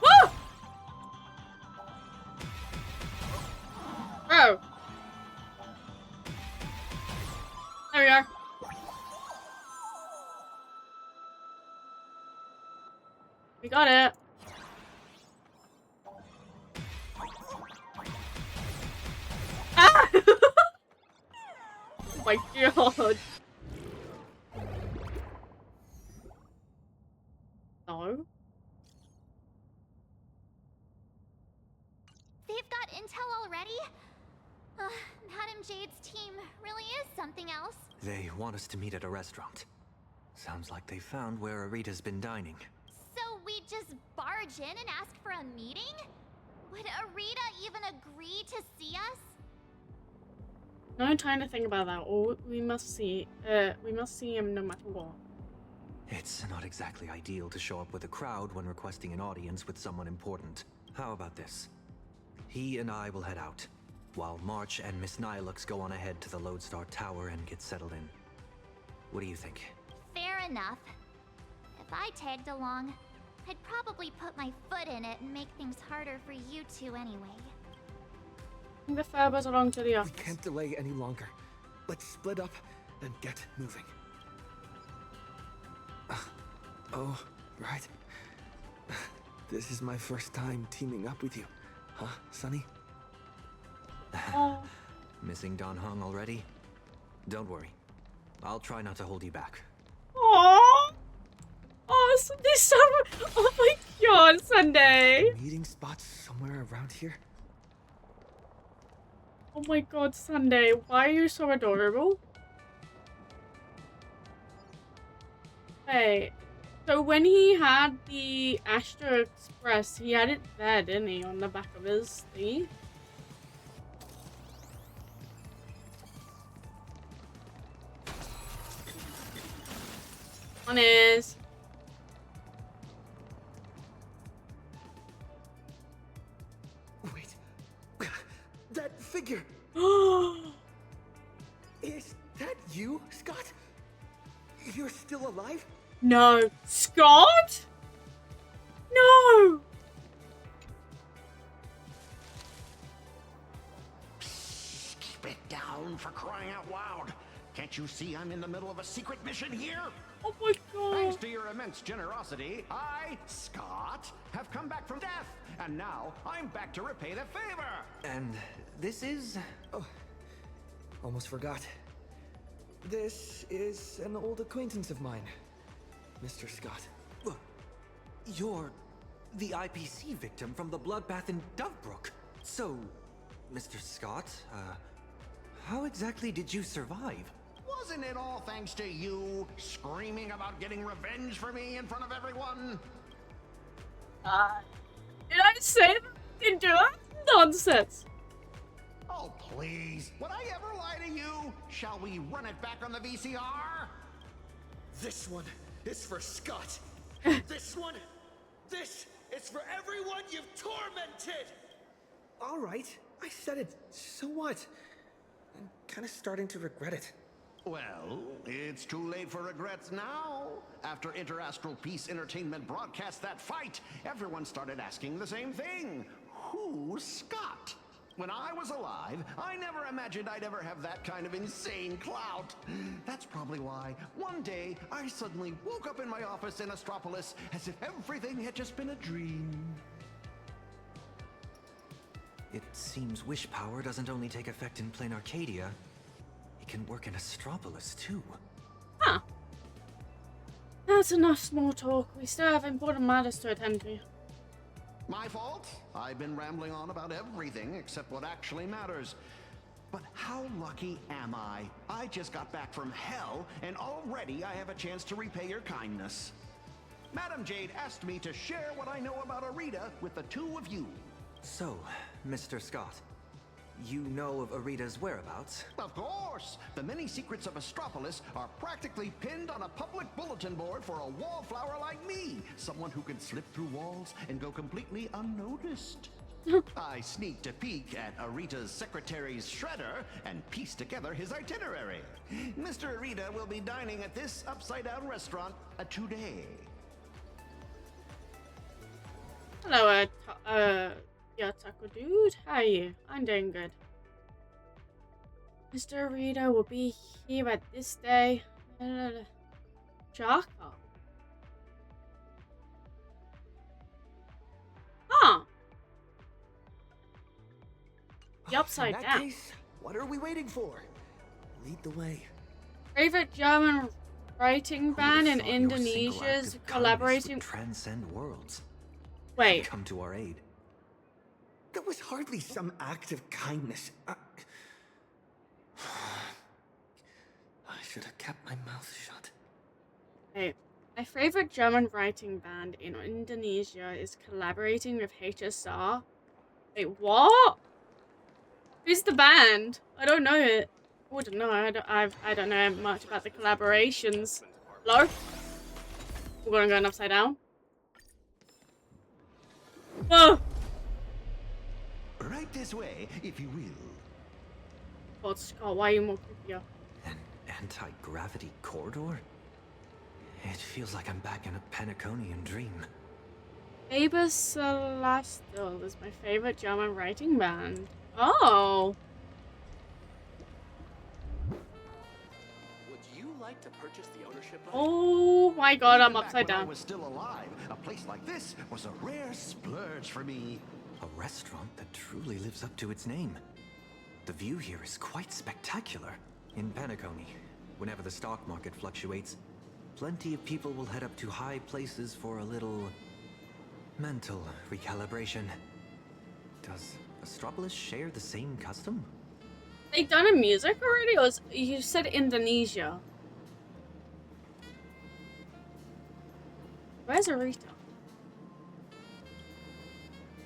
S1: Woo! Oh. There we are. We got it. Ah! Oh my god. No.
S18: They've got intel already? Madam Jade's team really is something else.
S5: They want us to meet at a restaurant. Sounds like they found where Arita's been dining.
S18: So we just barge in and ask for a meeting? Would Arita even agree to see us?
S1: No time to think about that. Or we must see him no matter what.
S5: It's not exactly ideal to show up with a crowd when requesting an audience with someone important. How about this? He and I will head out, while March and Miss Nilux go on ahead to the Lodestar Tower and get settled in. What do you think?
S18: Fair enough. If I tagged along, I'd probably put my foot in it and make things harder for you two anyway.
S1: Bring the Ferbers along to the office.
S2: We can't delay any longer. Let's split up and get moving. Oh, right. This is my first time teaming up with you. Huh, Sunny?
S1: Oh.
S5: Missing Don Hung already? Don't worry. I'll try not to hold you back.
S1: Aww. Oh, Sunday summer. Oh my god, Sunday.
S2: Meeting spots somewhere around here?
S1: Oh my god, Sunday. Why are you so adorable? Hey. So when he had the Astro Express, he had it there, didn't he? On the back of his thingy. On his.
S2: Wait. That figure. Is that you, Scott? You're still alive?
S1: No. Scott? No.
S15: Keep it down, for crying out loud. Can't you see I'm in the middle of a secret mission here?
S1: Oh my god.
S15: Thanks to your immense generosity, I, Scott, have come back from death. And now I'm back to repay the favor.
S5: And this is...
S2: Oh, almost forgot. This is an old acquaintance of mine, Mr. Scott.
S5: You're the IPC victim from the bloodbath in Dovebrook. So, Mr. Scott, how exactly did you survive?
S15: Wasn't it all thanks to you screaming about getting revenge for me in front of everyone?
S1: Did I say that? Didn't do that? Nonsense.
S15: Oh, please. Would I ever lie to you? Shall we run it back on the VCR?
S2: This one is for Scott. This one, this is for everyone you've tormented! All right, I said it. So what? I'm kind of starting to regret it.
S15: Well, it's too late for regrets now. After Interastral Peace Entertainment broadcast that fight, everyone started asking the same thing. Who's Scott? When I was alive, I never imagined I'd ever have that kind of insane clout. That's probably why one day I suddenly woke up in my office in Astropolis as if everything had just been a dream.
S5: It seems wish power doesn't only take effect in plain Arcadia. It can work in Astropolis too.
S1: Huh. That's enough small talk. We still have important matters to attend to.
S15: My fault. I've been rambling on about everything except what actually matters. But how lucky am I? I just got back from hell, and already I have a chance to repay your kindness. Madam Jade asked me to share what I know about Arita with the two of you.
S5: So, Mr. Scott, you know of Arita's whereabouts?
S15: Of course! The many secrets of Astropolis are practically pinned on a public bulletin board for a wallflower like me. Someone who can slip through walls and go completely unnoticed. I sneaked a peek at Arita's secretary's shredder and pieced together his itinerary. Mr. Arita will be dining at this upside-down restaurant today.
S1: Hello, yeah, Taco Dude. How are you? I'm doing good. Mr. Arita will be here at this day. Jaka. Huh. The upside
S2: In that
S1: down.
S2: case, what are we waiting for? Lead the way.
S1: Favorite German writing band in
S5: Thought your
S1: Indonesia is
S5: single act of kindness
S1: collaborating.
S5: would transcend worlds.
S1: Wait.
S5: Come to our aid.
S2: That was hardly some act of kindness. I should have kept my mouth shut.
S1: Wait. My favorite German writing band in Indonesia is collaborating with HSR. Wait, what? Who's the band? I don't know it. I wouldn't know. I don't know much about the collaborations. Hello? We're gonna go upside down. Whoa!
S15: Right this way, if you will.
S1: God, Scott, why are you more creepier?
S5: An anti-gravity corridor? It feels like I'm back in a Penaconian dream.
S1: Aber Celestial is my favorite German writing band. Oh!
S7: Would you like to purchase the ownership of
S1: Oh my god, I'm
S15: Even
S1: upside
S15: back when I
S1: down.
S15: was still alive, a place like this was a rare splurge for me.
S5: A restaurant that truly lives up to its name. The view here is quite spectacular. In Penacony, whenever the stock market fluctuates, plenty of people will head up to high places for a little mental recalibration. Does Astropolis share the same custom?
S1: They done a music already? Or you said Indonesia. Where's Arita?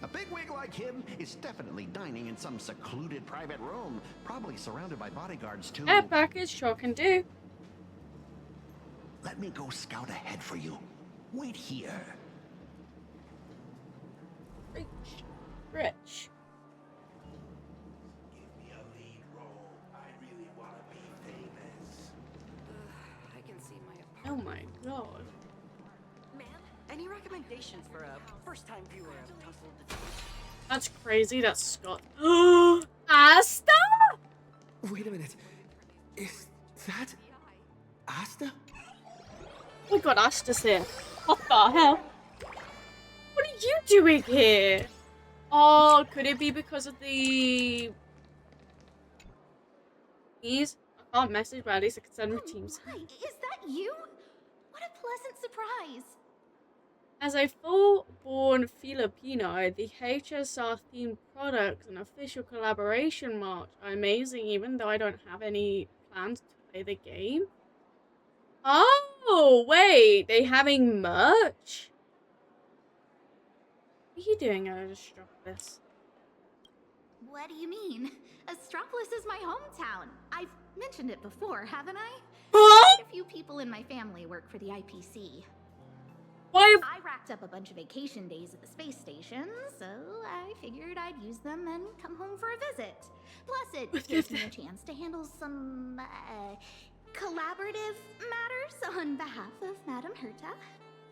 S15: A bigwig like him is definitely dining in some secluded private room, probably surrounded by bodyguards too.
S1: Air package sure can do.
S15: Let me go scout ahead for you. Wait here.
S1: Rich.
S16: I can see my
S1: Oh my god.
S16: man. Any recommendations for a first-time viewer of Tussle Detective?
S1: That's crazy, that's Scott. Asta?
S2: Wait a minute. Is that Asta?
S1: Oh my god, Asta's here. What the hell? What are you doing here? Oh, could it be because of the... Teams? I can't message, but at least I can send me teams.
S18: Hi, is that you? What a pleasant surprise.
S1: As a full-born Filipino, the HSR-themed products and official collaboration march are amazing, even though I don't have any plans to play the game. Oh, wait, they having merch? What are you doing at Astropolis?
S18: What do you mean? Astropolis is my hometown. I've mentioned it before, haven't I? A few people in my family work for the IPC.
S1: Why?
S18: I racked up a bunch of vacation days at the space station, so I figured I'd use them and come home for a visit. Plus, it gives me a chance to handle some collaborative matters on behalf of Madame Herta.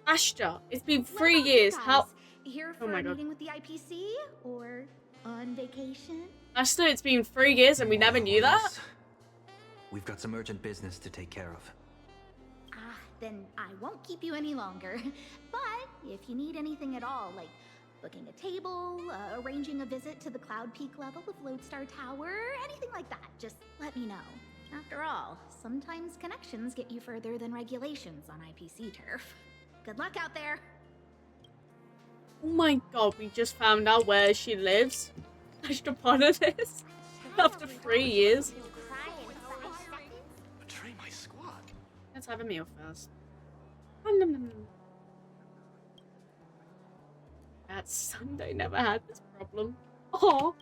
S1: Ashta, it's been 3 years. How?
S18: Here
S1: Oh
S18: for
S1: my
S18: a
S1: god.
S18: meeting with the IPC or on vacation?
S1: Ashta, it's been 3 years and we never knew that?
S5: We've got some urgent business to take care of.
S18: Then I won't keep you any longer. But if you need anything at all, like booking a table, arranging a visit to the Cloud Peak level of Lodestar Tower, anything like that, just let me know. After all, sometimes connections get you further than regulations on IPC turf. Good luck out there!
S1: Oh my god, we just found out where she lives. Astropolis. After 3 years.
S7: Betray my squad.
S1: Let's have a meal first. Nom, nom, nom, nom. That Sunday never had this problem. Oh.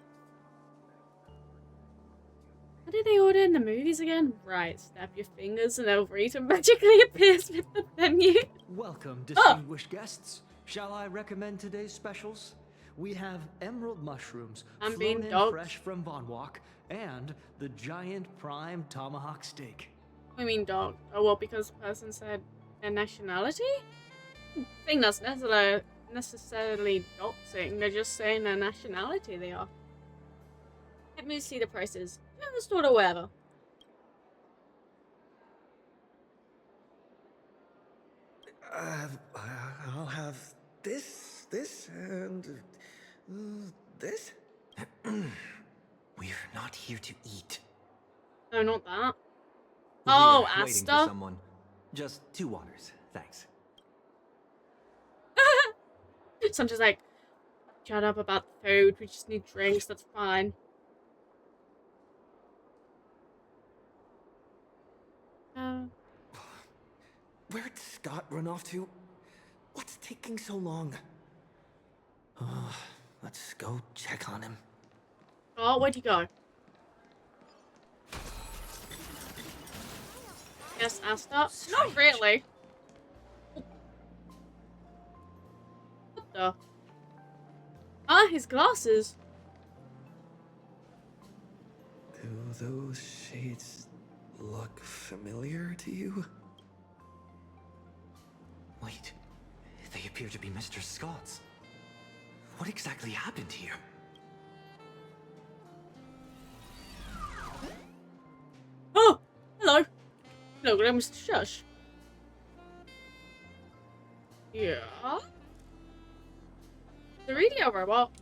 S1: What did they order in the movies again? Right, snap your fingers and Elvrita magically appears with the menu.
S4: Welcome, distinguished guests. Shall I recommend today's specials? We have emerald mushrooms,
S1: I'm
S4: flown
S1: being
S4: in
S1: dogged.
S4: fresh from Von Walk, and the giant prime tomahawk steak.
S1: I mean dog. Oh well, because the person said their nationality? I think that's necessarily doxing. They're just saying their nationality they are. Let me see the prices. Just order whatever.
S2: I'll have this, and this.
S5: We're not here to eat.
S1: No, not that.
S5: We're
S1: Oh,
S5: waiting for
S1: Asta.
S5: someone. Just 2 waters, thanks.
S1: Sandra's like, shut up about the food. We just need drinks. That's fine.
S2: Where'd Scott run off to? What's taking so long? Let's go check on him.
S1: Oh, where'd you go? Yes, Asta. Not really. What the? Ah, his glasses.
S2: Do those shades look familiar to you?
S5: Wait, they appear to be Mr. Scott's. What exactly happened here?
S1: Oh, hello. Hello, Mr. Shush. Yeah. The radio robot.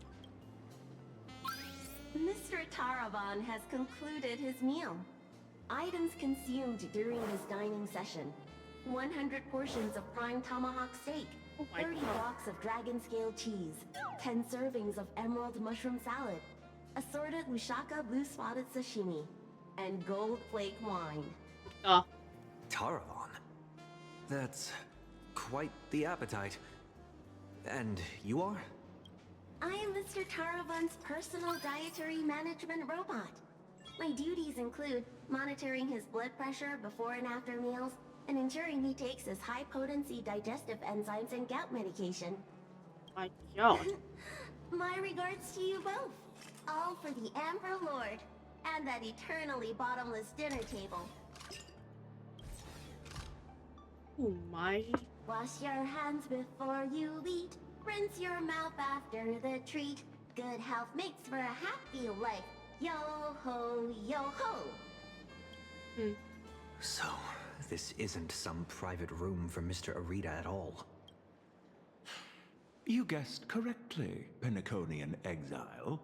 S6: Mr. Taravan has concluded his meal. Items consumed during this dining session: 100 portions of prime tomahawk steak, 30 blocks of dragon scale cheese, 10 servings of emerald mushroom salad, assorted Lushaka blue spotted sashimi, and gold flake wine.
S5: Taravan? That's quite the appetite. And you are?
S6: I am Mr. Taravan's personal dietary management robot. My duties include monitoring his blood pressure before and after meals, and ensuring he takes his high-potency digestive enzymes and gout medication.
S1: My god.
S6: My regards to you both. All for the Amber Lord, and that eternally bottomless dinner table.
S1: Oh my.
S6: Wash your hands before you eat. Rinse your mouth after the treat. Good health makes for a happy life. Yo ho, yo ho.
S5: So, this isn't some private room for Mr. Arita at all.
S12: You guessed correctly, Penaconian exile.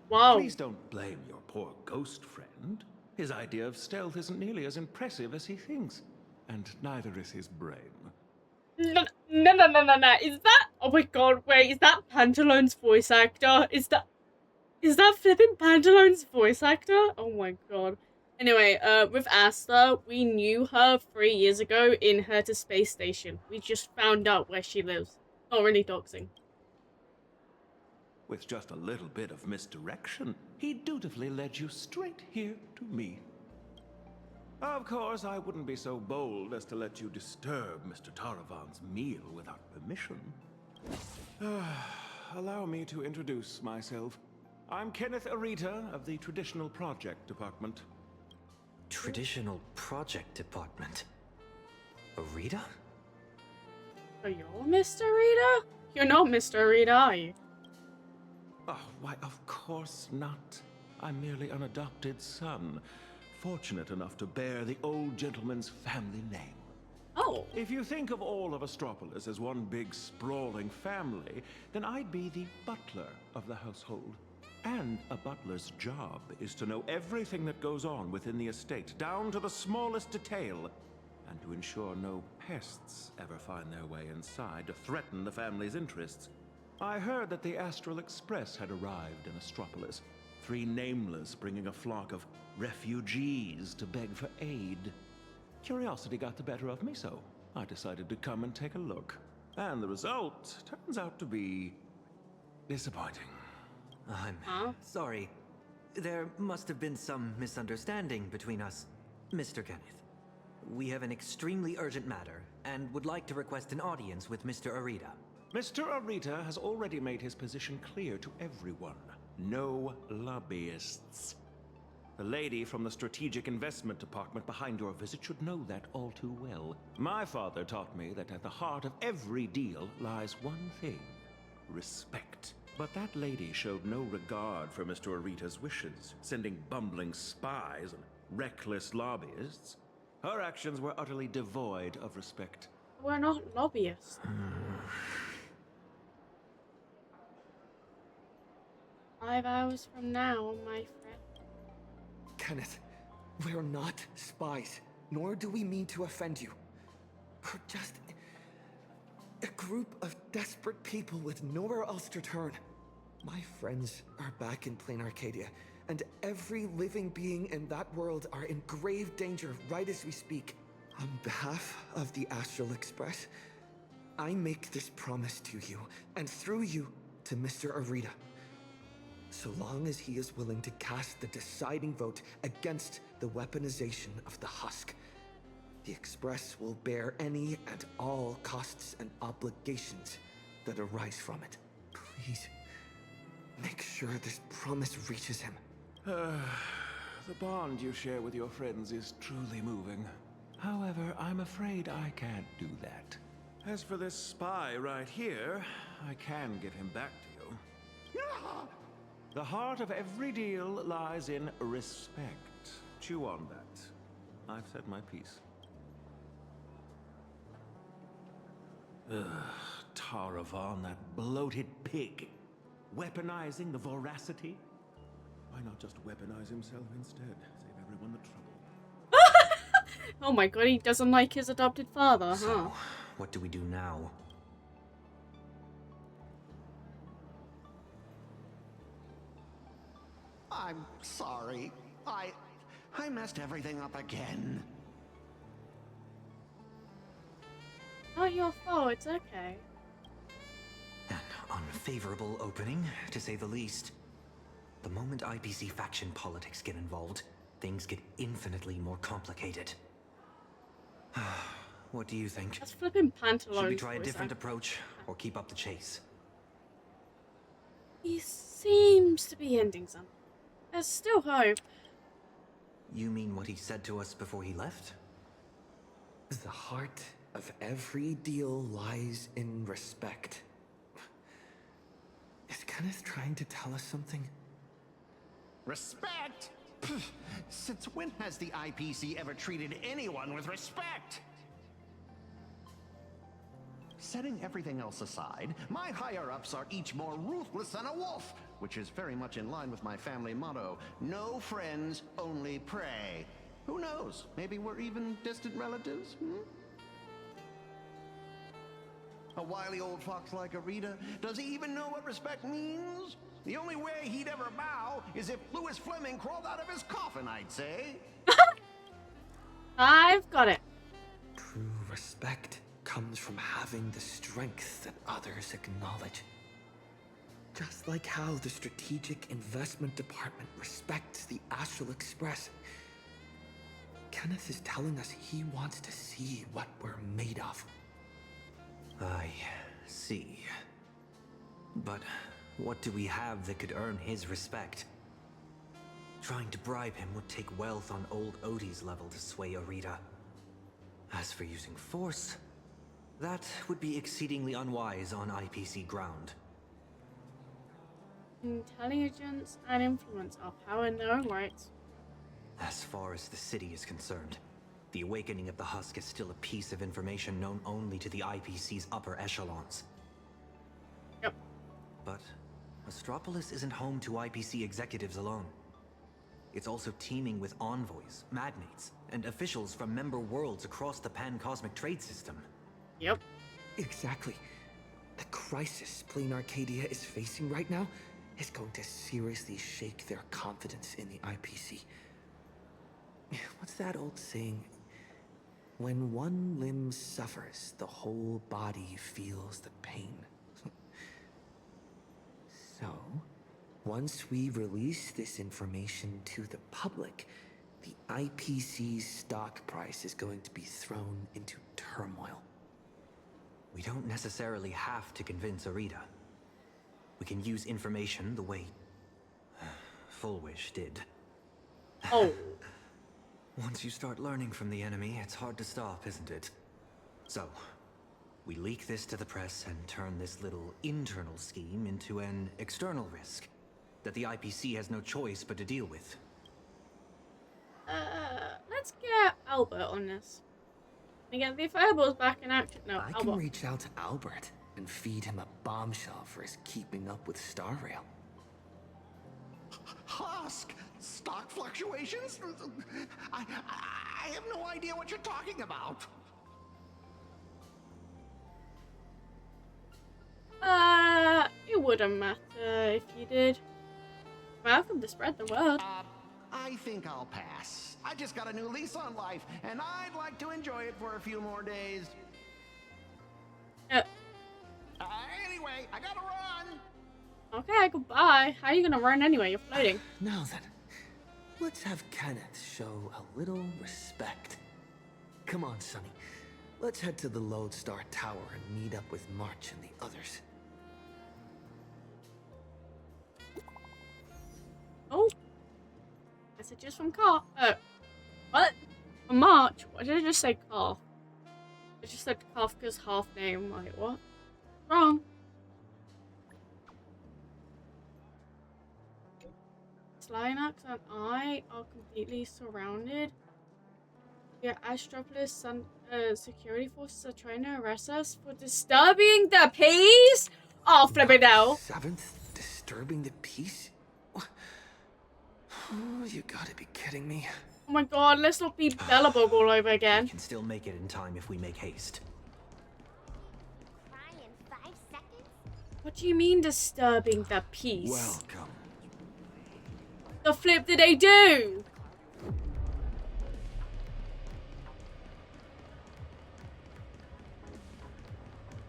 S1: Wow.
S12: Please don't blame your poor ghost friend. His idea of stealth isn't nearly as impressive as he thinks, and neither is his brain.
S1: No. Is that? Oh my god! Wait, is that Pantalone's voice actor? Is that flipping Pantalone's voice actor? Oh my god. Anyway, with Asta, we knew her 3 years ago in Herta Space Station. We just found out where she lives. Not really doxing.
S12: With just a little bit of misdirection, he dutifully led you straight here to me. Of course, I wouldn't be so bold as to let you disturb Mr. Taravan's meal without permission. Allow me to introduce myself. I'm Kenneth Arita of the Traditional Project Department.
S5: Traditional Project Department? Arita?
S1: Are you Mr. Rita? You're not Mr. Rita, are you?
S12: Oh, why, of course not. I'm merely an adopted son, fortunate enough to bear the old gentleman's family name.
S1: Oh.
S12: If you think of all of Astropolis as one big sprawling family, then I'd be the butler of the household. And a butler's job is to know everything that goes on within the estate, down to the smallest detail, and to ensure no pests ever find their way inside to threaten the family's interests. I heard that the Astral Express had arrived in Astropolis, 3 nameless bringing a flock of refugees to beg for aid. Curiosity got the better of me, so I decided to come and take a look. And the result turns out to be disappointing.
S5: I'm sorry. There must have been some misunderstanding between us, Mr. Kenneth. We have an extremely urgent matter and would like to request an audience with Mr. Arita.
S12: Mr. Arita has already made his position clear to everyone. No lobbyists. The lady from the Strategic Investment Department behind your visit should know that all too well. My father taught me that at the heart of every deal lies one thing: respect. But that lady showed no regard for Mr. Arita's wishes, sending bumbling spies and reckless lobbyists. Her actions were utterly devoid of respect.
S1: We're not lobbyists. 5 hours from now, my friend.
S2: Kenneth, we're not spies, nor do we mean to offend you. We're just a group of desperate people with nowhere else to turn. My friends are back in Plain Arcadia, and every living being in that world are in grave danger right as we speak. On behalf of the Astral Express, I make this promise to you, and through you, to Mr. Arita. So long as he is willing to cast the deciding vote against the weaponization of the husk, the Express will bear any and all costs and obligations that arise from it. Please, make sure this promise reaches him.
S12: The bond you share with your friends is truly moving. However, I'm afraid I can't do that. As for this spy right here, I can give him back to you. The heart of every deal lies in respect. Chew on that. I've said my piece. Ugh, Taravan, that bloated pig. Weaponizing the voracity? Why not just weaponize himself instead? Save everyone the trouble.
S1: Oh my god, he doesn't like his adopted father, huh?
S5: So, what do we do now?
S15: I'm sorry. I messed everything up again.
S1: Not your fault, it's okay.
S5: An unfavorable opening, to say the least. The moment IPC faction politics get involved, things get infinitely more complicated. What do you think?
S1: That's flipping pantaloons.
S5: Should we try a different approach, or keep up the chase?
S1: He seems to be ending something. There's still hope.
S5: You mean what he said to us before he left?
S2: The heart of every deal lies in respect. Is Kenneth trying to tell us something?
S15: Respect? Pff, since when has the IPC ever treated anyone with respect? Setting everything else aside, my higher-ups are each more ruthless than a wolf, which is very much in line with my family motto, no friends, only prey. Who knows? Maybe we're even distant relatives, A wily old fox like Arita, does he even know what respect means? The only way he'd ever bow is if Louis Fleming crawled out of his coffin, I'd say.
S1: I've got it.
S2: True respect comes from having the strength that others acknowledge. Just like how the Strategic Investment Department respects the Astral Express. Kenneth is telling us he wants to see what we're made of.
S5: I see. But what do we have that could earn his respect? Trying to bribe him would take wealth on old Odie's level to sway Arita. As for using force, that would be exceedingly unwise on IPC ground.
S1: Intelligence and influence are power in their own rights.
S5: As far as the city is concerned, the awakening of the Husk is still a piece of information known only to the IPC's upper echelons.
S1: Yep.
S5: But Astropolis isn't home to IPC executives alone. It's also teeming with envoys, magnates, and officials from member worlds across the pan-cosmic trade system.
S1: Yep.
S2: Exactly. The crisis Plain Arcadia is facing right now is going to seriously shake their confidence in the IPC. What's that old saying? When one limb suffers, the whole body feels the pain. So, once we release this information to the public, the IPC's stock price is going to be thrown into turmoil.
S5: We don't necessarily have to convince Arita. We can use information the way Fullwish did.
S1: Oh.
S5: Once you start learning from the enemy, it's hard to stop, isn't it? So, we leak this to the press and turn this little internal scheme into an external risk that the IPC has no choice but to deal with.
S1: Let's get Albert on this. Again, if Albert's back in action, no,
S2: I can reach out to Albert and feed him a bombshell for his keeping up with Star Rail.
S15: Husk? Stock fluctuations? I have no idea what you're talking about.
S1: It wouldn't matter if you did. Welcome to spread the word.
S15: I think I'll pass. I just got a new lease on life, and I'd like to enjoy it for a few more days. Anyway, I gotta run.
S1: Okay, goodbye. How are you gonna run anyway? You're floating.
S2: Now then, let's have Kenneth show a little respect. Come on, Sonny. Let's head to the Lodestar Tower and meet up with March and the others.
S1: Oh. Messages from Carl. What? From March? Why did I just say Carl? I just said Kafka's half name. Like, what? Wrong. Slynax and I are completely surrounded. Yeah, Astropolis security forces are trying to arrest us for disturbing the peace? Oh, flip it out.
S2: Seventh? Disturbing the peace? Oh, you gotta be kidding me.
S1: Oh my god, let's not be Bellabog all over again.
S5: We can still make it in time if we make haste.
S1: What do you mean disturbing the peace?
S5: Welcome.
S1: The flip did they do? Oh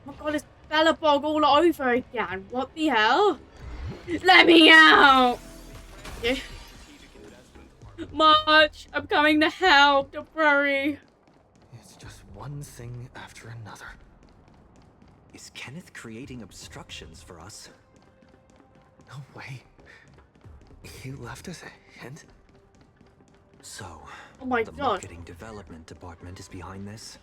S1: my god, it's Bellabog all over again. What the hell? Let me out! Yeah. March, I'm coming to help. Don't worry.
S2: It's just one thing after another.
S5: Is Kenneth creating obstructions for us?
S2: No way. He left us a hint?
S5: So,
S1: oh my
S5: the
S1: god.
S5: marketing development department is behind this?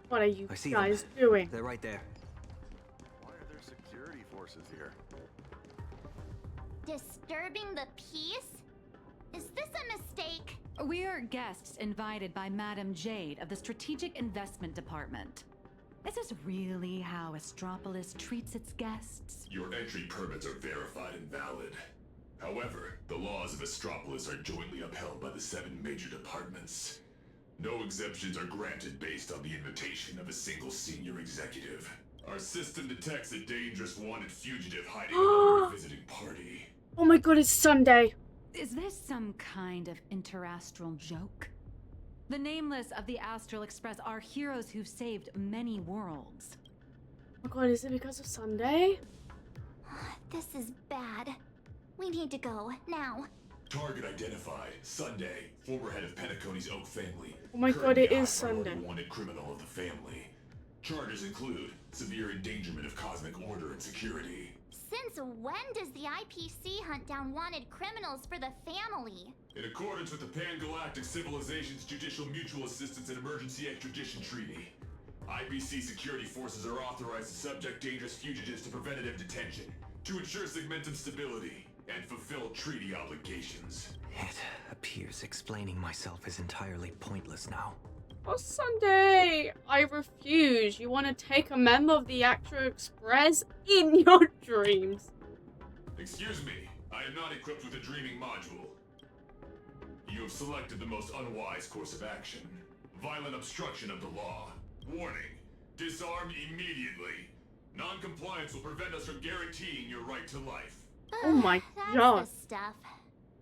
S1: What are you
S5: I see
S1: guys
S5: them.
S1: doing?
S5: They're right there.
S8: Why are there security forces here?
S18: Disturbing the peace? Is this a mistake?
S10: We're guests invited by Madame Jade of the Strategic Investment Department. Is this really how Astropolis treats its guests?
S17: Your entry permits are verified and valid. However, the laws of Astropolis are jointly upheld by the 7 major departments. No exemptions are granted based on the invitation of a single senior executive. Our system detects a dangerous wanted fugitive hiding among your visiting party.
S1: Oh my god, it's Sunday.
S10: Is this some kind of interastral joke? The Nameless of the Astral Express are heroes who've saved many worlds.
S1: Oh my god, is it because of Sunday?
S18: This is bad. We need to go, now.
S17: Target identified. Sunday, former head of Penacony's Oak family.
S1: Oh my god,
S17: Currently
S1: it
S17: a
S1: is
S17: high-priority
S1: Sunday.
S17: wanted criminal of the family. Charges include severe endangerment of cosmic order and security.
S18: Since when does the IPC hunt down wanted criminals for the family?
S17: In accordance with the Pan-Galactic Civilization's Judicial Mutual Assistance and Emergency Extradition Treaty, IPC security forces are authorized to subject dangerous fugitives to preventative detention to ensure segmentum stability and fulfill treaty obligations.
S5: It appears explaining myself is entirely pointless now.
S1: Oh, Sunday! I refuse. You want to take a member of the Astro Express in your dreams.
S17: Excuse me, I am not equipped with a dreaming module. You have selected the most unwise course of action. Violent obstruction of the law. Warning, disarm immediately. Non-compliance will prevent us from guaranteeing your right to life.
S1: Oh my god.
S18: That's the stuff.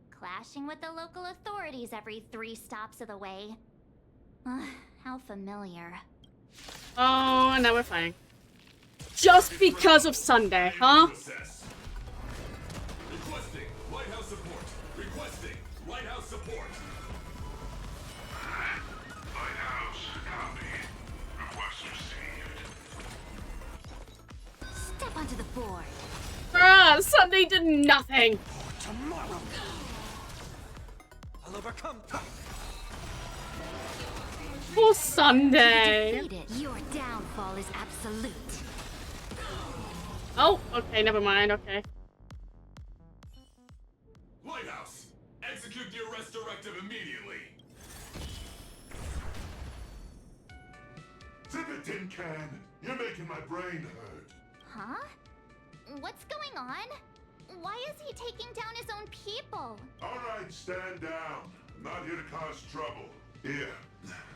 S18: Clashing with the local authorities every 3 stops of the way. How familiar.
S1: Oh, now we're fighting. Just because of Sunday, huh?
S17: Requesting lighthouse support. Requesting lighthouse support.
S21: Lighthouse, copy. Request received.
S18: Step onto the board.
S1: Bruh, Sunday did nothing.
S5: Tomorrow, I'll overcome.
S1: For Sunday.
S18: Your downfall is absolute.
S1: Oh, okay, never mind, okay.
S17: Lighthouse, execute the arrest directive immediately.
S21: Zip it, tin can. You're making my brain hurt.
S18: Huh? What's going on? Why is he taking down his own people?
S21: All right, stand down. I'm not here to cause trouble. Here,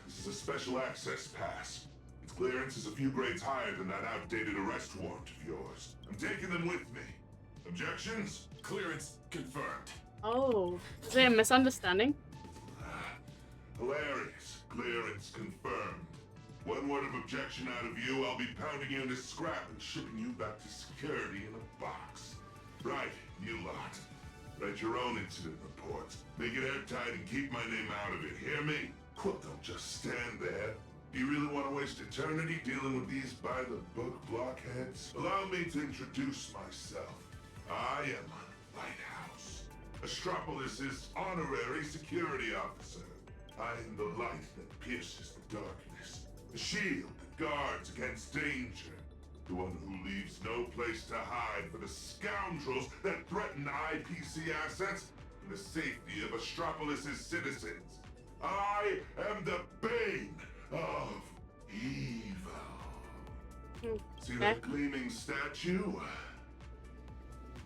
S21: this is a special access pass. Its clearance is a few grades higher than that outdated arrest warrant of yours. I'm taking them with me. Objections?
S17: Clearance confirmed.
S1: Oh, is it a misunderstanding?
S21: Hilarious. Clearance confirmed. One word of objection out of you, I'll be pounding you into scrap and shipping you back to security in a box. Right, you lot. Write your own incident report. Make it airtight and keep my name out of it, hear me? Well, don't just stand there. Do you really want to waste eternity dealing with these by-the-book blockheads? Allow me to introduce myself. I am Lighthouse, Astropolis' honorary security officer. I am the light that pierces the darkness, the shield that guards against danger, the one who leaves no place to hide for the scoundrels that threaten IPC assets and the safety of Astropolis' citizens. I am the bane of evil. See that gleaming statue?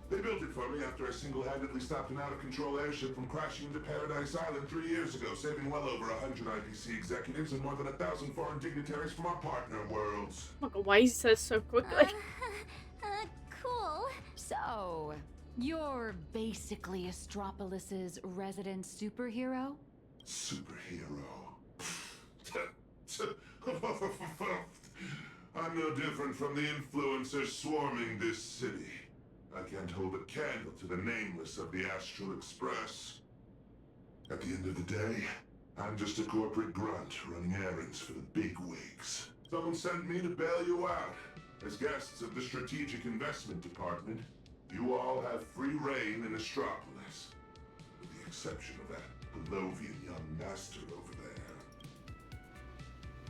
S21: They built it for me after I single-handedly stopped an out-of-control airship from crashing into Paradise Island 3 years ago, saving well over 100 IPC executives and more than 1,000 foreign dignitaries from our partner worlds.
S1: Oh my god, why he says so quickly?
S18: Cool.
S10: So, you're basically Astropolis' resident superhero?
S21: Superhero. I'm no different from the influencers swarming this city. I can't hold a candle to the nameless of the Astral Express. At the end of the day, I'm just a corporate grunt running errands for the big wigs. Someone sent me to bail you out. As guests of the Strategic Investment Department, you all have free reign in Astropolis. With the exception of that Pelovian young master over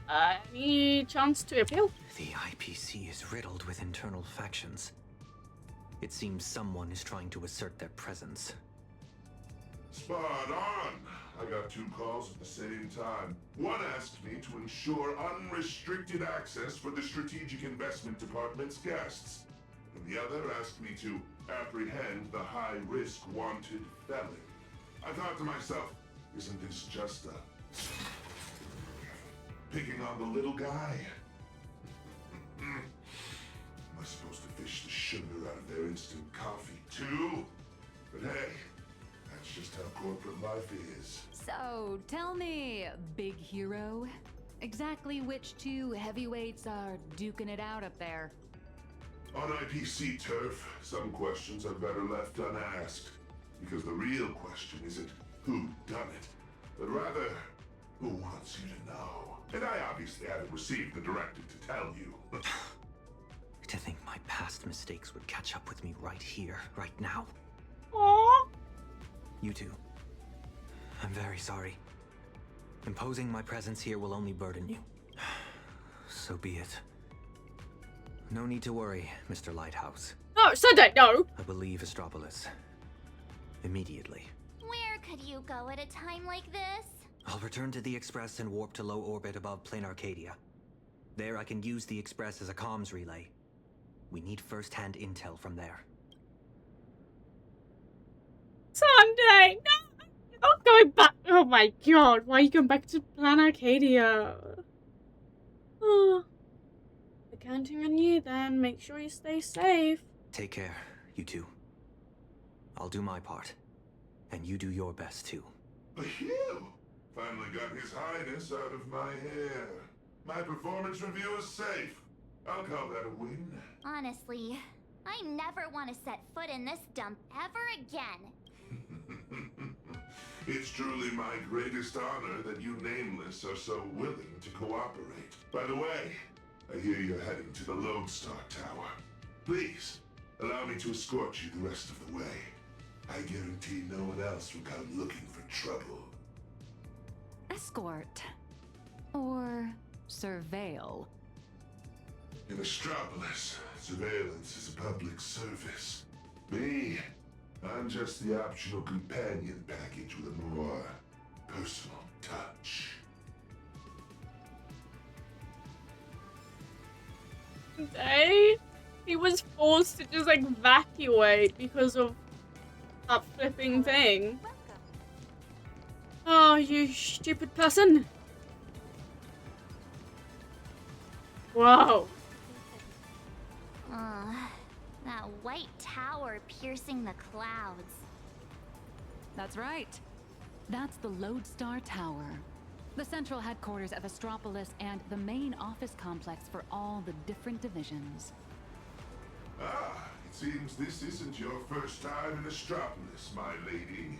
S21: there.
S1: Any chance to appeal?
S5: The IPC is riddled with internal factions. It seems someone is trying to assert their presence.
S21: Spot on! I got 2 calls at the same time. One asked me to ensure unrestricted access for the Strategic Investment Department's guests. And the other asked me to apprehend the high-risk wanted felon. I thought to myself, isn't this just picking on the little guy? Am I supposed to fish the sugar out of their instant coffee too? But hey, that's just how corporate life is.
S10: So, tell me, big hero, exactly which 2 heavyweights are duking it out up there?
S21: On IPC turf, some questions are better left unasked. Because the real question isn't who done it, but rather who wants you to know. And I obviously haven't received the directive to tell you.
S5: To think my past mistakes would catch up with me right here, right now.
S1: Aww.
S5: You two. I'm very sorry. Imposing my presence here will only burden you. So be it. No need to worry, Mr. Lighthouse.
S1: No, so don't know.
S5: I will leave Astropolis. Immediately.
S18: Where could you go at a time like this?
S5: I'll return to the Express and warp to low orbit above Plain Arcadia. There I can use the Express as a comms relay. We need first-hand intel from there.
S1: Sunday! No! I'm not going back! Oh my god, why are you going back to Plain Arcadia? Oh. We're counting on you then. Make sure you stay safe.
S5: Take care, you two. I'll do my part. And you do your best too.
S21: Phew! Finally got His Highness out of my hair. My performance review is safe. I'll call that a win.
S18: Honestly, I never want to set foot in this dump ever again.
S21: It's truly my greatest honor that you Nameless are so willing to cooperate. By the way, I hear you're heading to the Lone Star Tower. Please, allow me to escort you the rest of the way. I guarantee no one else will come looking for trouble.
S10: Escort. Or surveil.
S21: In Astropolis, surveillance is a public service. Me, I'm just the optional companion package with a more personal touch.
S1: Today, he was forced to just like evacuate because of that flipping thing. Oh, you stupid person. Whoa.
S18: That white tower piercing the clouds.
S10: That's right. That's the Lodestar Tower. The central headquarters of Astropolis and the main office complex for all the different divisions.
S21: Ah, it seems this isn't your first time in Astropolis, my lady.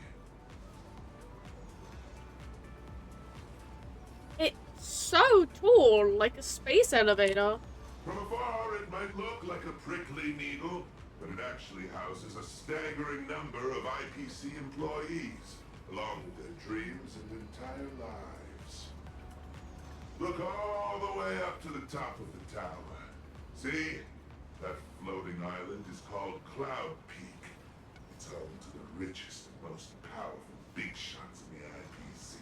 S1: It's so tall, like a space elevator.
S21: From afar, it might look like a prickly needle, but it actually houses a staggering number of IPC employees, along with their dreams and entire lives. Look all the way up to the top of the tower. See? That floating island is called Cloud Peak. It's home to the richest and most powerful big shots in the IPC.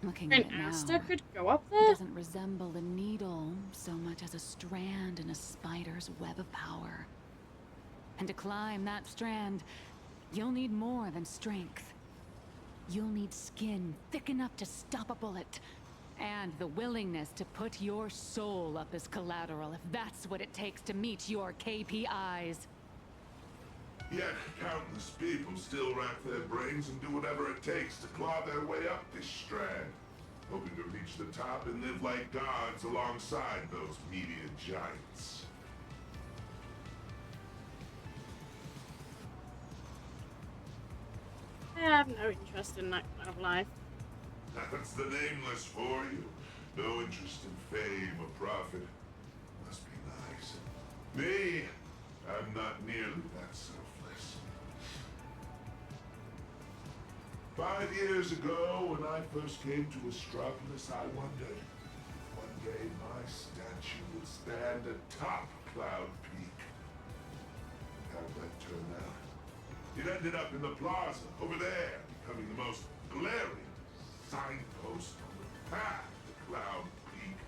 S10: Looking at it now,
S1: Asta could go up
S10: it
S1: there?
S10: doesn't resemble a needle so much as a strand in a spider's web of power. And to climb that strand, you'll need more than strength. You'll need skin thick enough to stop a bullet. And the willingness to put your soul up as collateral if that's what it takes to meet your KPIs.
S21: Yet, countless people still rack their brains and do whatever it takes to claw their way up this strand, hoping to reach the top and live like gods alongside those media giants.
S1: I have no interest in that kind of life.
S21: That's the Nameless for you. No interest in fame or profit. Must be nice. Me, I'm not nearly that selfless. 5 years ago, when I first came to Astropolis, I wondered if one day my statue would stand atop Cloud Peak. How'd that turn out? It ended up in the plaza, over there, becoming the most glaring signpost on the path to Cloud Peak.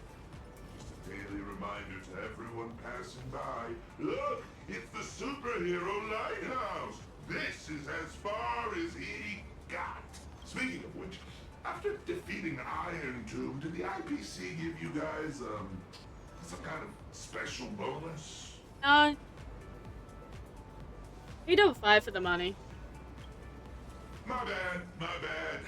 S21: Just a daily reminder to everyone passing by. Look, it's the superhero lighthouse. This is as far as he got. Speaking of which, after defeating Iron Tomb, did the IPC give you guys, some kind of special bonus?
S1: No. We don't fight for the money.
S21: My bad, my bad.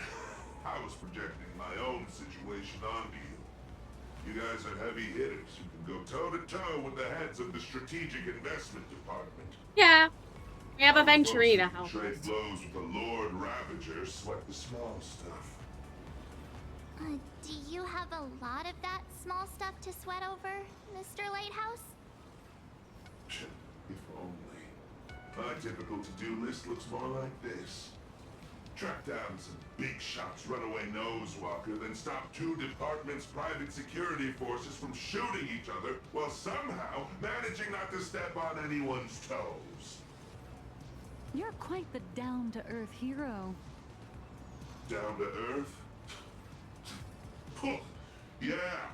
S21: I was projecting my own situation onto you. You guys are heavy hitters who can go toe-to-toe with the heads of the Strategic Investment Department.
S1: Yeah. We have a Venturina house.
S21: Trade blows with the Lord Ravager, sweat the small stuff.
S18: Do you have a lot of that small stuff to sweat over, Mr. Lighthouse?
S21: If only. My typical to-do list looks more like this. Track down some big shots runaway nosewalker, then stop 2 departments' private security forces from shooting each other while somehow managing not to step on anyone's toes.
S10: You're quite the down-to-earth hero.
S21: Down to earth? Yeah.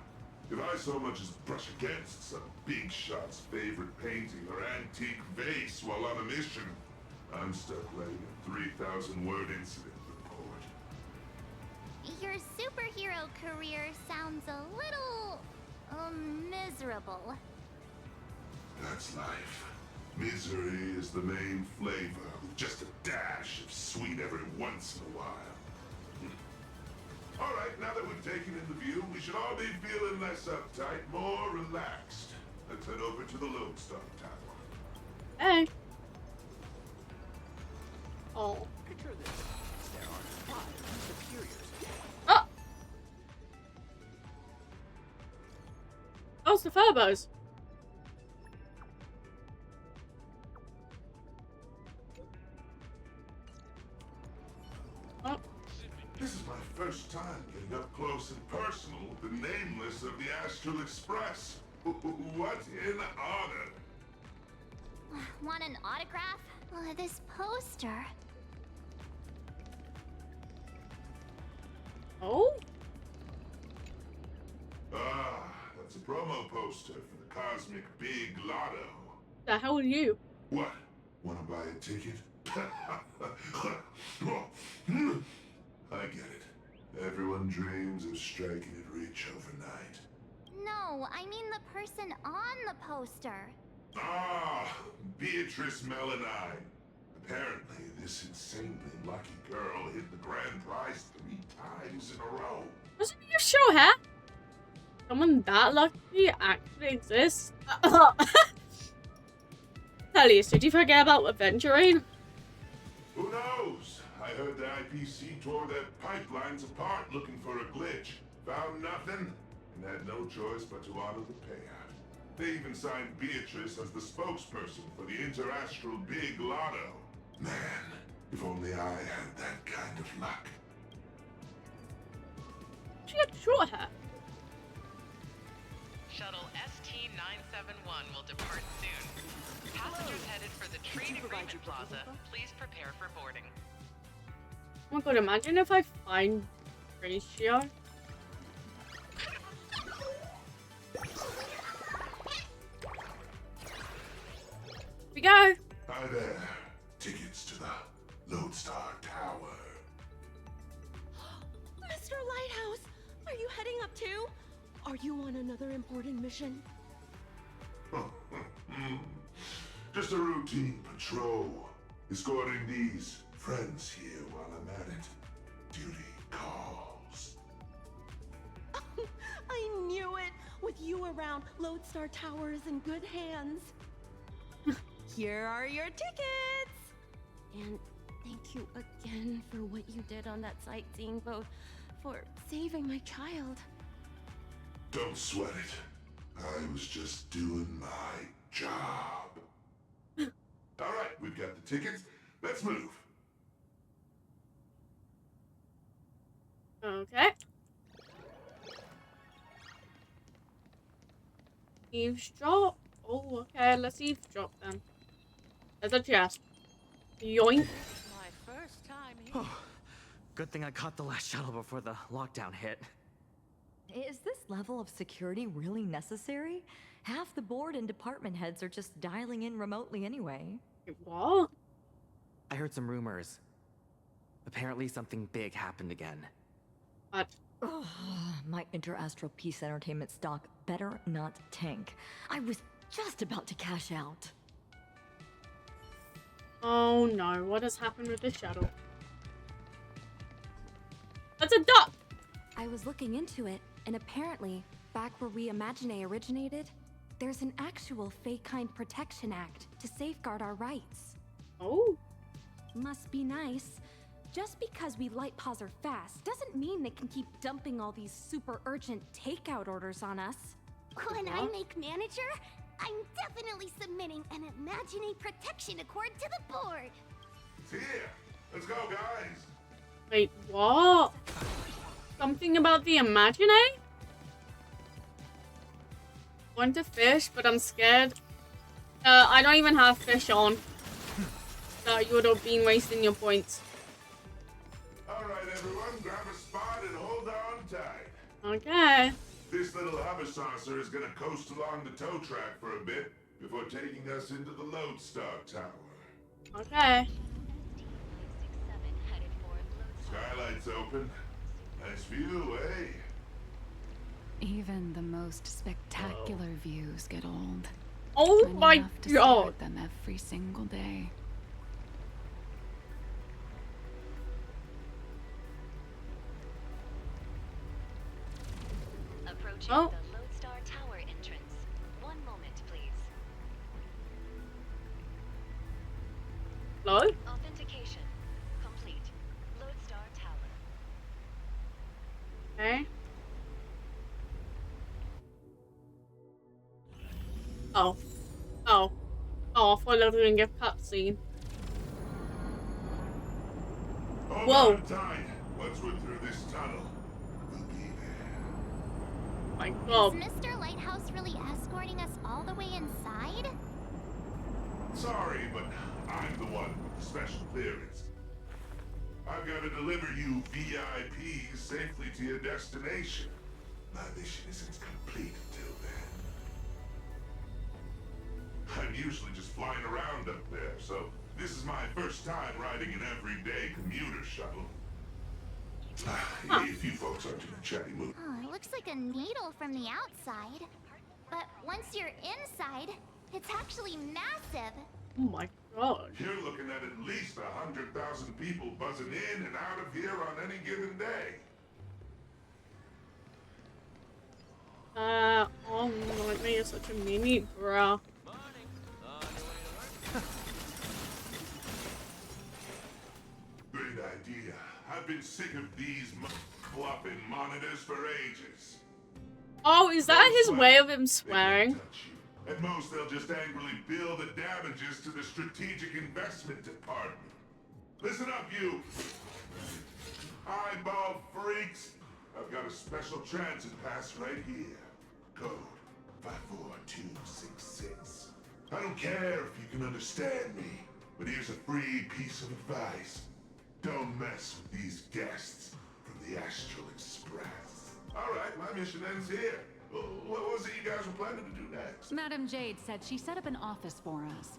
S21: If I so much as brush against some big shot's favorite painting or antique vase while on a mission, I'm stuck writing a 3,000-word incident report.
S18: Your superhero career sounds a little... miserable.
S21: That's life. Misery is the main flavor, with just a dash of sweet every once in a while. All right, now that we've taken in the view, we should all be feeling less uptight, more relaxed. Let's head over to the Lodestar Tower.
S1: Hey. Oh.
S7: Picture this. There are 5 superiors.
S1: Oh! Oh, it's the Furbos. Oh.
S21: This is my first time getting up close and personal with the nameless of the Astral Express. What an honor.
S18: Want an autograph? This poster.
S1: Oh?
S21: Ah, that's a promo poster for the Cosmic Big Lotto.
S1: The hell are you?
S21: What? Want to buy a ticket? I get it. Everyone dreams of striking it rich overnight.
S18: No, I mean the person on the poster.
S21: Ah, Beatrice Melanine. Apparently, this insanely lucky girl hit the grand prize 3 times in a row.
S1: Wasn't you sure, huh? Someone that lucky actually exists? Tellius, did you forget about adventuring?
S21: Who knows? I heard the IPC tore their pipelines apart looking for a glitch. Found nothing, and had no choice but to honor the payout. They even signed Beatrice as the spokesperson for the Interastral Big Lotto. Man, if only I had that kind of luck.
S1: She had short hair.
S3: Shuttle ST-971 will depart soon. Passengers headed for the Trade Agreement Plaza, please prepare for boarding.
S1: Oh my god, imagine if I find Ratio. We go!
S21: Hi there. Tickets to the Lodestar Tower.
S16: Mr. Lighthouse, are you heading up too? Are you on another important mission?
S21: Just a routine patrol. Escorting these friends here while I'm at it. Duty calls.
S16: I knew it! With you around, Lodestar Tower is in good hands. Here are your tickets! And thank you again for what you did on that sightseeing boat, for saving my child.
S21: Don't sweat it. I was just doing my job. All right, we've got the tickets. Let's move.
S1: Okay. Eavesdrop? Oh, okay, let's eavesdrop then. There's a chest. Yoink.
S3: My first time here.
S22: Oh, good thing I caught the last shuttle before the lockdown hit.
S23: Is this level of security really necessary? Half the board and department heads are just dialing in remotely anyway.
S1: What?
S22: I heard some rumors. Apparently something big happened again.
S1: What?
S23: Ugh, my Interastral Peace Entertainment stock better not tank. I was just about to cash out.
S1: Oh no, what has happened with the shuttle? That's a duck!
S14: I was looking into it, and apparently, back where We Imagine originated, there's an actual Fey-Kind Protection Act to safeguard our rights.
S1: Oh.
S16: Must be nice. Just because we light pause are fast doesn't mean they can keep dumping all these super urgent takeout orders on us.
S18: When I make manager, I'm definitely submitting an Imaginate Protection Accord to the board.
S21: It's here. Let's go, guys.
S1: Wait, what? Something about the Imaginate? Want to fish, but I'm scared. I don't even have fish on. So you would have been wasting your points.
S21: Alright, everyone, grab a spot and hold on tight.
S1: Okay.
S21: This little hover saucer is gonna coast along the tow track for a bit before taking us into the Lodestar Tower.
S1: Okay.
S21: Skylight's open. Nice view, eh?
S10: Even the most spectacular views get old.
S1: Oh
S10: When you
S1: my
S10: have to stare
S1: god.
S10: at them every single day.
S14: Approaching
S1: Oh.
S14: the Lodestar Tower entrance. 1 moment, please.
S1: Hello?
S14: Authentication complete. Lodestar Tower.
S1: Okay. Oh. Oh. Oh, I thought I was doing a cutscene.
S21: Hold
S1: Whoa.
S21: on tight. Once we're through this tunnel, we'll be there.
S1: My
S18: Is
S1: god.
S18: Mr. Lighthouse really escorting us all the way inside?
S21: Sorry, but I'm the one with the special clearance. I've got to deliver you VIPs safely to your destination. My mission isn't complete until then. I'm usually just flying around up there, so this is my first time riding an everyday commuter shuttle. If you folks aren't in a chatty mood.
S18: Oh, it looks like a needle from the outside. But once you're inside, it's actually massive.
S1: Oh my god.
S21: You're looking at least 100,000 people buzzing in and out of here on any given day.
S1: Oh my, you're such a mini, bro.
S21: Great idea. I've been sick of these flopping monitors for ages.
S1: Oh, is that his way of him swearing?
S21: At most, they'll just angrily bill the damages to the Strategic Investment Department. Listen up, you eyeball freaks. I've got a special transit pass right here. Code 54266. I don't care if you can understand me, but here's a free piece of advice. Don't mess with these guests from the Astral Express. All right, my mission ends here. What was it you guys were planning to do next?
S10: Madam Jade said she set up an office for us.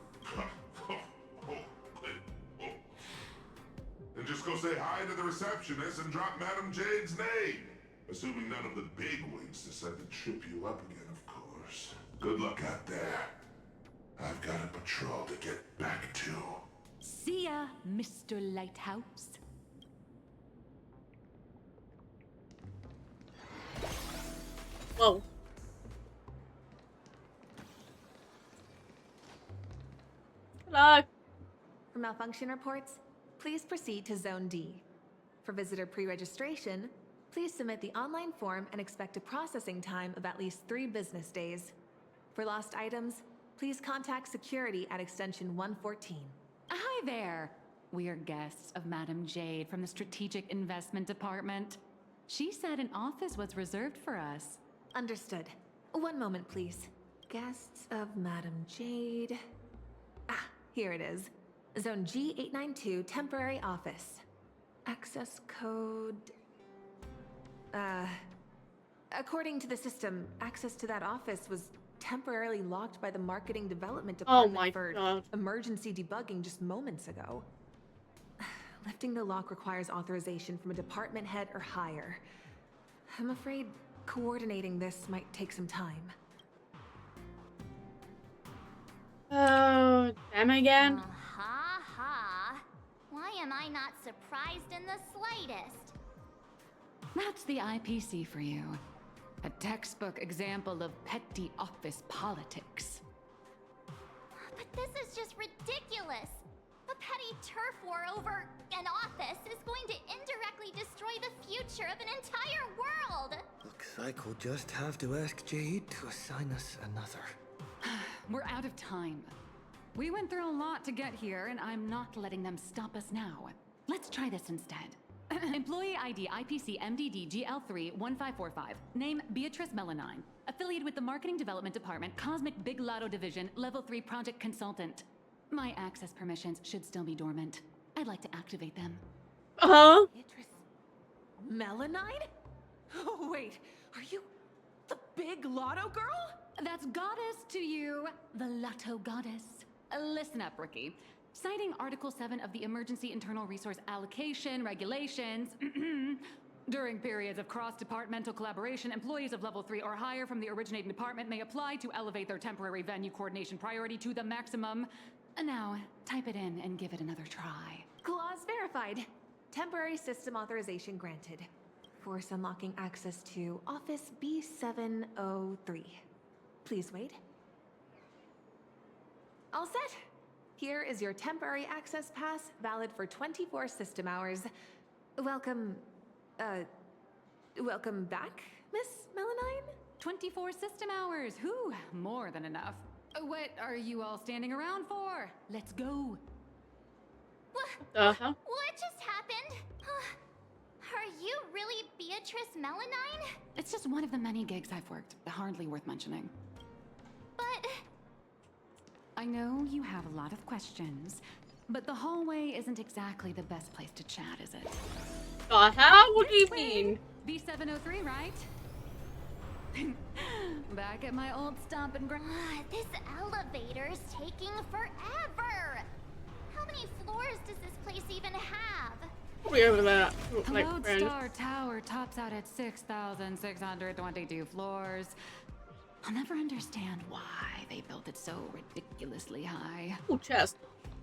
S21: Then just go say hi to the receptionist and drop Madam Jade's name. Assuming none of the bigwigs decide to trip you up again, of course. Good luck out there. I've got a patrol to get back to.
S10: See ya, Mr. Lighthouse.
S1: Whoa. Hello.
S11: For malfunction reports, please proceed to Zone D. For visitor pre-registration, please submit the online form and expect a processing time of at least 3 business days. For lost items, please contact security at extension 114.
S10: Hi there. We're guests of Madam Jade from the Strategic Investment Department. She said an office was reserved for us.
S11: Understood. 1 moment, please. Guests of Madam Jade. Ah, here it is. Zone G892, temporary office. Access code... According to the system, access to that office was temporarily locked by the Marketing Development Department for emergency debugging just moments ago. Lifting the lock requires authorization from a department head or higher. I'm afraid coordinating this might take some time.
S1: Oh, them again?
S18: Ha ha. Why am I not surprised in the slightest?
S10: That's the IPC for you. A textbook example of petty office politics.
S18: But this is just ridiculous. A Any turf war over an office is going to indirectly destroy the future of an entire world.
S2: Looks like we'll just have to ask Jade to assign us another.
S10: We're out of time. We went through a lot to get here, and I'm not letting them stop us now. Let's try this instead. Employee ID IPC MDD GL3 1545. Name Beatrice Melanine. Affiliated with the Marketing Development Department, Cosmic Big Lotto Division, Level 3 Project Consultant. My access permissions should still be dormant. I'd like to activate them.
S11: Beatrice Melanine? Oh, wait, are you the Big Lotto girl?
S10: That's goddess to you, the Lotto goddess. Listen up, rookie. Citing Article 7 of the Emergency Internal Resource Allocation Regulations, during periods of cross-departmental collaboration, employees of Level 3 or higher from the originating department may apply to elevate their temporary venue coordination priority to the maximum. Now, type it in and give it another try.
S11: Clause verified. Temporary system authorization granted. Force unlocking access to Office B703. Please wait. All set. Here is your temporary access pass, valid for 24 system hours. Welcome back, Miss Melanine?
S10: 24 system hours, whew, more than enough. What are you all standing around for? Let's go.
S18: What just happened? Are you really Beatrice Melanine?
S10: It's just one of the many gigs I've worked, hardly worth mentioning.
S18: But...
S10: I know you have a lot of questions, but the hallway isn't exactly the best place to chat, is it?
S1: How? What do you mean?
S10: B703, right? Back at my old stomping ground.
S18: This elevator's taking forever! How many floors does this place even have?
S1: Probably over there.
S10: The
S1: Like,
S10: Lodestar Tower tops out at 6,622 floors. I'll never understand why they built it so ridiculously high.
S1: Oh, chest.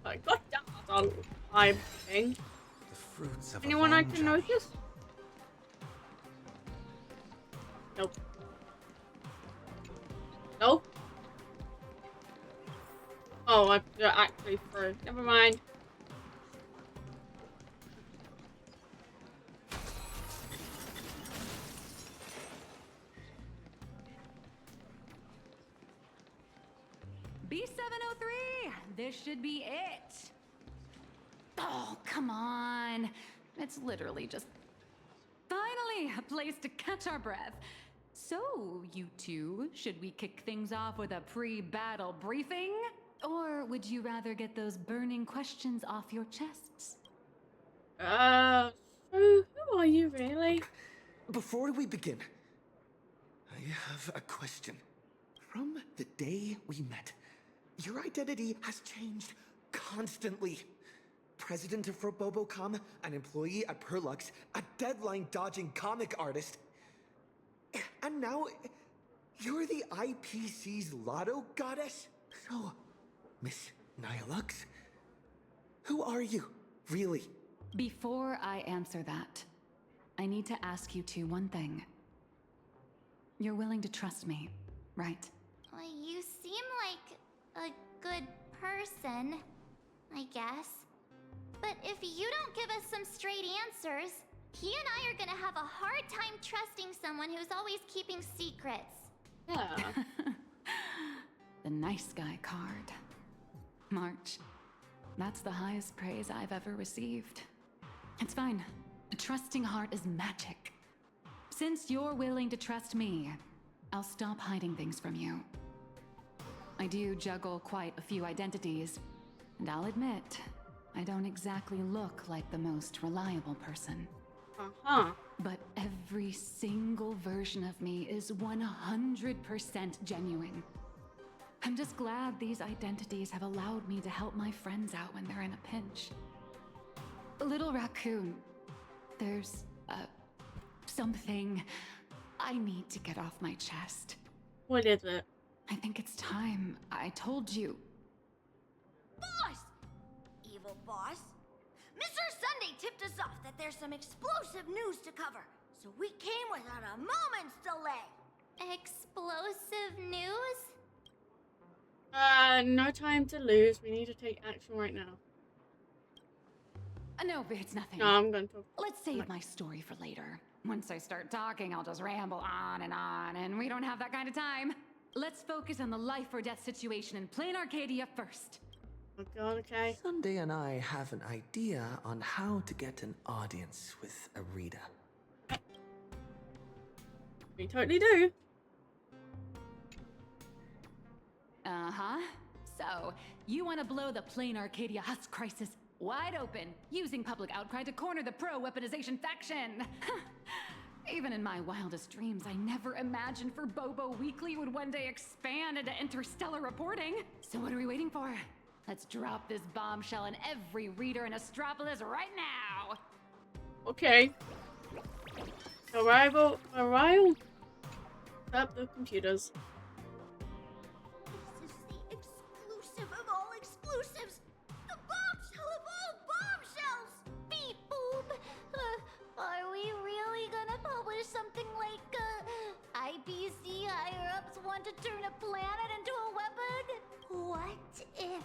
S1: I got that on I'm thing.
S2: The fruits of
S1: Anyone I can notice? Nope. No? Oh, I actually through. Never mind.
S10: B703! This should be it! Oh, come on. It's literally just... Finally, a place to catch our breath. So, you two, should we kick things off with a pre-battle briefing? Or would you rather get those burning questions off your chests?
S1: So who are you really?
S2: Before we begin, I have a question. From the day we met, your identity has changed constantly. President of Robobocom, an employee at Perlux, a deadline-dodging comic artist. And now, you're the IPC's Lotto goddess? So, Miss Nihilux, who are you, really?
S10: Before I answer that, I need to ask you two one thing. You're willing to trust me, right?
S18: You seem like a good person, I guess. But if you don't give us some straight answers, he and I are gonna have a hard time trusting someone who's always keeping secrets.
S1: Yeah.
S10: The nice guy card. March. That's the highest praise I've ever received. It's fine. A trusting heart is magic. Since you're willing to trust me, I'll stop hiding things from you. I do juggle quite a few identities, and I'll admit, I don't exactly look like the most reliable person. But every single version of me is 100% genuine. I'm just glad these identities have allowed me to help my friends out when they're in a pinch. Little Raccoon, there's, something I need to get off my chest.
S1: What is it?
S10: I think it's time I told you.
S13: Boss! Evil boss. Mr. Sunday tipped us off that there's some explosive news to cover, so we came without a moment's delay.
S18: Explosive news?
S1: No time to lose. We need to take action right now.
S10: No, it's nothing.
S1: No, I'm going to.
S10: Let's save my story for later. Once I start talking, I'll just ramble on, and we don't have that kind of time. Let's focus on the life or death situation in Plain Arcadia first.
S1: Oh god, okay.
S2: Sunday and I have an idea on how to get an audience with Arita.
S1: We totally do.
S10: Uh-huh. So, you want to blow the Plain Arcadia Husk crisis wide open, using public outcry to corner the pro-weaponization faction. Even in my wildest dreams, I never imagined for Bobo Weekly would one day expand into interstellar reporting. So what are we waiting for? Let's drop this bombshell on every reader in Astropolis right now!
S1: Okay. Arrival. Tap the computers.
S13: This is the exclusive of all exclusives! The bombshell of all bombshells!
S18: Beep boop. Are we really gonna publish something like, IPC higher-ups want to turn a planet into a weapon? What if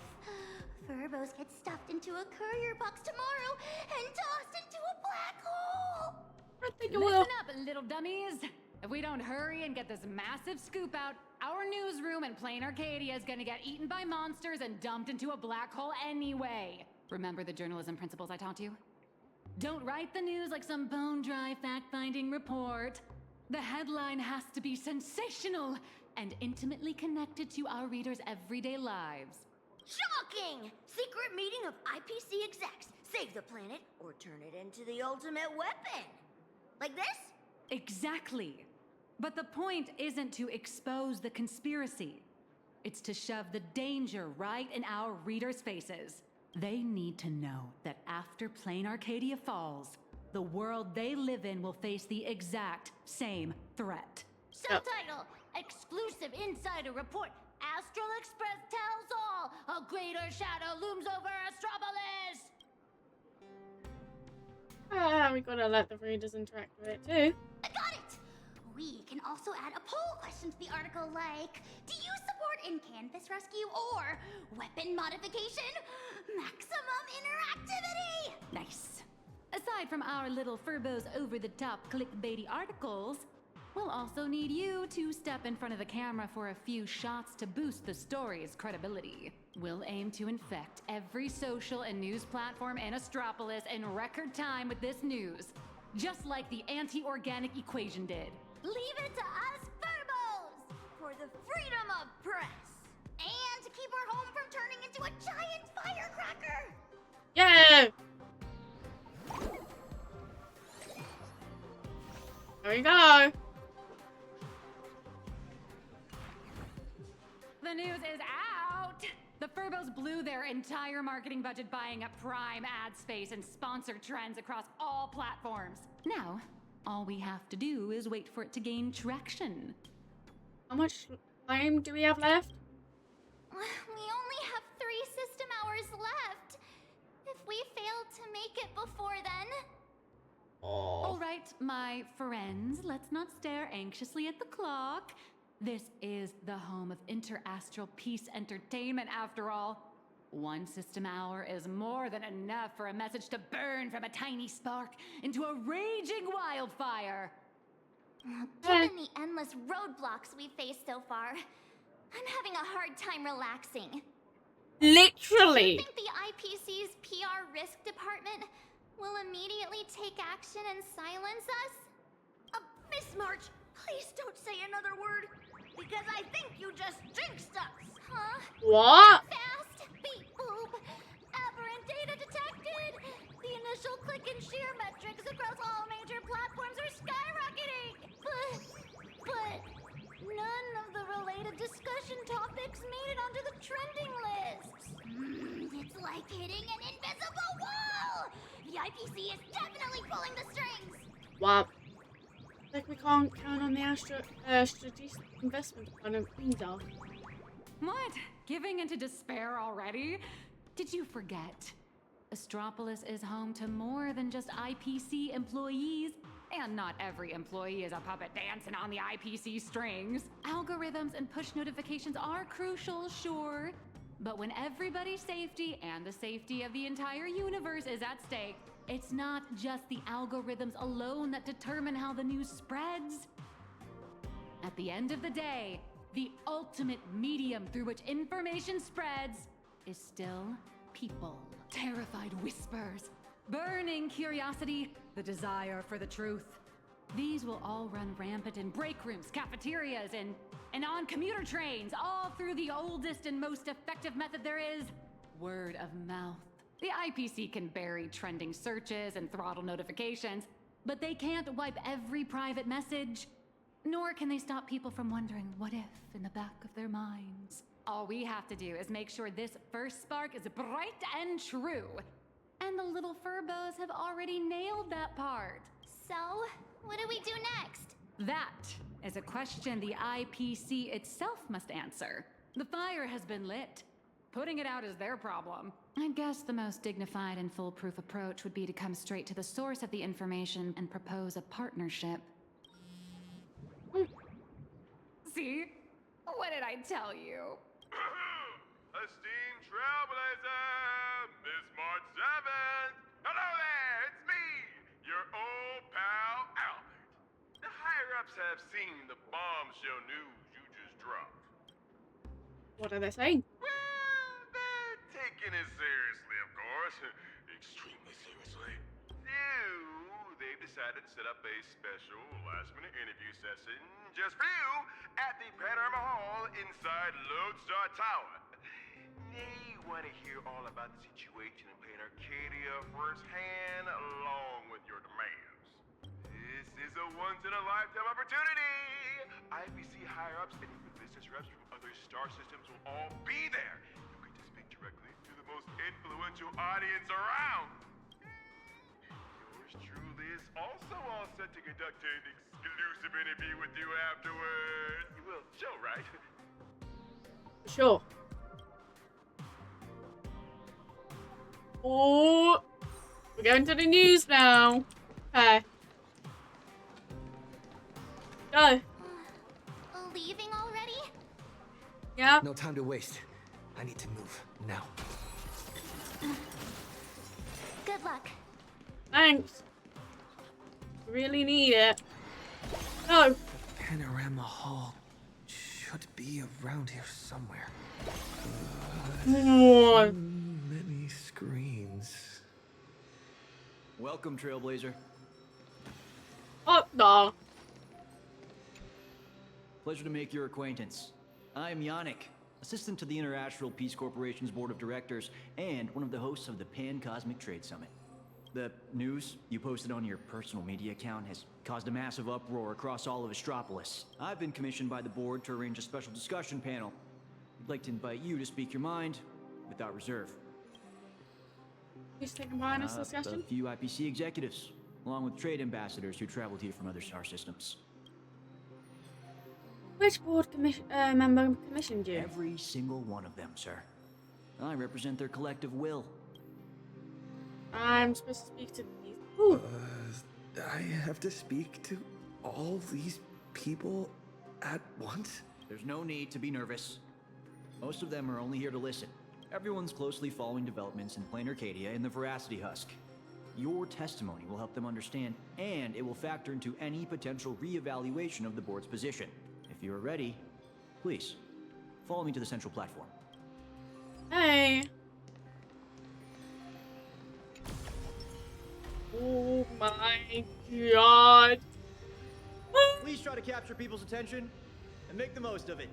S18: Furbos get stuffed into a courier box tomorrow and tossed into a black hole?
S1: I think it will.
S10: Listen up, little dummies! If we don't hurry and get this massive scoop out, our newsroom in Plain Arcadia is gonna get eaten by monsters and dumped into a black hole anyway. Remember the journalism principles I taught you? Don't write the news like some bone-dry fact-finding report. The headline has to be sensational and intimately connected to our readers' everyday lives.
S13: Shocking! Secret meeting of IPC execs. Save the planet or turn it into the ultimate weapon. Like this?
S10: Exactly. But the point isn't to expose the conspiracy. It's to shove the danger right in our readers' faces. They need to know that after Plain Arcadia falls, the world they live in will face the exact same threat.
S18: Subtitle, exclusive insider report. Astral Express tells all. A greater shadow looms over Astropolis.
S1: We gotta let the readers interact with it too.
S18: I got it! We can also add a poll question to the article like, do you support in-canvas rescue or weapon modification? Maximum interactivity!
S10: Nice. Aside from our little Furbos over-the-top clickbaity articles, we'll also need you to step in front of the camera for a few shots to boost the story's credibility. We'll aim to infect every social and news platform in Astropolis in record time with this news, just like the anti-organic equation did.
S18: Leave it to us Furbos!
S13: For the freedom of press.
S18: And to keep our home from turning into a giant firecracker!
S1: Yeah! There we go!
S10: The news is out! The Furbos blew their entire marketing budget buying up prime ad space and sponsored trends across all platforms. Now, all we have to do is wait for it to gain traction.
S1: How much time do we have left?
S18: We only have 3 system hours left. If we fail to make it before then...
S10: All right, my friends, let's not stare anxiously at the clock. This is the home of Interastral Peace Entertainment, after all. 1 system hour is more than enough for a message to burn from a tiny spark into a raging wildfire.
S18: Given the endless roadblocks we've faced so far, I'm having a hard time relaxing.
S1: Literally.
S18: Do you think the IPC's PR risk department will immediately take action and silence us?
S13: Miss March, please don't say another word, because I think you just jinxed us.
S18: Huh?
S1: What?
S18: Fast! Beep boop! Aberrant data detected! The initial click and share metrics across all major platforms are skyrocketing! But none of the related discussion topics made it onto the trending lists. It's like hitting an invisible wall! The IPC is definitely pulling the strings!
S1: Wow. Like we can't count on the strategic investment department either.
S10: What? Giving into despair already? Did you forget? Astropolis is home to more than just IPC employees. And not every employee is a puppet dancing on the IPC strings. Algorithms and push notifications are crucial, sure. But when everybody's safety and the safety of the entire universe is at stake, it's not just the algorithms alone that determine how the news spreads. At the end of the day, the ultimate medium through which information spreads is still people. Terrified whispers, burning curiosity, the desire for the truth. These will all run rampant in break rooms, cafeterias, and on commuter trains, all through the oldest and most effective method there is, word of mouth. The IPC can bury trending searches and throttle notifications, but they can't wipe every private message. Nor can they stop people from wondering what if in the back of their minds. All we have to do is make sure this first spark is bright and true. And the little furbos have already nailed that part.
S18: So, what do we do next?
S10: That is a question the IPC itself must answer. The fire has been lit. Putting it out is their problem. I guess the most dignified and foolproof approach would be to come straight to the source of the information and propose a partnership. See? What did I tell you?
S8: Esteemed Trailblazer, Miss March 7th. Hello there, it's me, your old pal Albert. The higher-ups have seen the bombshell news you just dropped.
S1: What are they saying?
S8: Well, they're taking it seriously, of course. Extremely seriously. They've decided to set up a special last-minute interview session just for you at the Panorama Hall inside Lodestar Tower. They want to hear all about the situation in Plain Arcadia firsthand, along with your demands. This is a once-in-a-lifetime opportunity. IPC higher-ups and even business reps from other star systems will all be there. You get to speak directly to the most influential audience around. Yours truly is also all set to conduct an exclusive interview with you afterwards. You will show, right?
S1: Sure. Oh, we're going to the news now. Okay. Go.
S18: Leaving already?
S1: Yeah.
S2: No time to waste. I need to move now.
S18: Good luck.
S1: Thanks. Really need it. Go.
S2: Panorama Hall should be around here somewhere. Many screens.
S7: Welcome, Trailblazer.
S1: Oh, no.
S7: Pleasure to make your acquaintance. I'm Yannick, assistant to the Interastral Peace Corporation's board of directors and one of the hosts of the Pan-Cosmic Trade Summit. The news you posted on your personal media account has caused a massive uproar across all of Astropolis. I've been commissioned by the board to arrange a special discussion panel. I'd like to invite you to speak your mind without reserve.
S1: Who's taking part in this discussion?
S7: A few IPC executives, along with trade ambassadors who traveled here from other star systems.
S1: Which board member commissioned you?
S7: Every single one of them, sir. I represent their collective will.
S1: I'm supposed to speak to these. Ooh.
S2: I have to speak to all these people at once?
S7: There's no need to be nervous. Most of them are only here to listen. Everyone's closely following developments in Plain Arcadia and the Veracity Husk. Your testimony will help them understand, and it will factor into any potential re-evaluation of the board's position. If you are ready, please, follow me to the central platform.
S1: Hey. Oh my god.
S7: Please try to capture people's attention and make the most of it.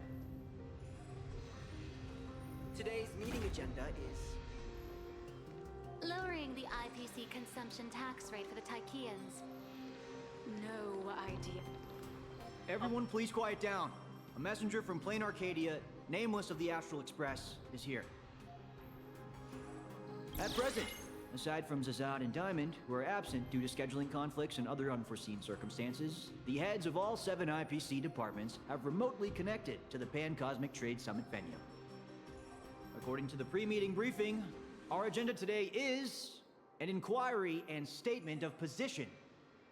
S9: Today's meeting agenda is
S18: lowering the IPC consumption tax rate for the Tycheans.
S10: No idea.
S7: Everyone please quiet down. A messenger from Plain Arcadia, nameless of the Astral Express, is here. At present, aside from Zazad and Diamond, who are absent due to scheduling conflicts and other unforeseen circumstances, the heads of all 7 IPC departments have remotely connected to the Pan-Cosmic Trade Summit venue. According to the pre-meeting briefing, our agenda today is an inquiry and statement of position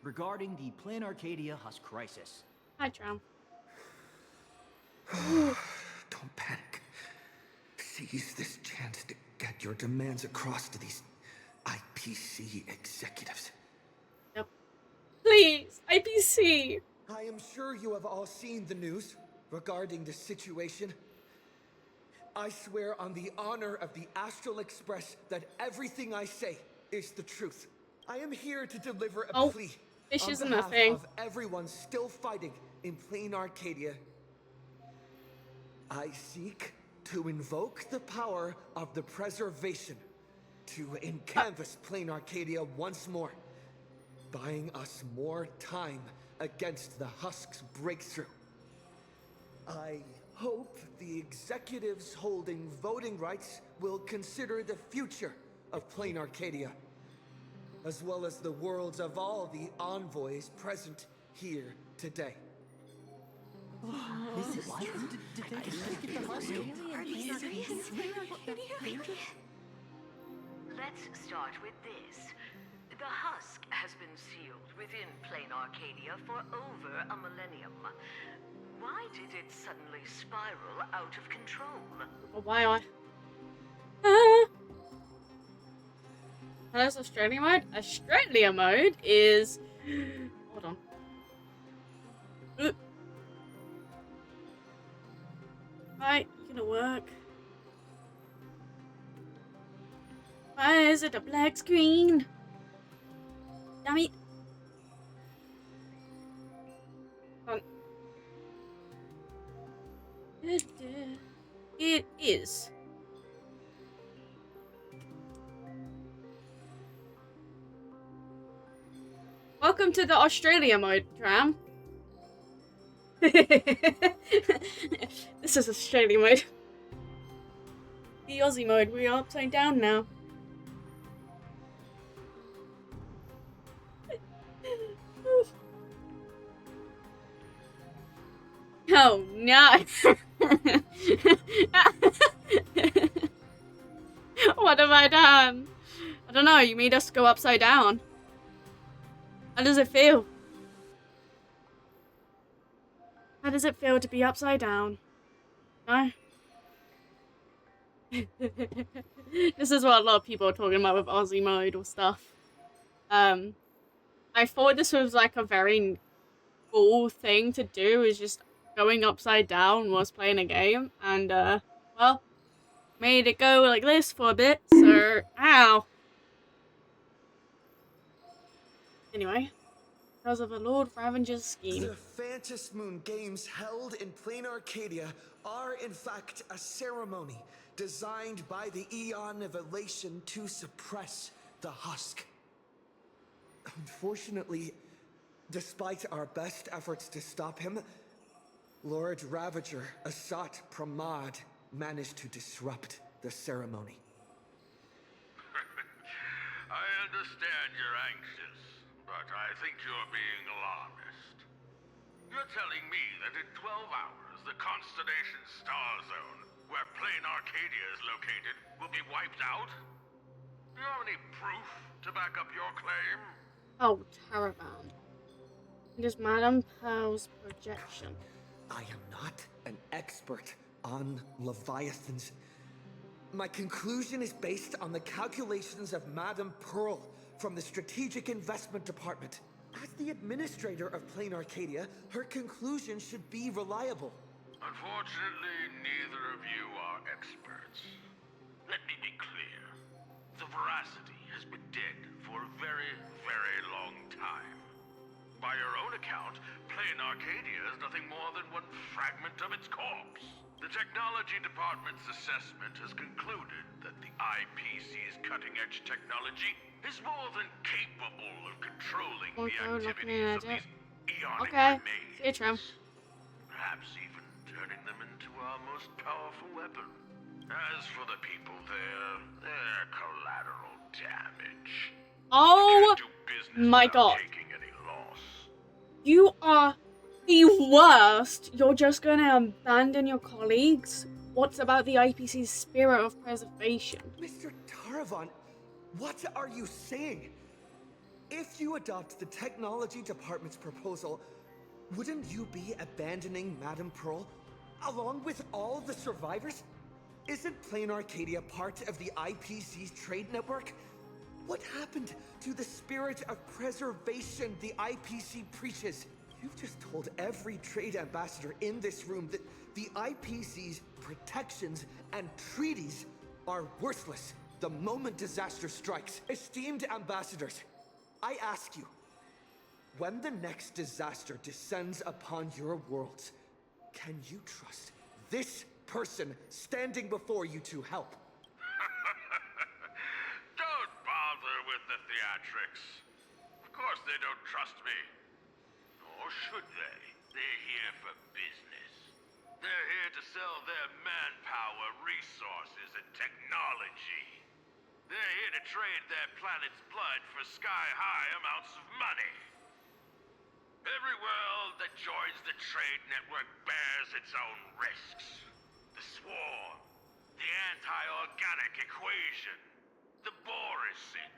S7: regarding the Plain Arcadia Husk crisis.
S1: Hi, Tram.
S2: Don't panic. Seize this chance to get your demands across to these IPC executives.
S1: Yep. Please, IPC.
S2: I am sure you have all seen the news regarding the situation. I swear on the honor of the Astral Express that everything I say is the truth. I am here to deliver a plea
S1: this
S2: on
S1: isn't
S2: behalf
S1: a thing.
S2: of everyone still fighting in Plain Arcadia. I seek to invoke the power of the preservation to encanvas Plain Arcadia once more, buying us more time against the Husk's breakthrough. I hope the executives holding voting rights will consider the future of Plain Arcadia, as well as the worlds of all the envoys present here today.
S23: This is true. Did they just get the Husk?
S4: Are you serious? Let's start with this. The Husk has been sealed within Plain Arcadia for over a millennium. Why did it suddenly spiral out of control?
S1: Why? That's Australia mode. Australia mode is. Hold on. Right, you gonna work? Why is it a black screen? Damn it. Hold on. It is. Welcome to the Australia mode, Tram. This is Australia mode. The Aussie mode, we are upside down now. Oh no! What have I done? I don't know, you made us go upside down. How does it feel? How does it feel to be upside down? No? This is what a lot of people are talking about with Aussie mode or stuff. I thought this was like a very cool thing to do, is just going upside down whilst playing a game, and well, made it go like this for a bit, so ow. Anyway, because of a Lord Ravager's scheme.
S2: The Phantasmoon Moon Games held in Plain Arcadia are in fact a ceremony designed by the Eon of Elation to suppress the Husk. Unfortunately, despite our best efforts to stop him, Lord Ravager Asat Pramad managed to disrupt the ceremony.
S19: I understand you're anxious, but I think you're being alarmist. You're telling me that in 12 hours, the constellation star zone, where Plain Arcadia is located, will be wiped out? Do you have any proof to back up your claim?
S1: Oh, Caravan. It is Madame Pearl's projection.
S2: I am not an expert on Leviathans. My conclusion is based on the calculations of Madame Pearl from the Strategic Investment Department. As the administrator of Plain Arcadia, her conclusion should be reliable.
S19: Unfortunately, neither of you are experts. Let me be clear. The veracity has been dead for a very, very long time. By your own account, Plain Arcadia is nothing more than one fragment of its corpse. The Technology Department's assessment has concluded that the IPC's cutting-edge technology is more than capable of controlling the activities of these eonic remains.
S1: See you, Tram.
S19: Perhaps even turning them into our most powerful weapon. As for the people there, they're collateral damage.
S1: Oh my god. You are the worst. You're just gonna abandon your colleagues? What's about the IPC's spirit of preservation?
S2: Mr. Taravan, what are you saying? If you adopt the Technology Department's proposal, wouldn't you be abandoning Madame Pearl, along with all the survivors? Isn't Plain Arcadia part of the IPC's trade network? What happened to the spirit of preservation the IPC preaches? You've just told every trade ambassador in this room that the IPC's protections and treaties are worthless the moment disaster strikes. Esteemed ambassadors, I ask you, when the next disaster descends upon your worlds, can you trust this person standing before you to help?
S19: Don't bother with the theatrics. Of course they don't trust me. Or should they? They're here for business. They're here to sell their manpower, resources, and technology. They're here to trade their planet's blood for sky-high amounts of money. Every world that joins the trade network bears its own risks. The swarm, the anti-organic equation, the Borisin.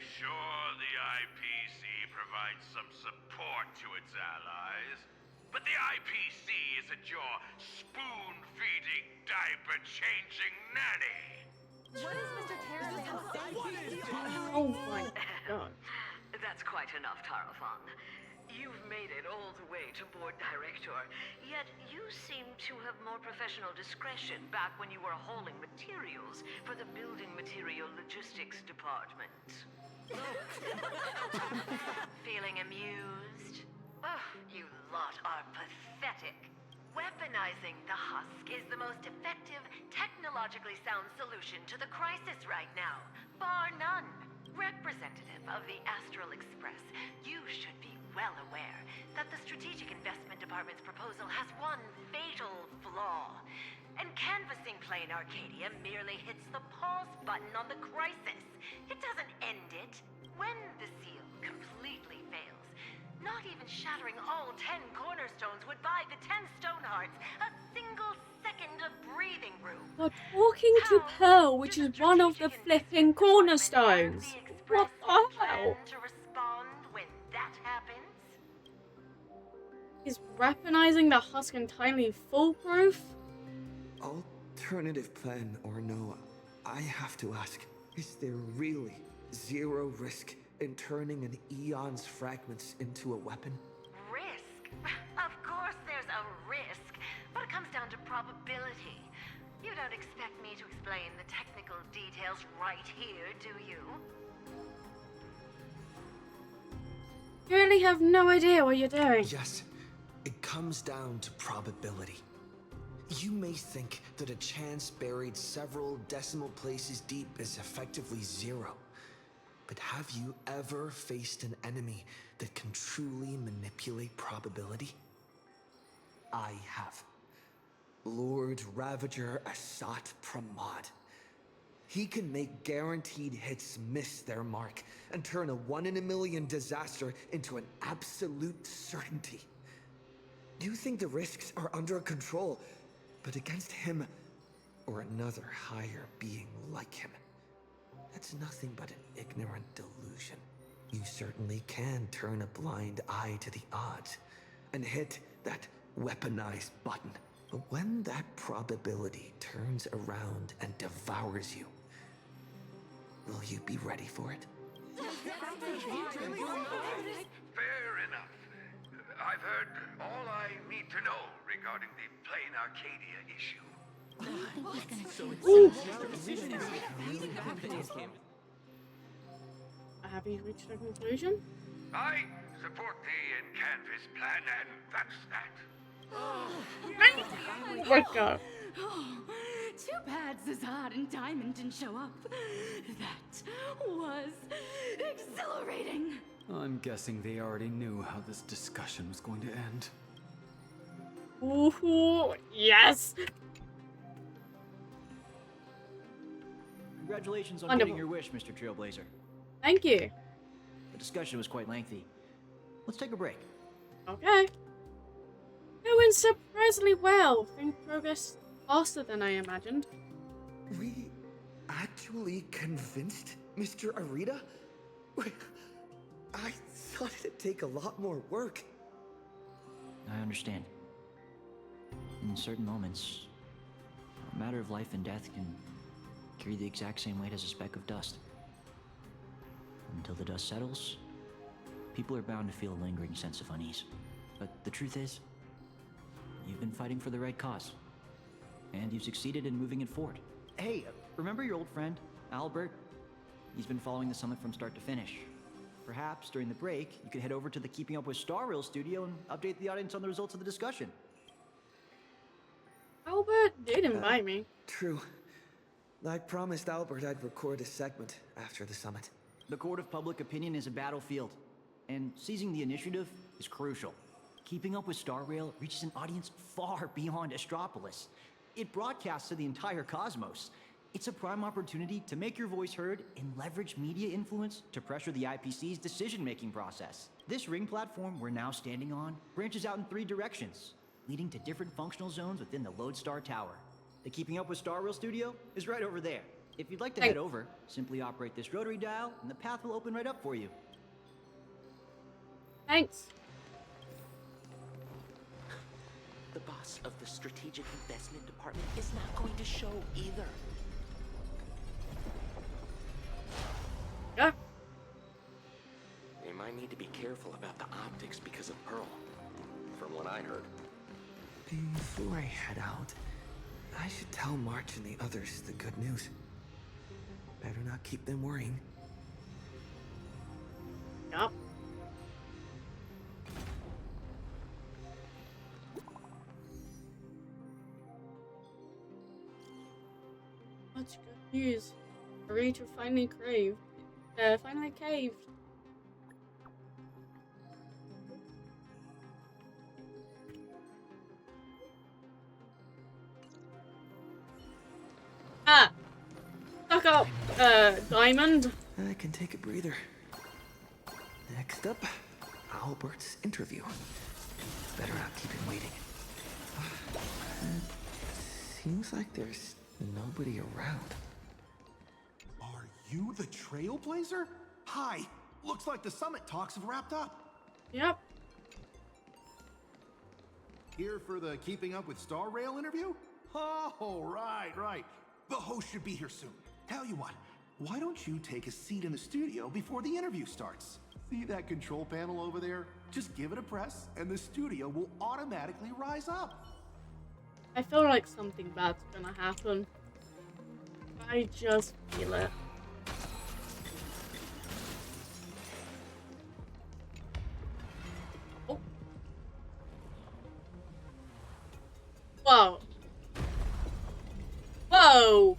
S19: Sure, the IPC provides some support to its allies, but the IPC isn't your spoon-feeding, diaper-changing nanny.
S11: What is Mr. Terror?
S1: Oh my god.
S4: That's quite enough, Tarafong. You've made it all the way to board director, yet you seem to have more professional discretion back when you were hauling materials for the building material logistics department. Feeling amused? Oh, you lot are pathetic. Weaponizing the husk is the most effective, technologically sound solution to the crisis right now, bar none. Representative of the Astral Express, you should be well aware that the Strategic Investment Department's proposal has one fatal flaw. And canvassing Plain Arcadia merely hits the pause button on the crisis. It doesn't end it. When the seal completely fails, not even shattering all 10 cornerstones would buy the 10 Stonehearts a single second of breathing room.
S1: You're talking to Pearl, which is one of the flipping cornerstones. What the hell?
S4: To respond when that happens?
S1: Is weaponizing the husk entirely foolproof?
S2: Alternative plan or no, I have to ask, is there really zero risk in turning an Eon's fragments into a weapon?
S4: Risk? Of course there's a risk, but it comes down to probability. You don't expect me to explain the technical details right here, do you?
S1: You really have no idea what you're doing.
S2: Yes, it comes down to probability. You may think that a chance buried several decimal places deep is effectively zero. But have you ever faced an enemy that can truly manipulate probability? I have. Lord Ravager Asat Pramod. He can make guaranteed hits miss their mark and turn a 1 in a million disaster into an absolute certainty. You think the risks are under control, but against him or another higher being like him, that's nothing but an ignorant delusion. You certainly can turn a blind eye to the odds and hit that weaponized button. But when that probability turns around and devours you, will you be ready for it?
S19: Fair enough. I've heard all I need to know regarding the Plain Arcadia issue.
S1: Have you reached a conclusion?
S19: I support the in-canvas plan, and that's that.
S1: Oh my god.
S10: Oh, too bad Zazad and Diamond didn't show up. That was exhilarating.
S22: I'm guessing they already knew how this discussion was going to end.
S1: Ooh, yes.
S7: Congratulations on
S1: Wonderful.
S7: getting your wish, Mr. Trailblazer.
S1: Thank you.
S7: The discussion was quite lengthy. Let's take a break.
S1: Okay. Going surprisingly well. Things progress faster than I imagined.
S2: We actually convinced Mr. Arita? I thought it'd take a lot more work.
S7: I understand. In certain moments, A matter of life and death can carry the exact same weight as a speck of dust. Until the dust settles, people are bound to feel a lingering sense of unease. But the truth is, you've been fighting for the right cause. And you've succeeded in moving it forward. Hey, remember your old friend, Albert? He's been following the summit from start to finish. Perhaps during the break, you could head over to the Keeping Up with Star Rail studio and update the audience on the results of the discussion.
S1: Albert did invite me.
S2: True. I promised Albert I'd record a segment after the summit.
S7: The court of public opinion is a battlefield, and seizing the initiative is crucial. Keeping Up with Star Rail reaches an audience far beyond Astropolis. It broadcasts to the entire cosmos. It's a prime opportunity to make your voice heard and leverage media influence to pressure the IPC's decision-making process. This ring platform we're now standing on branches out in 3 directions, leading to different functional zones within the Lodestar Tower. The Keeping Up with Star Rail studio is right over there. If you'd like to head over, simply operate this rotary dial and the path will open right up for you.
S1: Thanks.
S6: The boss of the Strategic Investment Department is not going to show either.
S1: Yeah.
S6: They might need to be careful about the optics because of Pearl, from what I heard.
S2: Before I head out, I should tell March and the others the good news. Better not keep them worrying.
S1: Yup. Much good news. Arita finally finally caved. Ah! Stuck up, Diamond.
S2: I can take a breather. Next up, Albert's interview. Better not keep him waiting. Seems like there's nobody around.
S12: Are you the Trailblazer? Hi. Looks like the summit talks have wrapped up.
S1: Yep.
S12: Here for the Keeping Up with Star Rail interview? Oh, right. The host should be here soon. Tell you what, why don't you take a seat in the studio before the interview starts? See that control panel over there? Just give it a press and the studio will automatically rise up.
S1: I feel like something bad's gonna happen. I just feel it. Oh. Whoa. Whoa.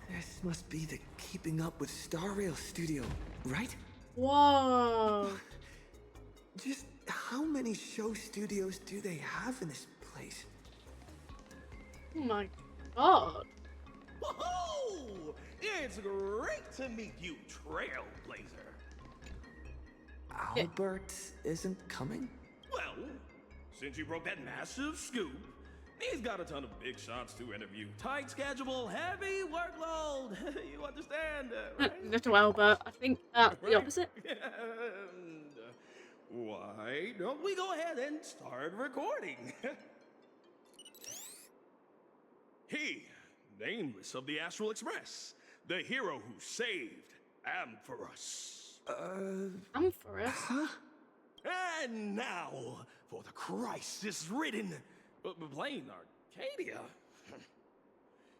S2: This must be the Keeping Up with Star Rail studio, right?
S1: Whoa.
S2: Just how many show studios do they have in this place?
S1: Oh my god.
S20: Whoa! It's great to meet you, Trailblazer.
S2: Albert isn't coming?
S20: Well, since you broke that massive scoop, he's got a ton of big shots to interview. Tight schedule, heavy workload. You understand, right?
S1: Little Albert, I think that's the opposite.
S20: Why don't we go ahead and start recording? He, nameless of the Astral Express, the hero who saved Amphoros.
S1: Amphoros?
S2: Huh?
S20: And now, for the crisis-ridden plain Arcadia.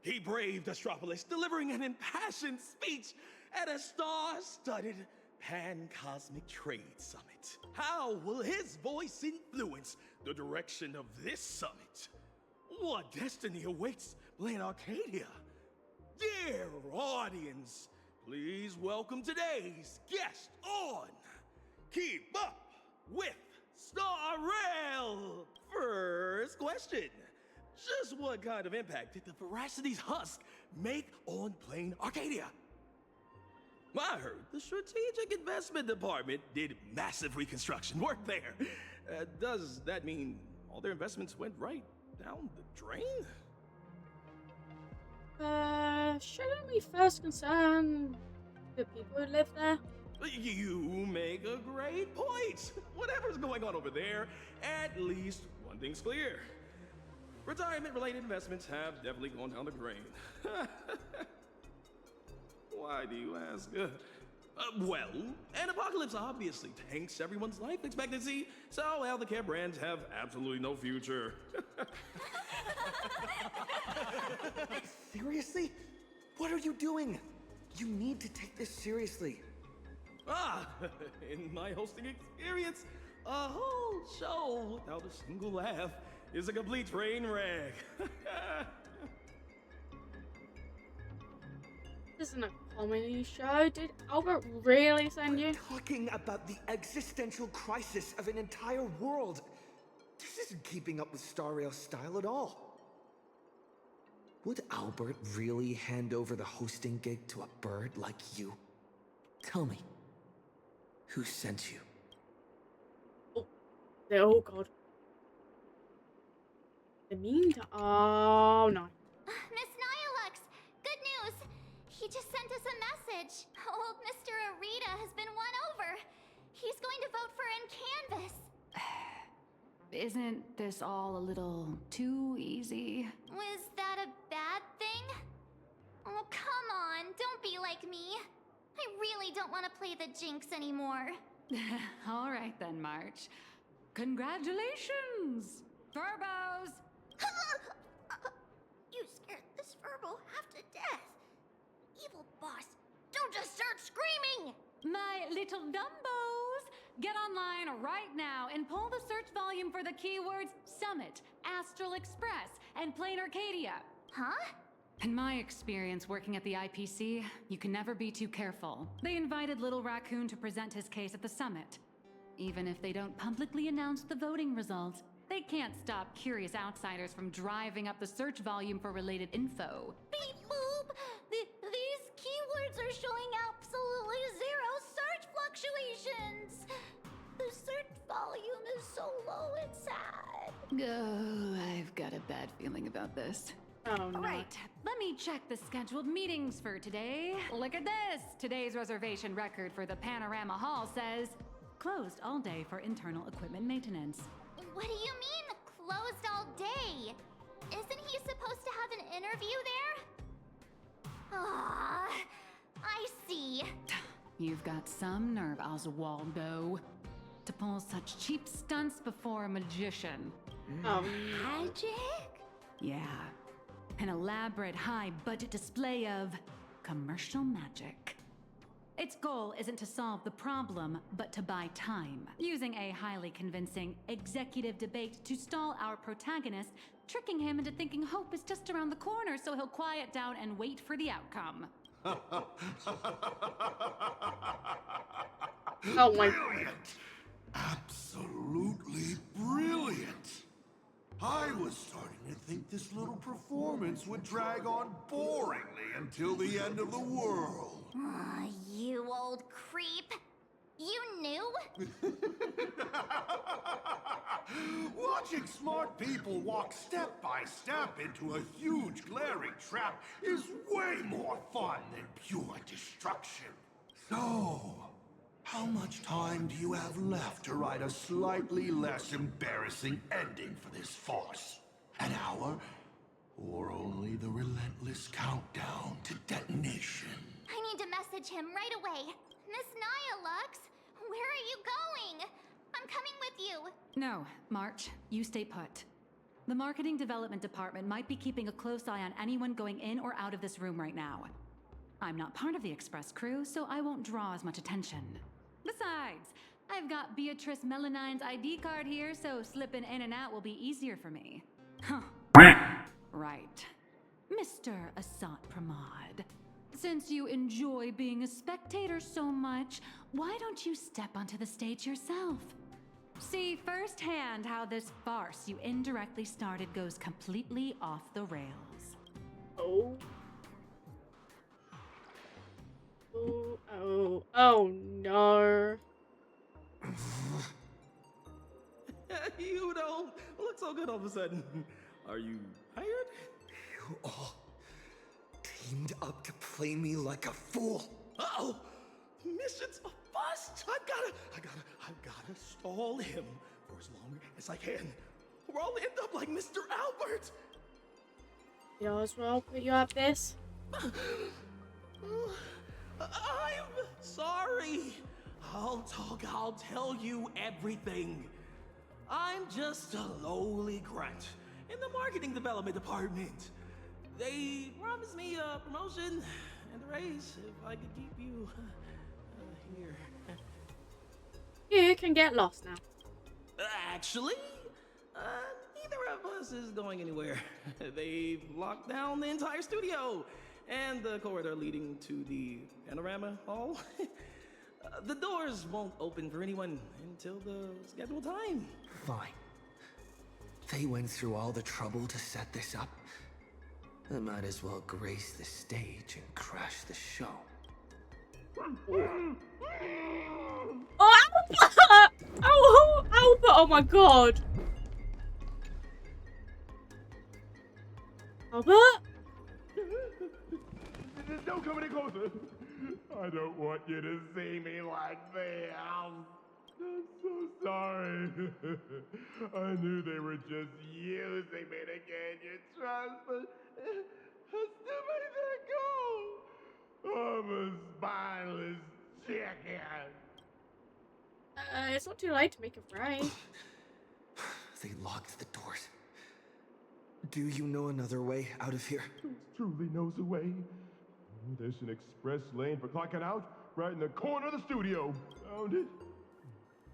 S20: He braved Astropolis, delivering an impassioned speech at a star-studded Pan-Cosmic Trade Summit. How will his voice influence the direction of this summit? What destiny awaits Plain Arcadia? Dear audience, please welcome today's guest on Keep Up with Star Rail. First question. Just what kind of impact did the Veracity's husk make on Plain Arcadia? I heard the Strategic Investment Department did massive reconstruction work there. Does that mean all their investments went right down the drain?
S1: Shouldn't we first concern the people who live there?
S20: You make a great point. Whatever's going on over there, at least one thing's clear. Retirement-related investments have definitely gone down the drain. Why do you ask? Well, an apocalypse obviously tanks everyone's life expectancy, so healthcare brands have absolutely no future.
S2: Seriously? What are you doing? You need to take this seriously.
S20: In my hosting experience, a whole show without a single laugh is a complete train wreck.
S1: This isn't a comedy show. Did Albert really send you?
S2: Talking about the existential crisis of an entire world. This isn't keeping up with Star Rail's style at all. Would Albert really hand over the hosting gig to a bird like you? Tell me, who sent you?
S1: Oh god. The meantime, oh no.
S18: Miss Nihilux, good news! He just sent us a message. Old Mr. Arita has been won over. He's going to vote for In Canvas.
S10: Isn't this all a little too easy?
S18: Was that a bad thing? Oh, come on, don't be like me. I really don't want to play the Jinx anymore.
S10: All right then, March. Congratulations! Turbos!
S13: You scared this Furbo half to death. Evil boss, don't just start screaming!
S10: My little Dumbos! Get online right now and pull the search volume for the keywords Summit, Astral Express, and Plain Arcadia.
S18: Huh?
S10: In my experience working at the IPC, you can never be too careful. They invited Little Raccoon to present his case at the summit. Even if they don't publicly announce the voting results, they can't stop curious outsiders from driving up the search volume for related info.
S18: Beep boop! These keywords are showing absolutely zero search fluctuations! The search volume is so low, it's sad.
S10: Oh, I've got a bad feeling about this.
S1: Oh no.
S10: Right, let me check the scheduled meetings for today. Look at this! Today's reservation record for the Panorama Hall says, closed all day for internal equipment maintenance.
S18: What do you mean, closed all day? Isn't he supposed to have an interview there? Ah, I see.
S10: You've got some nerve, Oswaldo, to pull such cheap stunts before a magician.
S18: Magic?
S10: Yeah. An elaborate high-budget display of commercial magic. Its goal isn't to solve the problem, but to buy time, using a highly convincing executive debate to stall our protagonist, tricking him into thinking hope is just around the corner so he'll quiet down and wait for the outcome.
S1: Oh my.
S12: Brilliant! Absolutely brilliant! I was starting to think this little performance would drag on boringly until the end of the world.
S18: Aw, you old creep. You knew?
S12: Watching smart people walk step by step into a huge glaring trap is way more fun than pure destruction. So, how much time do you have left to write a slightly less embarrassing ending for this farce? An hour? Or only the relentless countdown to detonation?
S18: I need to message him right away. Miss Nihilux, where are you going? I'm coming with you.
S10: No, March, you stay put. The marketing development department might be keeping a close eye on anyone going in or out of this room right now. I'm not part of the express crew, so I won't draw as much attention. Besides, I've got Beatrice Melanine's ID card here, so slipping in and out will be easier for me. Huh. Right. Mr. Asat Pramod, since you enjoy being a spectator so much, why don't you step onto the stage yourself? See firsthand how this farce you indirectly started goes completely off the rails.
S1: Oh. Oh no.
S20: You don't look so good all of a sudden. Are you hired?
S2: You all teamed up to play me like a fool.
S20: Uh-oh! mission's a bust. I've gotta stall him for as long as I can, or I'll end up like Mr. Albert.
S1: Yeah, as well. Put you up this.
S20: I'm sorry. I'll tell you everything. I'm just a lowly grunt in the marketing development department. They promised me a promotion and a raise if I could keep you here.
S1: You can get lost now.
S20: Actually, neither of us is going anywhere. They've locked down the entire studio and the corridor leading to the panorama hall. The doors won't open for anyone until the scheduled time.
S2: Fine. They went through all the trouble to set this up. I might as well grace the stage and crash the show.
S1: Oh, Albert! Oh, Albert! Oh my god! Albert?
S8: Don't come any closer. I don't want you to see me like this. I'm so sorry. I knew they were just using me to gain your trust, but I still made that goal. I'm a spineless chicken.
S1: It's not too late to make a fry.
S2: They locked the doors. Do you know another way out of here?
S8: Truly knows a way. There's an express lane for clocking out right in the corner of the studio. Found it.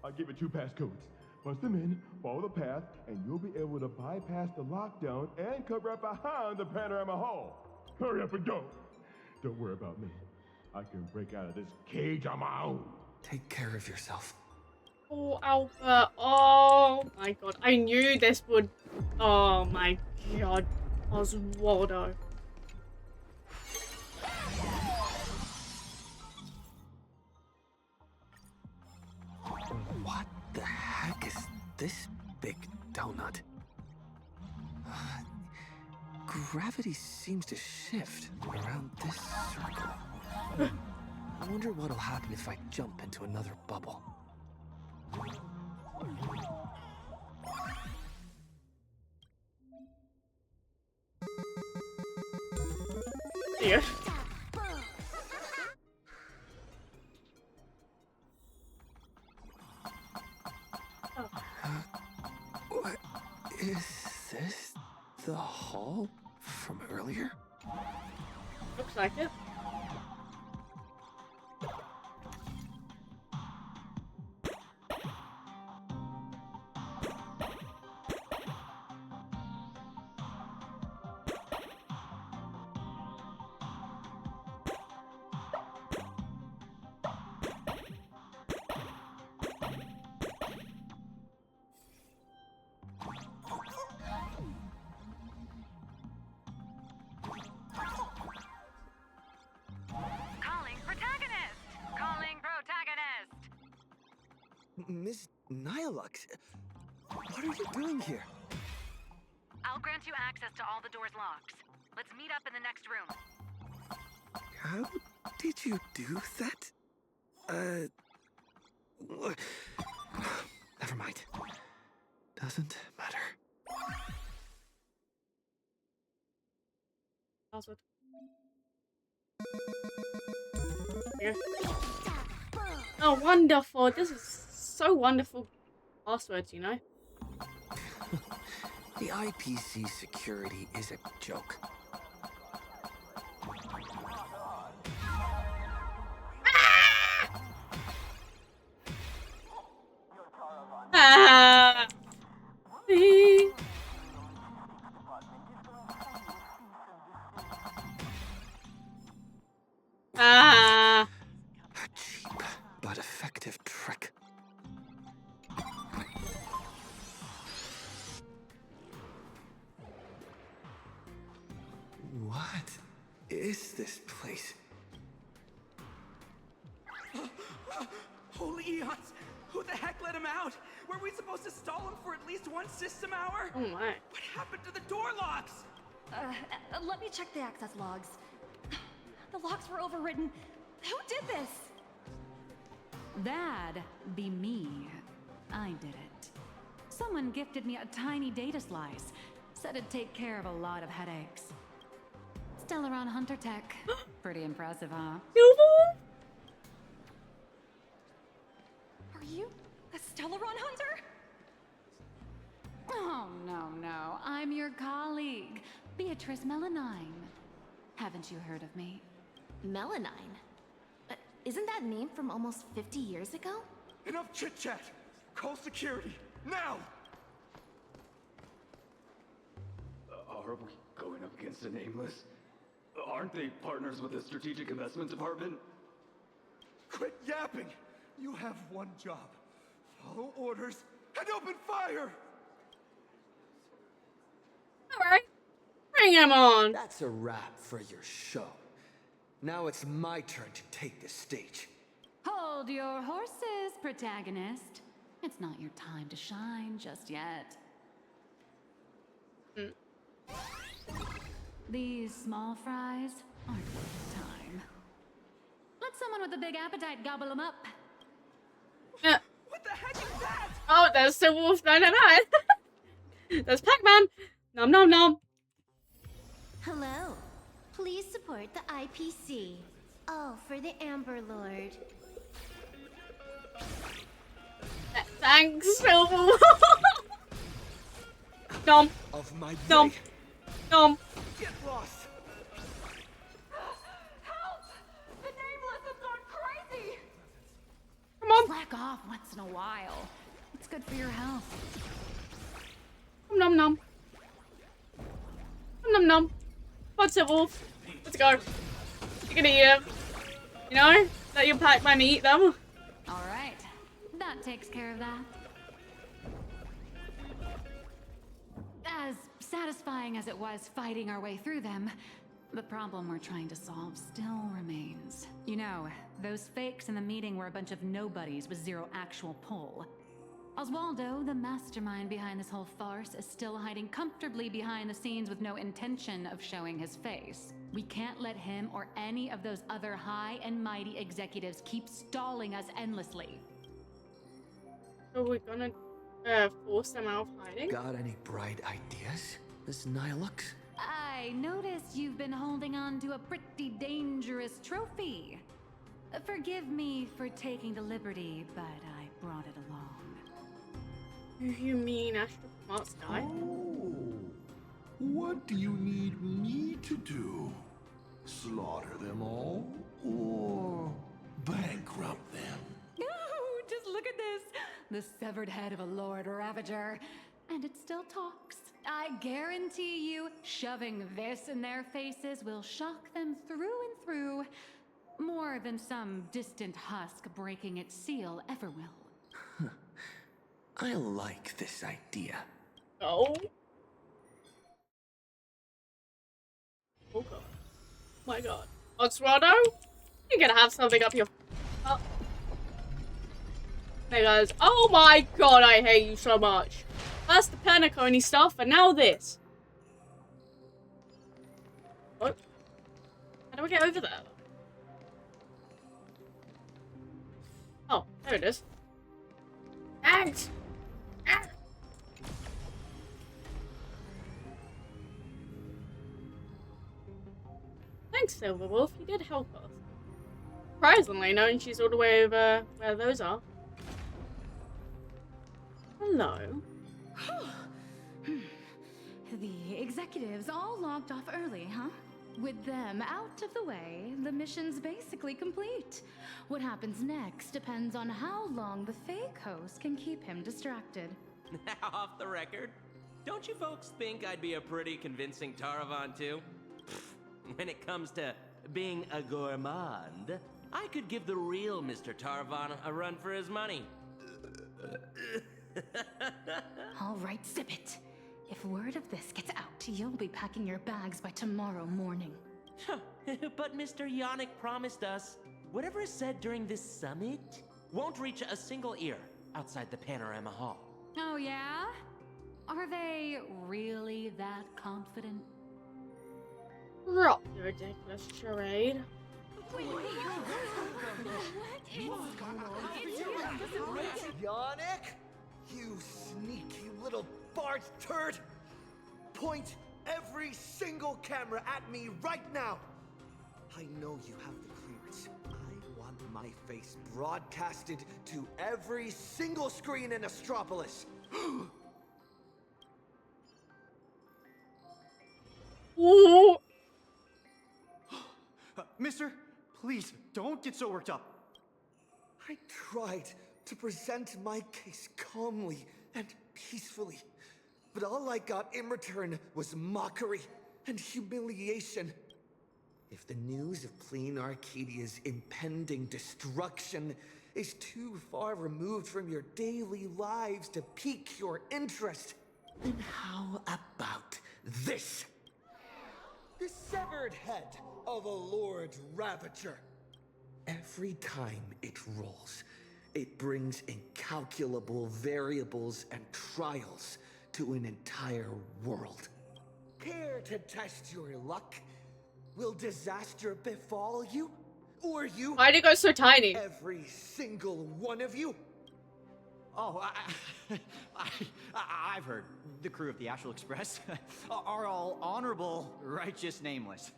S8: I'll give you 2 passcodes. Punch them in, follow the path, and you'll be able to bypass the lockdown and come right behind the panorama hall. Hurry up and go. Don't worry about me. I can break out of this cage on my own.
S2: Take care of yourself.
S1: Oh, Albert. Oh my god. I knew this would... Oh my god. Oswaldo.
S2: What the heck is this big donut? Gravity seems to shift around this circle. I wonder what'll happen if I jump into another bubble.
S1: Yeah.
S2: What is this? The hall from earlier?
S1: Looks like it.
S2: Miss Nihilux, what are you doing here?
S5: I'll grant you access to all the doors' locks. Let's meet up in the next room.
S2: How did you do that? Never mind. Doesn't matter.
S1: Password. Here. Oh, wonderful. This is so wonderful. Passwords, you know.
S2: The IPC security is a joke.
S1: Ah! Ah!
S2: A cheap but effective trick. What is this place?
S9: Holy eons! Who the heck let him out? Were we supposed to stall him for at least 1 system hour?
S1: Oh my.
S9: What happened to the door locks?
S23: Let me check the access logs. The locks were overridden. Who did this?
S10: That'd be me. I did it. Someone gifted me a tiny data slice. Said it'd take care of a lot of headaches. Stellaron Hunter Tech. Pretty impressive, huh?
S23: Are you a Stellaron hunter?
S10: Oh, no. I'm your colleague, Beatrice Melanine. Haven't you heard of me?
S3: Melanine? Isn't that name from almost 50 years ago?
S20: Enough chit-chat! Call security, now!
S15: Are we going up against a nameless? Aren't they partners with the Strategic Investment Department?
S20: Quit yapping! You have one job. Follow orders and open fire!
S1: Alright. Bring him on!
S2: That's a wrap for your show. Now it's my turn to take the stage.
S10: Hold your horses, protagonist. It's not your time to shine just yet. These small fries aren't worth your time. Let someone with a big appetite gobble them up.
S1: Yeah.
S20: What the heck is that?
S1: Oh, there's the wolf 999. There's Pac-Man. Nom nom nom.
S18: Hello. Please support the IPC. All for the Amber Lord.
S1: Thanks, Silver. Nom.
S2: Of my
S1: Nom. Nom.
S20: Get lost!
S23: Help! The nameless have gone crazy!
S1: Come on.
S10: Slack off once in a while. It's good for your health.
S1: Nom nom. Nom nom. What's it, wolf? Let's go. You're gonna eat him. You know? Let your Pac-Man eat them.
S10: Alright. That takes care of that. As satisfying as it was fighting our way through them, the problem we're trying to solve still remains. You know, those fakes in the meeting were a bunch of nobodies with zero actual pull. Oswaldo, the mastermind behind this whole farce, is still hiding comfortably behind the scenes with no intention of showing his face. We can't let him or any of those other high and mighty executives keep stalling us endlessly.
S1: So we're gonna force them out of hiding?
S2: Got any bright ideas, Miss Nihilux?
S10: I notice you've been holding on to a pretty dangerous trophy. Forgive me for taking the liberty, but I brought it along.
S1: You mean Astropolis died?
S12: Oh, what do you need me to do? Slaughter them all? Or bankrupt them?
S10: Ooh, just look at this! The severed head of a Lord Ravager. And it still talks. I guarantee you, shoving this in their faces will shock them through and through. More than some distant husk breaking its seal ever will.
S2: I like this idea.
S1: Oh. Oh god. My god. Oswaldo? You're gonna have something up your... Oh. Hey guys. Oh my god, I hate you so much. First the Penacony stuff, and now this. What? How do I get over there? Oh, there it is. Thanks! Ah. Thanks, Silverwolf. You did help us. Surprisingly, knowing she's all the way over where those are. Hello.
S10: The executives all logged off early, huh? With them out of the way, the mission's basically complete. What happens next depends on how long the fake host can keep him distracted.
S17: Now, off the record, don't you folks think I'd be a pretty convincing Taravan too? When it comes to being a gourmand, I could give the real Mr. Taravan a run for his money.
S10: All right, zip it. If word of this gets out, you'll be packing your bags by tomorrow morning.
S17: But Mr. Yannick promised us whatever is said during this summit won't reach a single ear outside the Panorama Hall.
S10: Oh yeah? Are they really that confident?
S1: Drop your ridiculous charade.
S23: Wait, what is going on?
S2: Yannick? You sneaky little Bart turd! Point every single camera at me right now! I know you have the clearance. I want my face broadcasted to every single screen in Astropolis.
S1: Ooh.
S7: Mister, please, don't get so worked up.
S2: I tried to present my case calmly and peacefully, but all I got in return was mockery and humiliation. If the news of Plain Arcadia's impending destruction is too far removed from your daily lives to pique your interest, then how about this? The severed head of a Lord Ravager. Every time it rolls, it brings incalculable variables and trials to an entire world. Care to test your luck? Will disaster befall you? Or you?
S1: Why'd it go so tiny?
S2: Every single one of you?
S7: Oh, I've heard. The crew of the Astral Express are all honorable, righteous, nameless.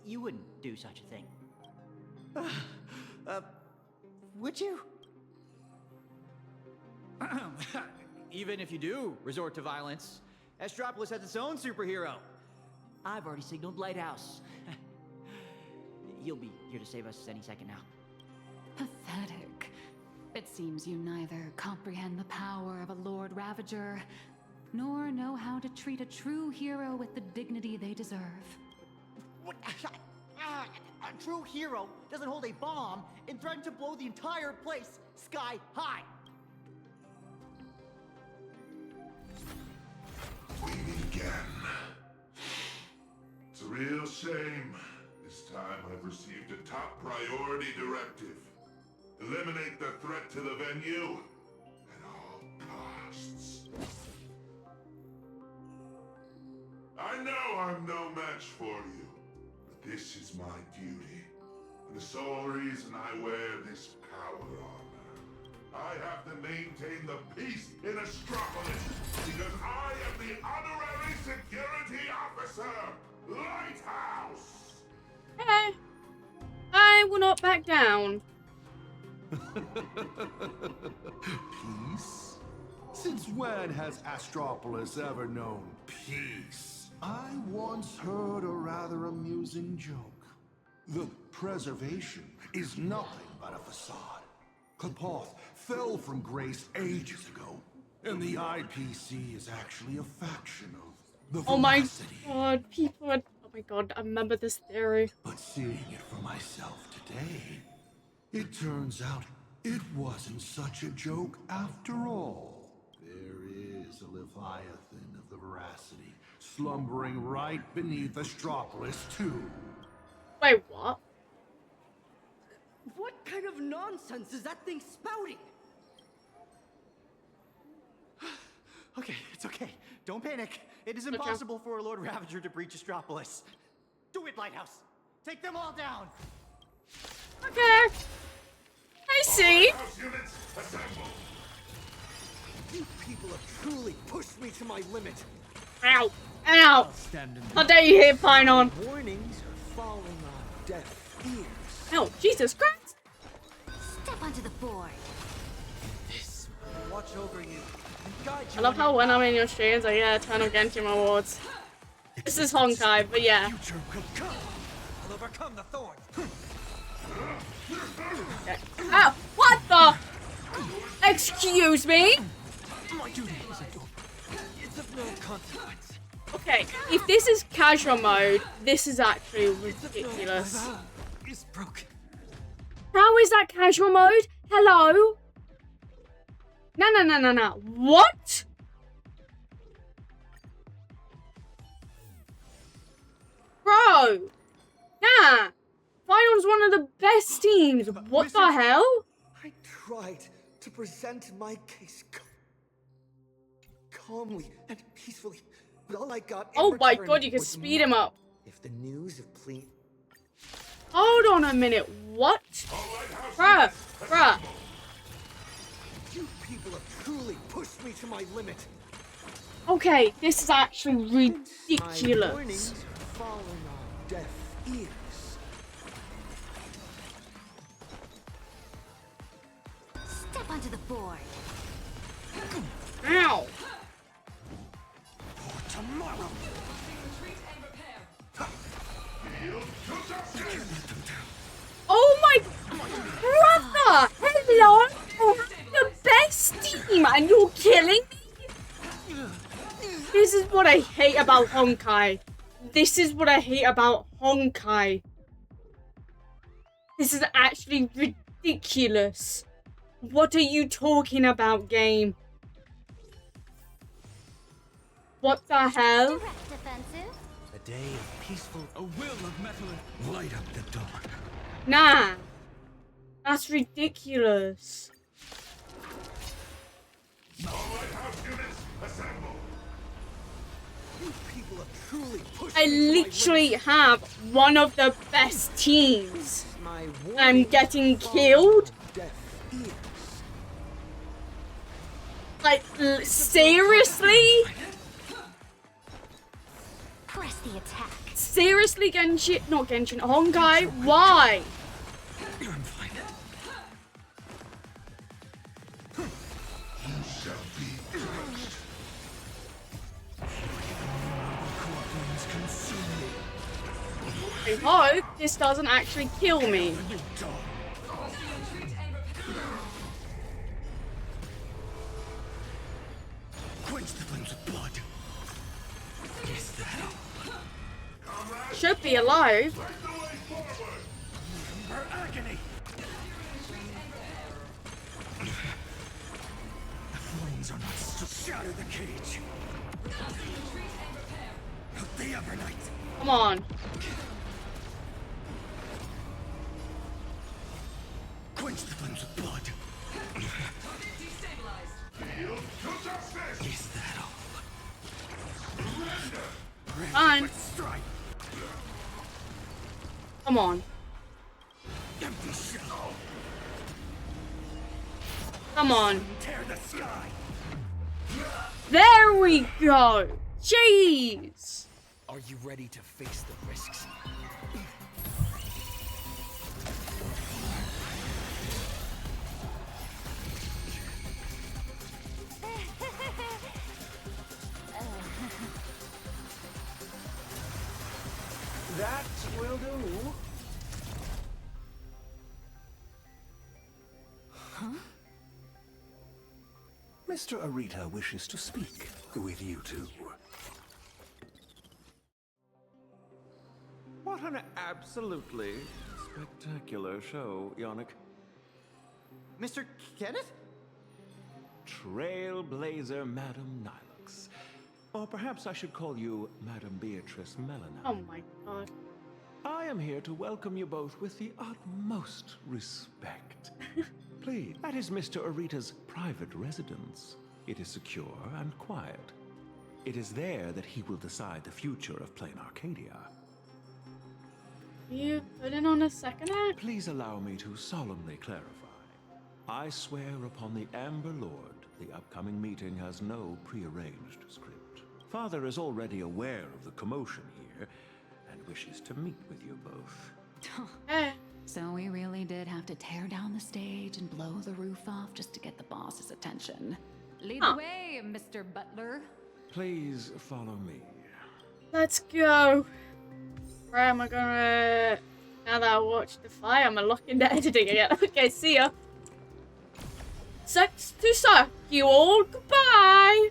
S7: You wouldn't do such a thing. Would you? Even if you do resort to violence, Astropolis has its own superhero. I've already signaled Lighthouse. You'll be here to save us any second now.
S10: Pathetic. It seems you neither comprehend the power of a Lord Ravager, nor know how to treat a true hero with the dignity they deserve.
S7: What? A true hero doesn't hold a bomb and threaten to blow the entire place sky high.
S19: We begin. It's a real shame. This time I've received a top priority directive. Eliminate the threat to the venue at all costs. I know I'm no match for you, but this is my duty. And the sole reason I wear this power armor. I have to maintain the peace in Astropolis because I am the honorary security officer, Lighthouse!
S1: Hey, I will not back down.
S12: Peace? Since when has Astropolis ever known peace? I once heard a rather amusing joke. The preservation is nothing but a facade. Kapoth fell from grace ages ago, and the IPC is actually a faction of the Veracity.
S1: Oh my god, people are... Oh my god, I remember this theory.
S12: But seeing it for myself today, it turns out it wasn't such a joke after all. There is a Leviathan of the Veracity slumbering right beneath Astropolis too.
S1: Wait, what?
S9: What kind of nonsense is that thing spouting?
S7: Okay, it's okay. Don't panic. It is impossible for a Lord Ravager to breach Astropolis. Do it, Lighthouse. Take them all down.
S1: Okay. I see.
S2: You people have truly pushed me to my limit.
S1: Ow. Ow. How dare you hit Pinon?
S2: Warnings are falling on deaf ears.
S1: Oh, Jesus Christ.
S3: Step onto the board.
S2: This will watch over you.
S1: I love how when I'm in your streams, I get a ton of Genshin awards. This is Honkai, but yeah.
S2: I'll overcome the thorn.
S1: Okay. Ow! What the? Excuse me?
S2: My duty is of no consequence.
S1: Okay, if this is casual mode, this is actually ridiculous.
S2: It's broken.
S1: How is that casual mode? Hello? No. What? Bro. Nah. Final's one of the best teams. What the hell?
S2: I tried to present my case calmly and peacefully, but all I got in
S1: Oh my
S2: return
S1: god, you can
S2: was
S1: speed him up.
S2: If the news of Plain...
S1: Hold on a minute. What? Bruh.
S2: people have truly pushed me to my limit.
S1: Okay, this is actually
S2: My
S1: ridiculous.
S2: warnings are falling on deaf ears.
S3: Step onto the board.
S1: Ow!
S12: For tomorrow.
S1: Oh my brother! Hello! The best team and you're killing me? This is what I hate about Honkai. This is what I hate about Honkai. This is actually ridiculous. What are you talking about, game? What the hell?
S18: Direct defensive.
S2: A day of peaceful,
S15: A will of metal.
S12: Light up the dark.
S1: Nah. That's ridiculous.
S2: You people have truly pushed
S1: I
S2: me to my
S1: literally
S2: limit.
S1: have one of the best teams.
S2: My
S1: I'm
S2: warnings
S1: getting
S2: fall
S1: killed?
S2: on deaf ears.
S1: Like, seriously?
S3: Press the attack.
S1: Seriously, Genshin? Not Genshin, Honkai? Why?
S12: I'm fine. You shall be crushed. Corpulence consume me.
S1: I hope this doesn't actually kill me.
S12: You dog. Quench the flames of blood. Is that all?
S1: Should be alive.
S12: Remember agony. The flames are not shatter the cage. Of the Evernight.
S1: Come on.
S12: Quench the flames of blood. Is that all?
S1: Fine.
S12: Strike.
S1: Come on.
S12: Empty shell.
S1: Come on.
S12: Tear the sky.
S1: There we go. Jeez.
S2: Are you ready to face the risks?
S12: That will do. Huh? Mr. Arita wishes to speak with you two.
S15: What an absolutely spectacular show, Yannick.
S7: Mr. Kenneth?
S15: Trailblazer Madam Nilux. Or perhaps I should call you Madam Beatrice Melina.
S1: Oh my god.
S15: I am here to welcome you both with the utmost respect. Please, that is Mr. Arita's private residence. It is secure and quiet. It is there that he will decide the future of Plain Arcadia.
S1: You putting on a second act?
S15: Please allow me to solemnly clarify. I swear upon the Amber Lord, the upcoming meeting has no prearranged script. Father is already aware of the commotion here and wishes to meet with you both.
S10: So we really did have to tear down the stage and blow the roof off just to get the boss's attention. Lead the way, Mr. Butler.
S15: Please follow me.
S1: Let's go. Where am I gonna... Now that I watched the fire, I'm unlocking the editing again. Okay, see ya. Sucks to suck you all. Goodbye.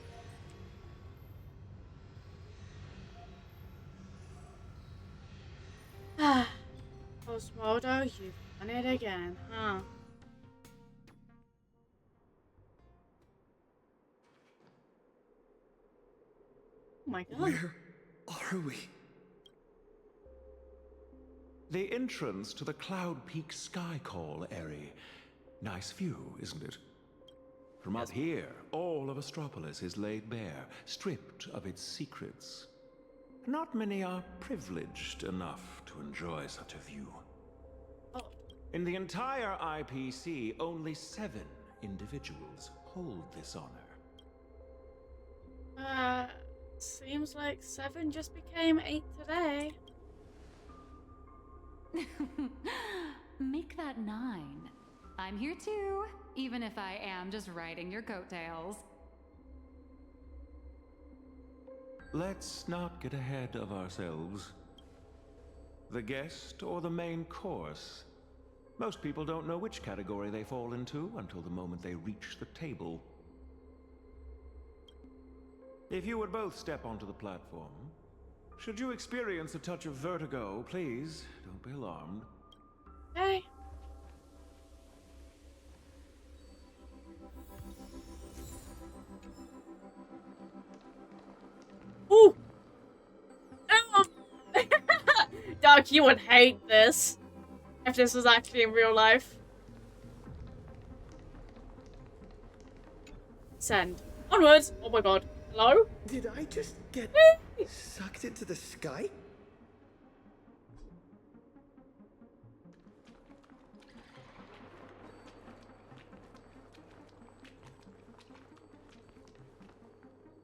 S1: Oswaldo, you've done it again, huh? Oh my god.
S12: Where are we?
S15: The entrance to the Cloud Peak Sky Call area. Nice view, isn't it? From up here, all of Astropolis is laid bare, stripped of its secrets. Not many are privileged enough to enjoy such a view. In the entire IPC, only 7 individuals hold this honor?
S1: Seems like 7 just became 8 today.
S10: Make that 9. I'm here too, even if I am just riding your coattails.
S15: Let's not get ahead of ourselves. The guest or the main course? Most people don't know which category they fall into until the moment they reach the table. If you would both step onto the platform, should you experience a touch of vertigo, please don't be alarmed.
S1: Hey. Ooh. Oh. Doc, you would hate this if this was actually in real life. Send. Onwards. Oh my god. Hello?
S2: Did I just get sucked into the sky?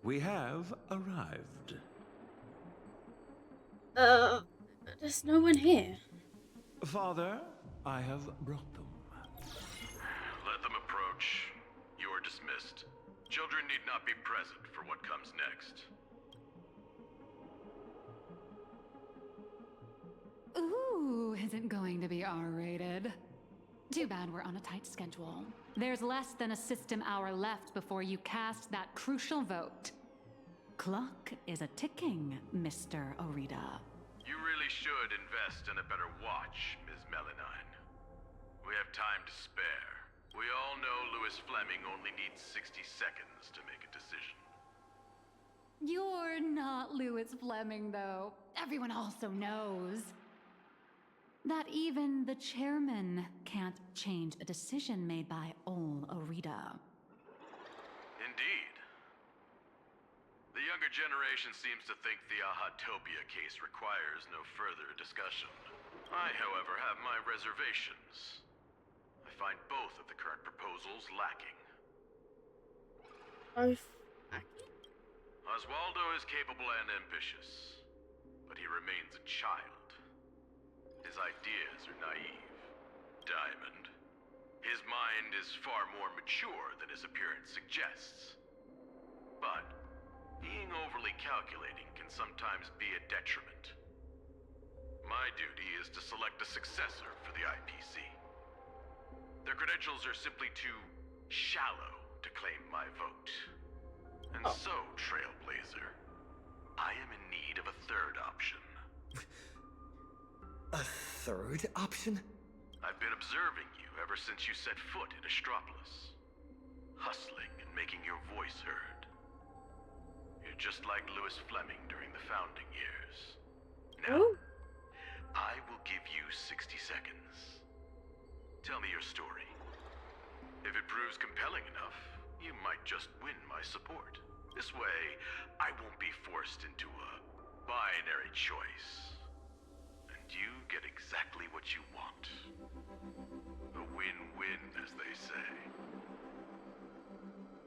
S15: We have arrived.
S1: There's no one here.
S15: Father, I have brought them.
S14: Let them approach. You are dismissed. Children need not be present for what comes next.
S10: Ooh, is it going to be R-rated? Too bad we're on a tight schedule. There's less than a system hour left before you cast that crucial vote. Clock is a ticking, Mr. Orita.
S14: You really should invest in a better watch, Ms. Melanine. We have time to spare. We all know Louis Fleming only needs 60 seconds to make a decision.
S10: You're not Louis Fleming, though. Everyone also knows that even the chairman can't change a decision made by Ol Orita.
S14: Indeed. The younger generation seems to think the Ahatopia case requires no further discussion. I, however, have my reservations. I find both of the current proposals lacking. Oswaldo is capable and ambitious, but he remains a child. His ideas are naive. Diamond. His mind is far more mature than his appearance suggests. But being overly calculating can sometimes be a detriment. My duty is to select a successor for the IPC. Their credentials are simply too shallow to claim my vote. And so, Trailblazer, I am in need of a third option.
S2: A third option?
S14: I've been observing you ever since you set foot in Astropolis. Hustling and making your voice heard. You're just like Louis Fleming during the founding years. Now, I will give you 60 seconds. Tell me your story. If it proves compelling enough, you might just win my support. This way, I won't be forced into a binary choice. And you get exactly what you want. A win-win, as they say.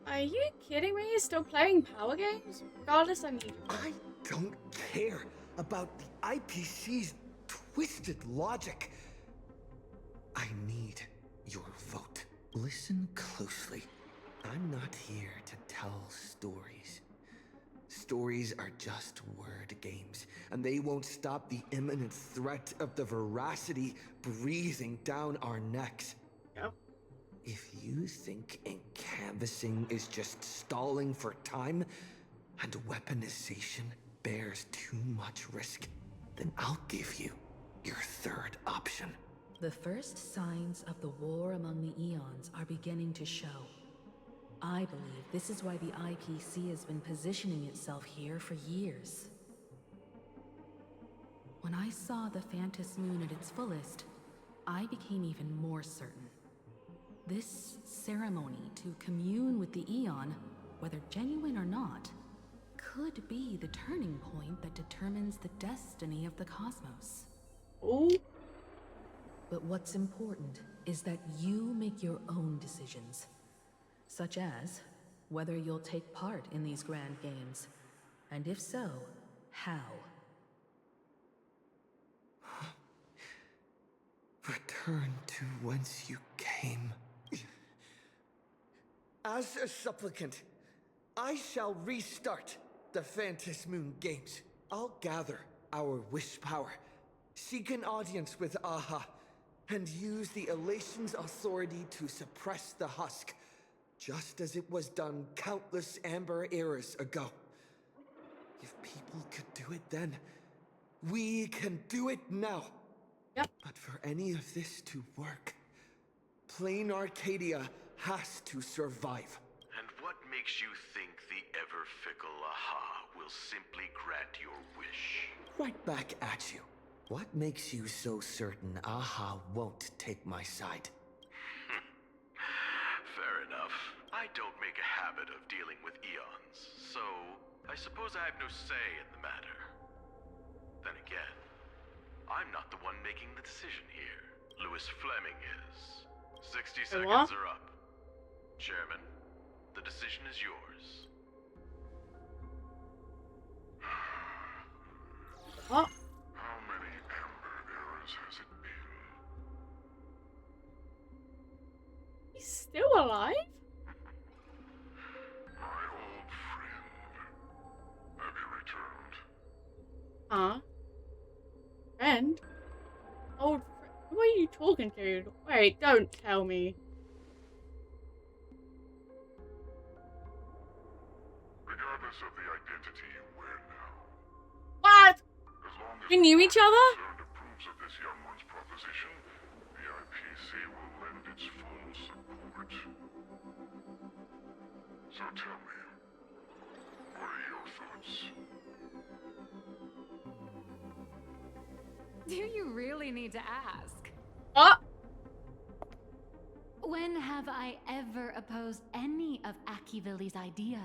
S1: Are you kidding me? You're still playing power games? Regardless, I need.
S2: I don't care about the IPC's twisted logic. I need your vote. Listen closely. I'm not here to tell stories. Stories are just word games, and they won't stop the imminent threat of the veracity breathing down our necks.
S1: Yep.
S2: If you think canvassing is just stalling for time, and weaponization bears too much risk, then I'll give you your third option.
S16: The first signs of the war among the Eons are beginning to show. I believe this is why the IPC has been positioning itself here for years. When I saw the Phantos Moon at its fullest, I became even more certain. This ceremony to commune with the Eon, whether genuine or not, could be the turning point that determines the destiny of the cosmos.
S1: Ooh.
S16: But what's important is that you make your own decisions. such as whether you'll take part in these grand games, and if so, how.
S2: Return to whence you came. As a supplicant, I shall restart the Phantom Moon Games. I'll gather our wish power, seek an audience with Aha, and use the Elation's authority to suppress the husk, just as it was done countless Amber eras ago. If people could do it then, we can do it now.
S1: Yep.
S2: But for any of this to work, Plain Arcadia has to survive.
S14: And what makes you think the ever-fickle Aha will simply grant your wish?
S2: Right back at you. What makes you so certain Aha won't take my side?
S14: Fair enough. I don't make a habit of dealing with eons, so I suppose I have no say in the matter. Then again, I'm not the one making the decision here. Louis Fleming is. 60 seconds are up. Chairman, the decision is yours.
S1: What?
S19: How many Amber eras has it been?
S1: He's still alive?
S19: My old friend. Have you returned?
S1: Friend? Old friend? Who are you talking to? Wait, don't tell me.
S19: Regardless of the identity you wear now.
S1: What?
S19: As long as
S1: We knew each other?
S19: concerned approves of this young one's proposition, the IPC will lend its full support. So tell me, what are your thoughts?
S10: Do you really need to ask? When have I ever opposed any of Akivilli's ideas?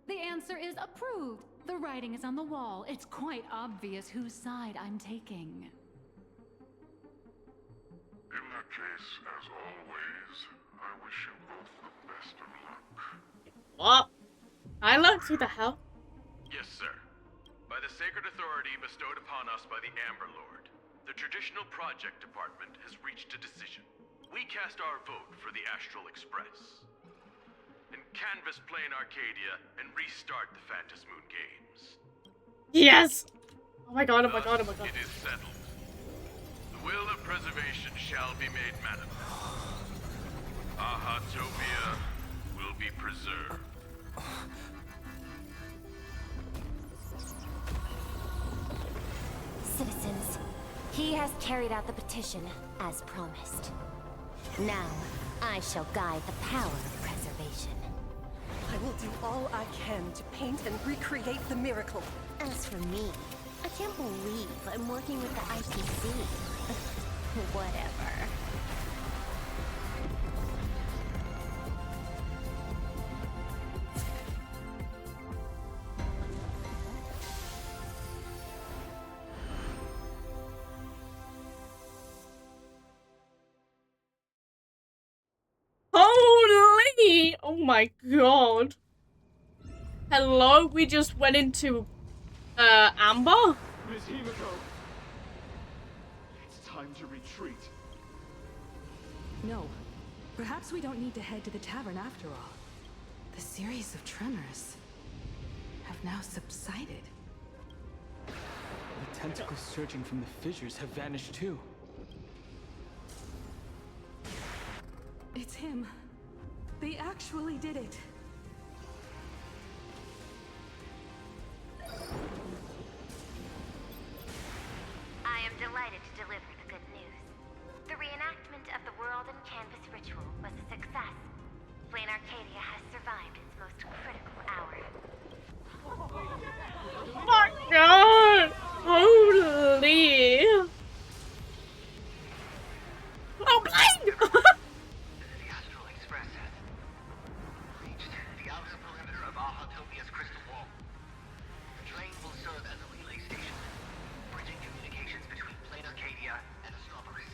S10: The answer is approved. The writing is on the wall. It's quite obvious whose side I'm taking.
S19: In that case, as always, I wish you both the best of luck.
S1: What? I looked, who the hell?
S14: Yes, sir. By the sacred authority bestowed upon us by the Amber Lord, the Traditional Project Department has reached a decision. We cast our vote for the Astral Express. And canvas Plain Arcadia and restart the Phantom Moon Games.
S1: Yes! Oh my god, oh my god, oh my god.
S14: It is settled. The will of preservation shall be made manifest. Ahatopia will be preserved.
S4: Citizens, he has carried out the petition, as promised. Now, I shall guide the power of preservation.
S11: I will do all I can to paint and recreate the miracle.
S4: As for me, I can't believe I'm working with the IPC. Whatever.
S1: Holy! Oh my god. Hello? We just went into, Amber?
S21: Miss Himiko! It's time to retreat.
S16: No. Perhaps we don't need to head to the tavern after all. The series of tremors have now subsided.
S21: The tentacles surging from the fissures have vanished too.
S16: It's him. They actually did it.
S5: I am delighted to deliver the good news. The reenactment of the World and Canvas ritual was a success. Plain Arcadia has survived its most critical hour.
S1: Oh my god! Holy! Oh, blind!
S24: The Astral Express has reached the outer perimeter of Ahatopia's crystal wall. The train will serve as a relay station, bridging communications between Plain Arcadia and Astropolis.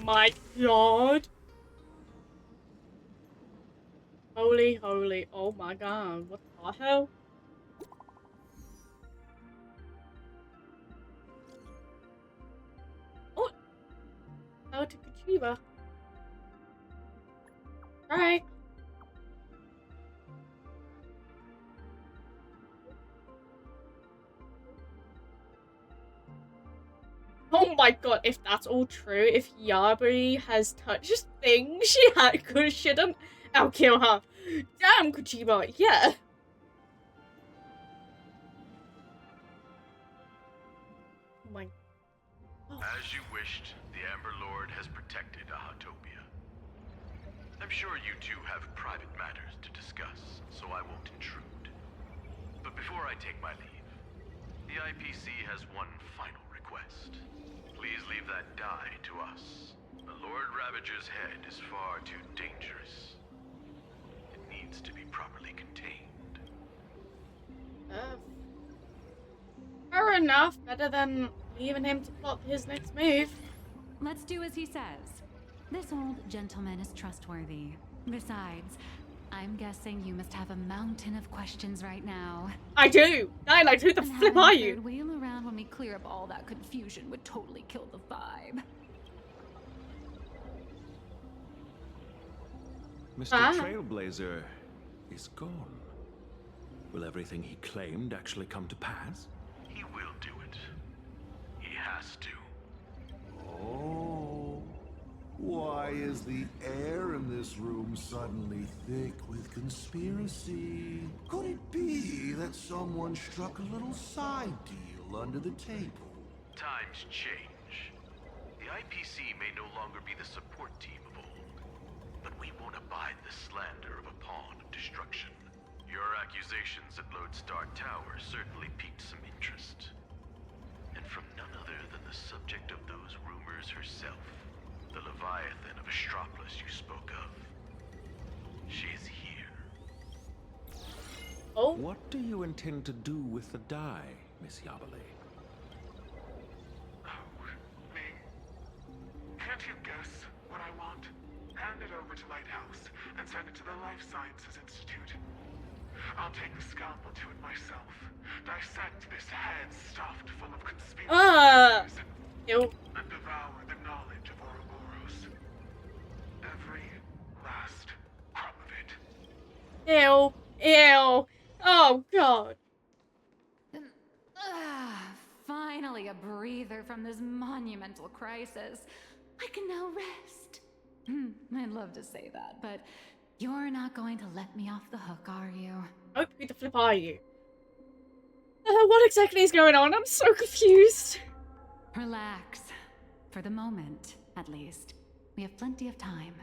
S1: my god. Holy, holy, oh my god, what the hell? Oh! How to Kachiba. Alright. Oh my god, if that's all true, if Yabari has touched things she shouldn't, I'll kill her. Damn, Kuchiba, yeah. Oh my. Oh.
S14: As you wished, the Amber Lord has protected Ahatopia. I'm sure you two have private matters to discuss, so I won't intrude. But before I take my leave, the IPC has one final request. Please leave that die to us. The Lord Ravager's head is far too dangerous. It needs to be properly contained.
S1: Fair enough. Better than leaving him to plot his next move.
S10: Let's do as he says. This old gentleman is trustworthy. Besides, I'm guessing you must have a mountain of questions right now.
S1: I do! Like, who the flip are you?
S10: And wheel around when we clear up all that confusion would totally kill the vibe.
S15: Mr. Trailblazer is gone. Will everything he claimed actually come to pass?
S14: He will do it. He has to.
S12: Oh. Why is the air in this room suddenly thick with conspiracy? Could it be that someone struck a little side deal under the table?
S14: Times change. The IPC may no longer be the support team of old, but we won't abide the slander of a pawn of destruction. Your accusations at Lodestar Tower certainly piqued some interest. And from none other than the subject of those rumors herself, the Leviathan of Astropolis you spoke of. She's here.
S1: Oh?
S15: What do you intend to do with the die, Miss Yabale?
S6: Me? Can't you guess what I want? Hand it over to Lighthouse and send it to the Life Sciences Institute. I'll take the scalpel to it myself. Dissect this head stuffed full of conspiracies.
S1: Ew.
S6: And devour the knowledge of Ouroboros. Every last crumb of it.
S1: Ew. Ew. Oh, God.
S10: Finally a breather from this monumental crisis. I can now rest. I'd love to say that, but you're not going to let me off the hook, are you?
S1: Oh, who the flip are you? What exactly is going on? I'm so confused.
S10: Relax. For the moment, at least. We have plenty of time.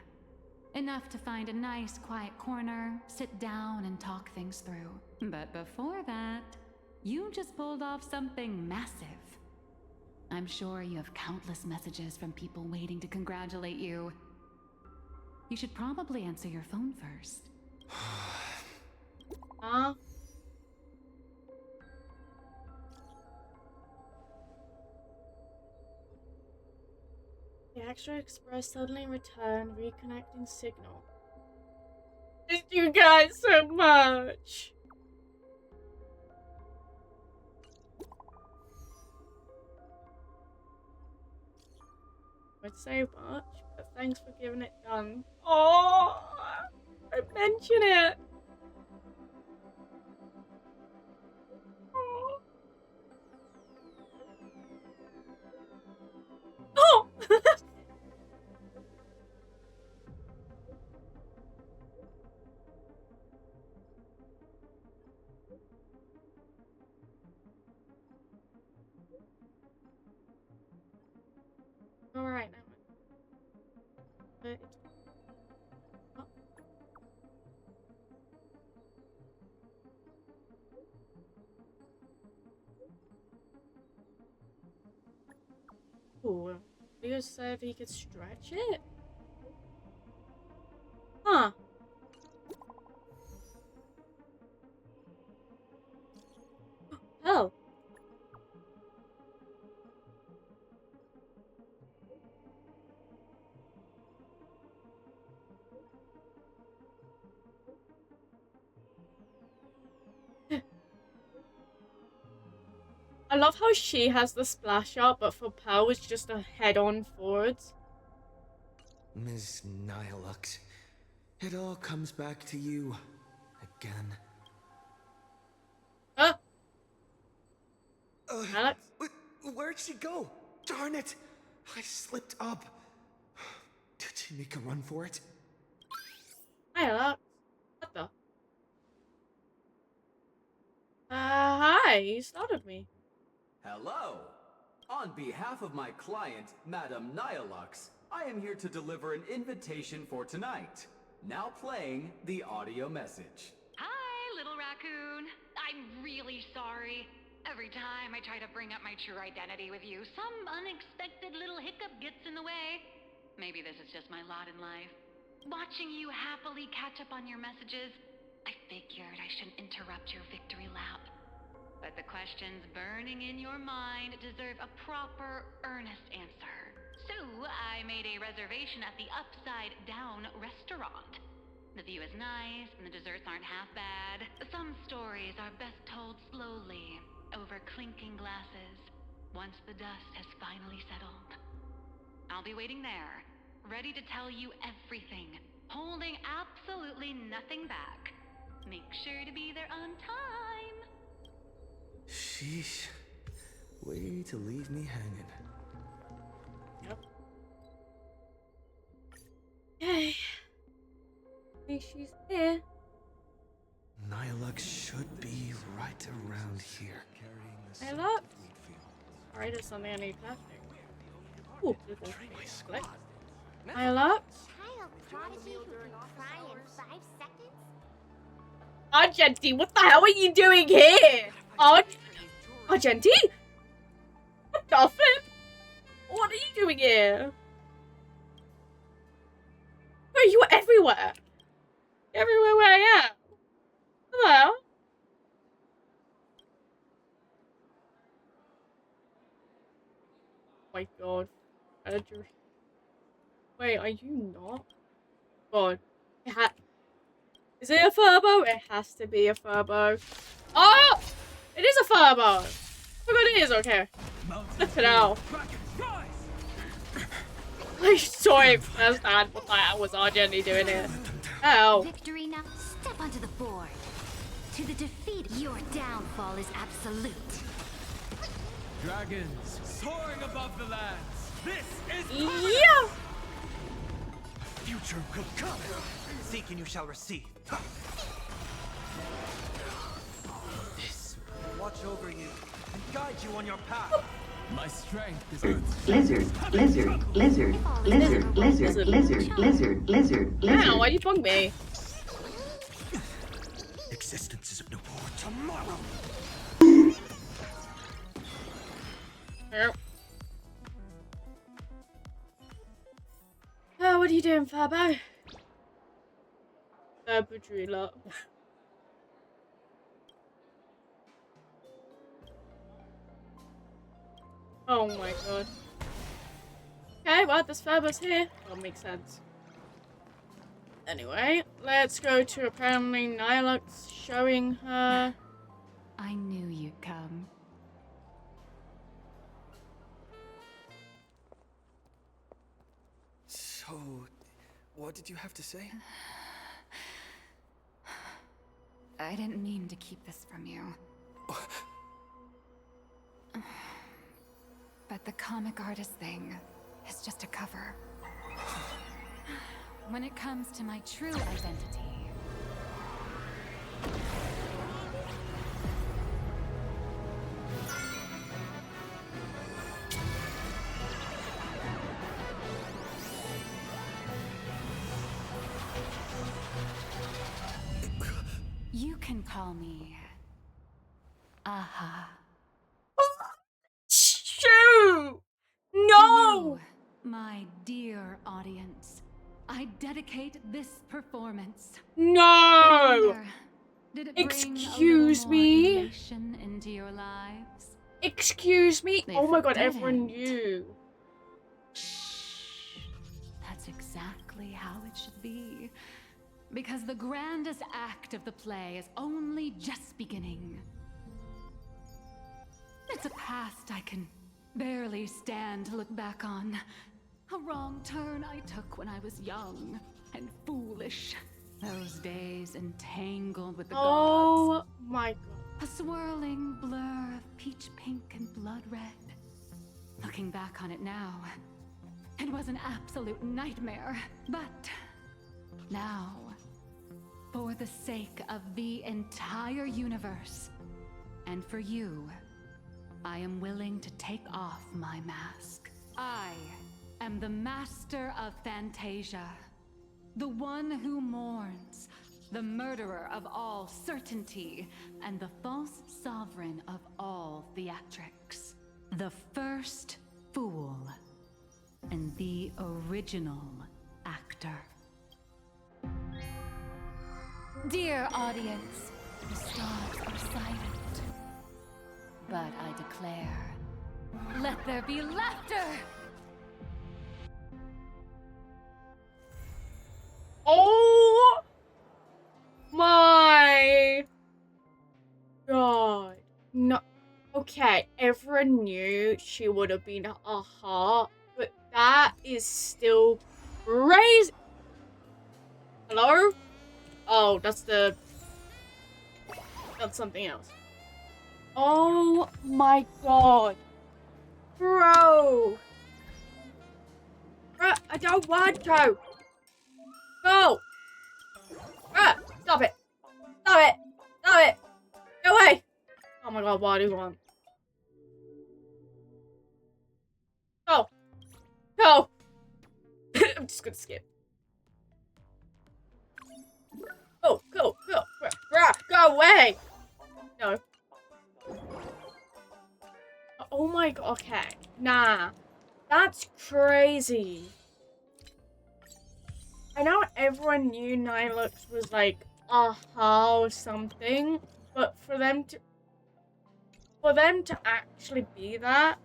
S10: Enough to find a nice, quiet corner, sit down, and talk things through. But before that, you just pulled off something massive. I'm sure you have countless messages from people waiting to congratulate you. You should probably answer your phone first.
S1: Huh? The Extra Express suddenly returned, reconnecting signal. Missed you guys so much. I'd say much, but thanks for giving it done. Oh, I mention it. Oh. All right now. Oh, you just said if he could stretch it? Huh. Oh. love how she has the splash up, but for Pearl it's just a head-on forwards.
S2: Ms. Nihilux, it all comes back to you again.
S1: Alex?
S2: Where'd she go? Darn it! I slipped up. Did she make a run for it?
S1: Hi, Alex. What the? Hi, you started me.
S8: Hello! On behalf of my client, Madame Nihilux, I am here to deliver an invitation for tonight. Now playing the audio message.
S10: Hi, little raccoon. I'm really sorry. Every time I try to bring up my true identity with you, some unexpected little hiccup gets in the way. Maybe this is just my lot in life. Watching you happily catch up on your messages, I figured I shouldn't interrupt your victory lap. But the questions burning in your mind deserve a proper, earnest answer. So I made a reservation at the Upside Down restaurant. The view is nice and the desserts aren't half bad. Some stories are best told slowly, over clinking glasses, once the dust has finally settled. I'll be waiting there, ready to tell you everything, holding absolutely nothing back. Make sure to be there on time.
S2: Sheesh. Way to leave me hanging.
S1: Yep. Yay. I think she's here.
S2: Nihilux should be right around here.
S1: Hey, look. Alright, there's something I need plastic. Ooh, collect. Hey, look.
S5: Child prodigy who can cry in 5 seconds?
S1: Argenti, what the hell are you doing here? Argenti? What the flip? What are you doing here? Bro, you were everywhere. Everywhere where I am. Hello? Oh my god. Wait, are you not? God. Is it a furbo? It has to be a furbo. Oh! It is a furbo! Oh god, it is, okay. Look it out. I saw it firsthand. What the hell was Argenti doing here? Ow.
S4: Victory now. Step onto the board. To the defeat, your downfall is absolute.
S9: Dragons soaring above the lands. This is
S1: yeah.
S9: Future will come. Seek and you shall receive. This will watch over you and guide you on your path. My strength is
S13: lizard, lizard, lizard, lizard, lizard, lizard, lizard, lizard, lizard.
S1: Ow, why you bug me?
S9: Existence is of no more tomorrow.
S1: Oh, what are you doing, Fabo? Battery lock. Oh my god. Okay, well, this Fabo's here. That'll make sense. Anyway, let's go to apparently Nihilux showing her.
S10: I knew you'd come.
S2: So, what did you have to say?
S10: I didn't mean to keep this from you. But the comic artist thing is just a cover. When it comes to my true identity... You can call me... Aha.
S1: Shoot! No!
S10: You, my dear audience, I dedicate this performance.
S1: No!
S10: Did it bring
S1: Excuse
S10: a little
S1: me?
S10: more elation into your lives?
S1: Excuse me?
S10: If
S1: Oh my
S10: it
S1: god, everyone
S10: didn't,
S1: knew.
S10: That's exactly how it should be. Because the grandest act of the play is only just beginning. It's a past I can barely stand to look back on. A wrong turn I took when I was young and foolish. Those days entangled with the gods.
S1: Oh my god.
S10: A swirling blur of peach pink and blood red. Looking back on it now, it was an absolute nightmare. But now, for the sake of the entire universe, and for you, I am willing to take off my mask. I am the master of Fantasia, the one who mourns, the murderer of all certainty, and the false sovereign of all theatrics. The first fool, and the original actor. Dear audience, the stars are silent. But I declare, let there be laughter!
S1: Oh my god. No. Okay, everyone knew she would have been a heart, but that is still crazy. Hello? Oh, that's something else. Oh my god. Bro. I don't want to. Go. Stop it. Stop it. Stop it. Go away. Oh my god, what do you want? Go. Go. I'm just gonna skip. Go. Go away. No. Oh my god, okay. Nah. That's crazy. I know everyone knew Nihilux was like, aha or something, but for them to actually be that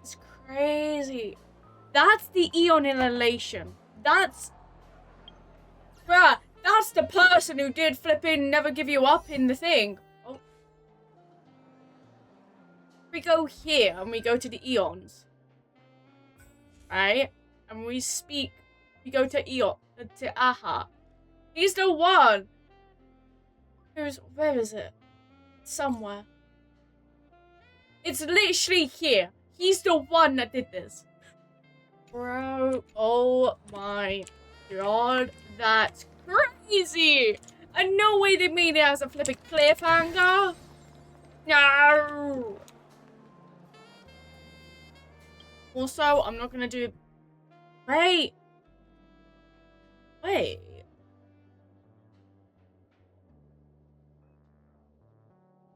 S1: is crazy. That's the Eon inhalation. That's the person who did flipping Never Give You Up in the thing. Oh. We go here and we go to the Eons. Right? And we go to Eon, to Aha. He's the one where is it? Somewhere. It's literally here. He's the one that did this. Bro, oh my god, that's crazy! And no way they made it as a flipping cliffhanger. No! Also, I'm not gonna do... Wait.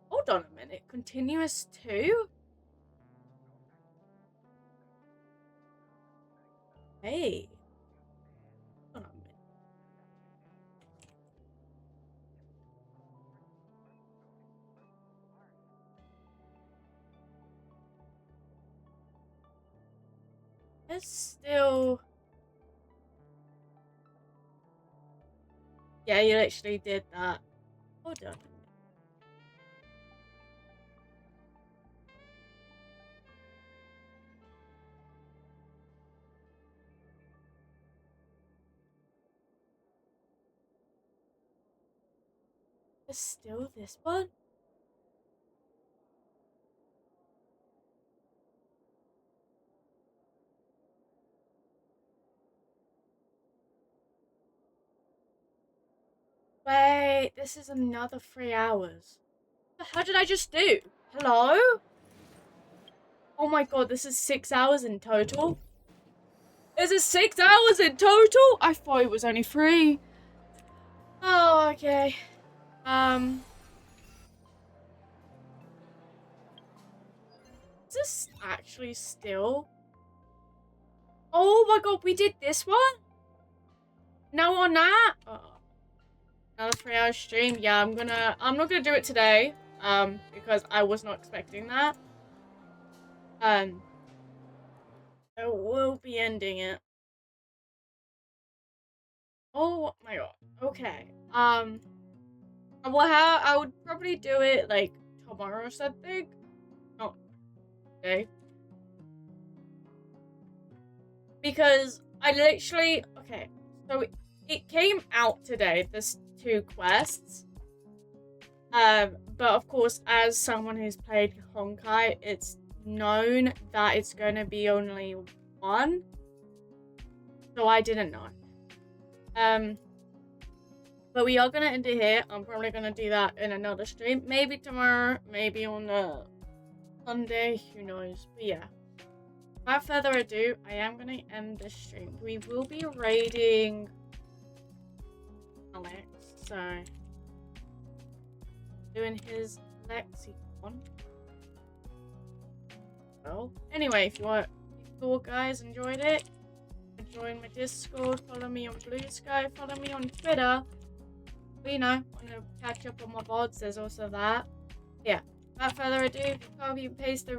S1: Hold on a minute. Continuous 2? Hey. Hold on a minute. It's still... Yeah, you literally did that. Hold on. It's still this one? Wait, this is another 3 hours. What the hell did I just do? Hello? Oh my god, this is 6 hours in total? Is it 6 hours in total? I thought it was only 3. Oh, okay. Is this actually still? Oh my god, we did this one? No on that? Oh. Another 3-hour stream. Yeah, I'm not gonna do it today. Because I was not expecting that. I will be ending it. Oh my god. Okay. I would probably do it like tomorrow or something. No, today. Because I literally... Okay, so it came out today, there's 2 quests. But of course, as someone who's played Honkai, it's known that it's going to be only 1. So I didn't know. But we are going to end it here. I'm probably going to do that in another stream. Maybe tomorrow, maybe on Sunday, who knows. But yeah. Without further ado, I am going to end this stream. We will be raiding Alex, so doing his lexicon. Well, anyway, if you guys enjoyed it, join my Discord, follow me on Blue Sky, follow me on Twitter. But, you know, want to catch up on my VODs, there's also that. Yeah, without further ado, copy and paste the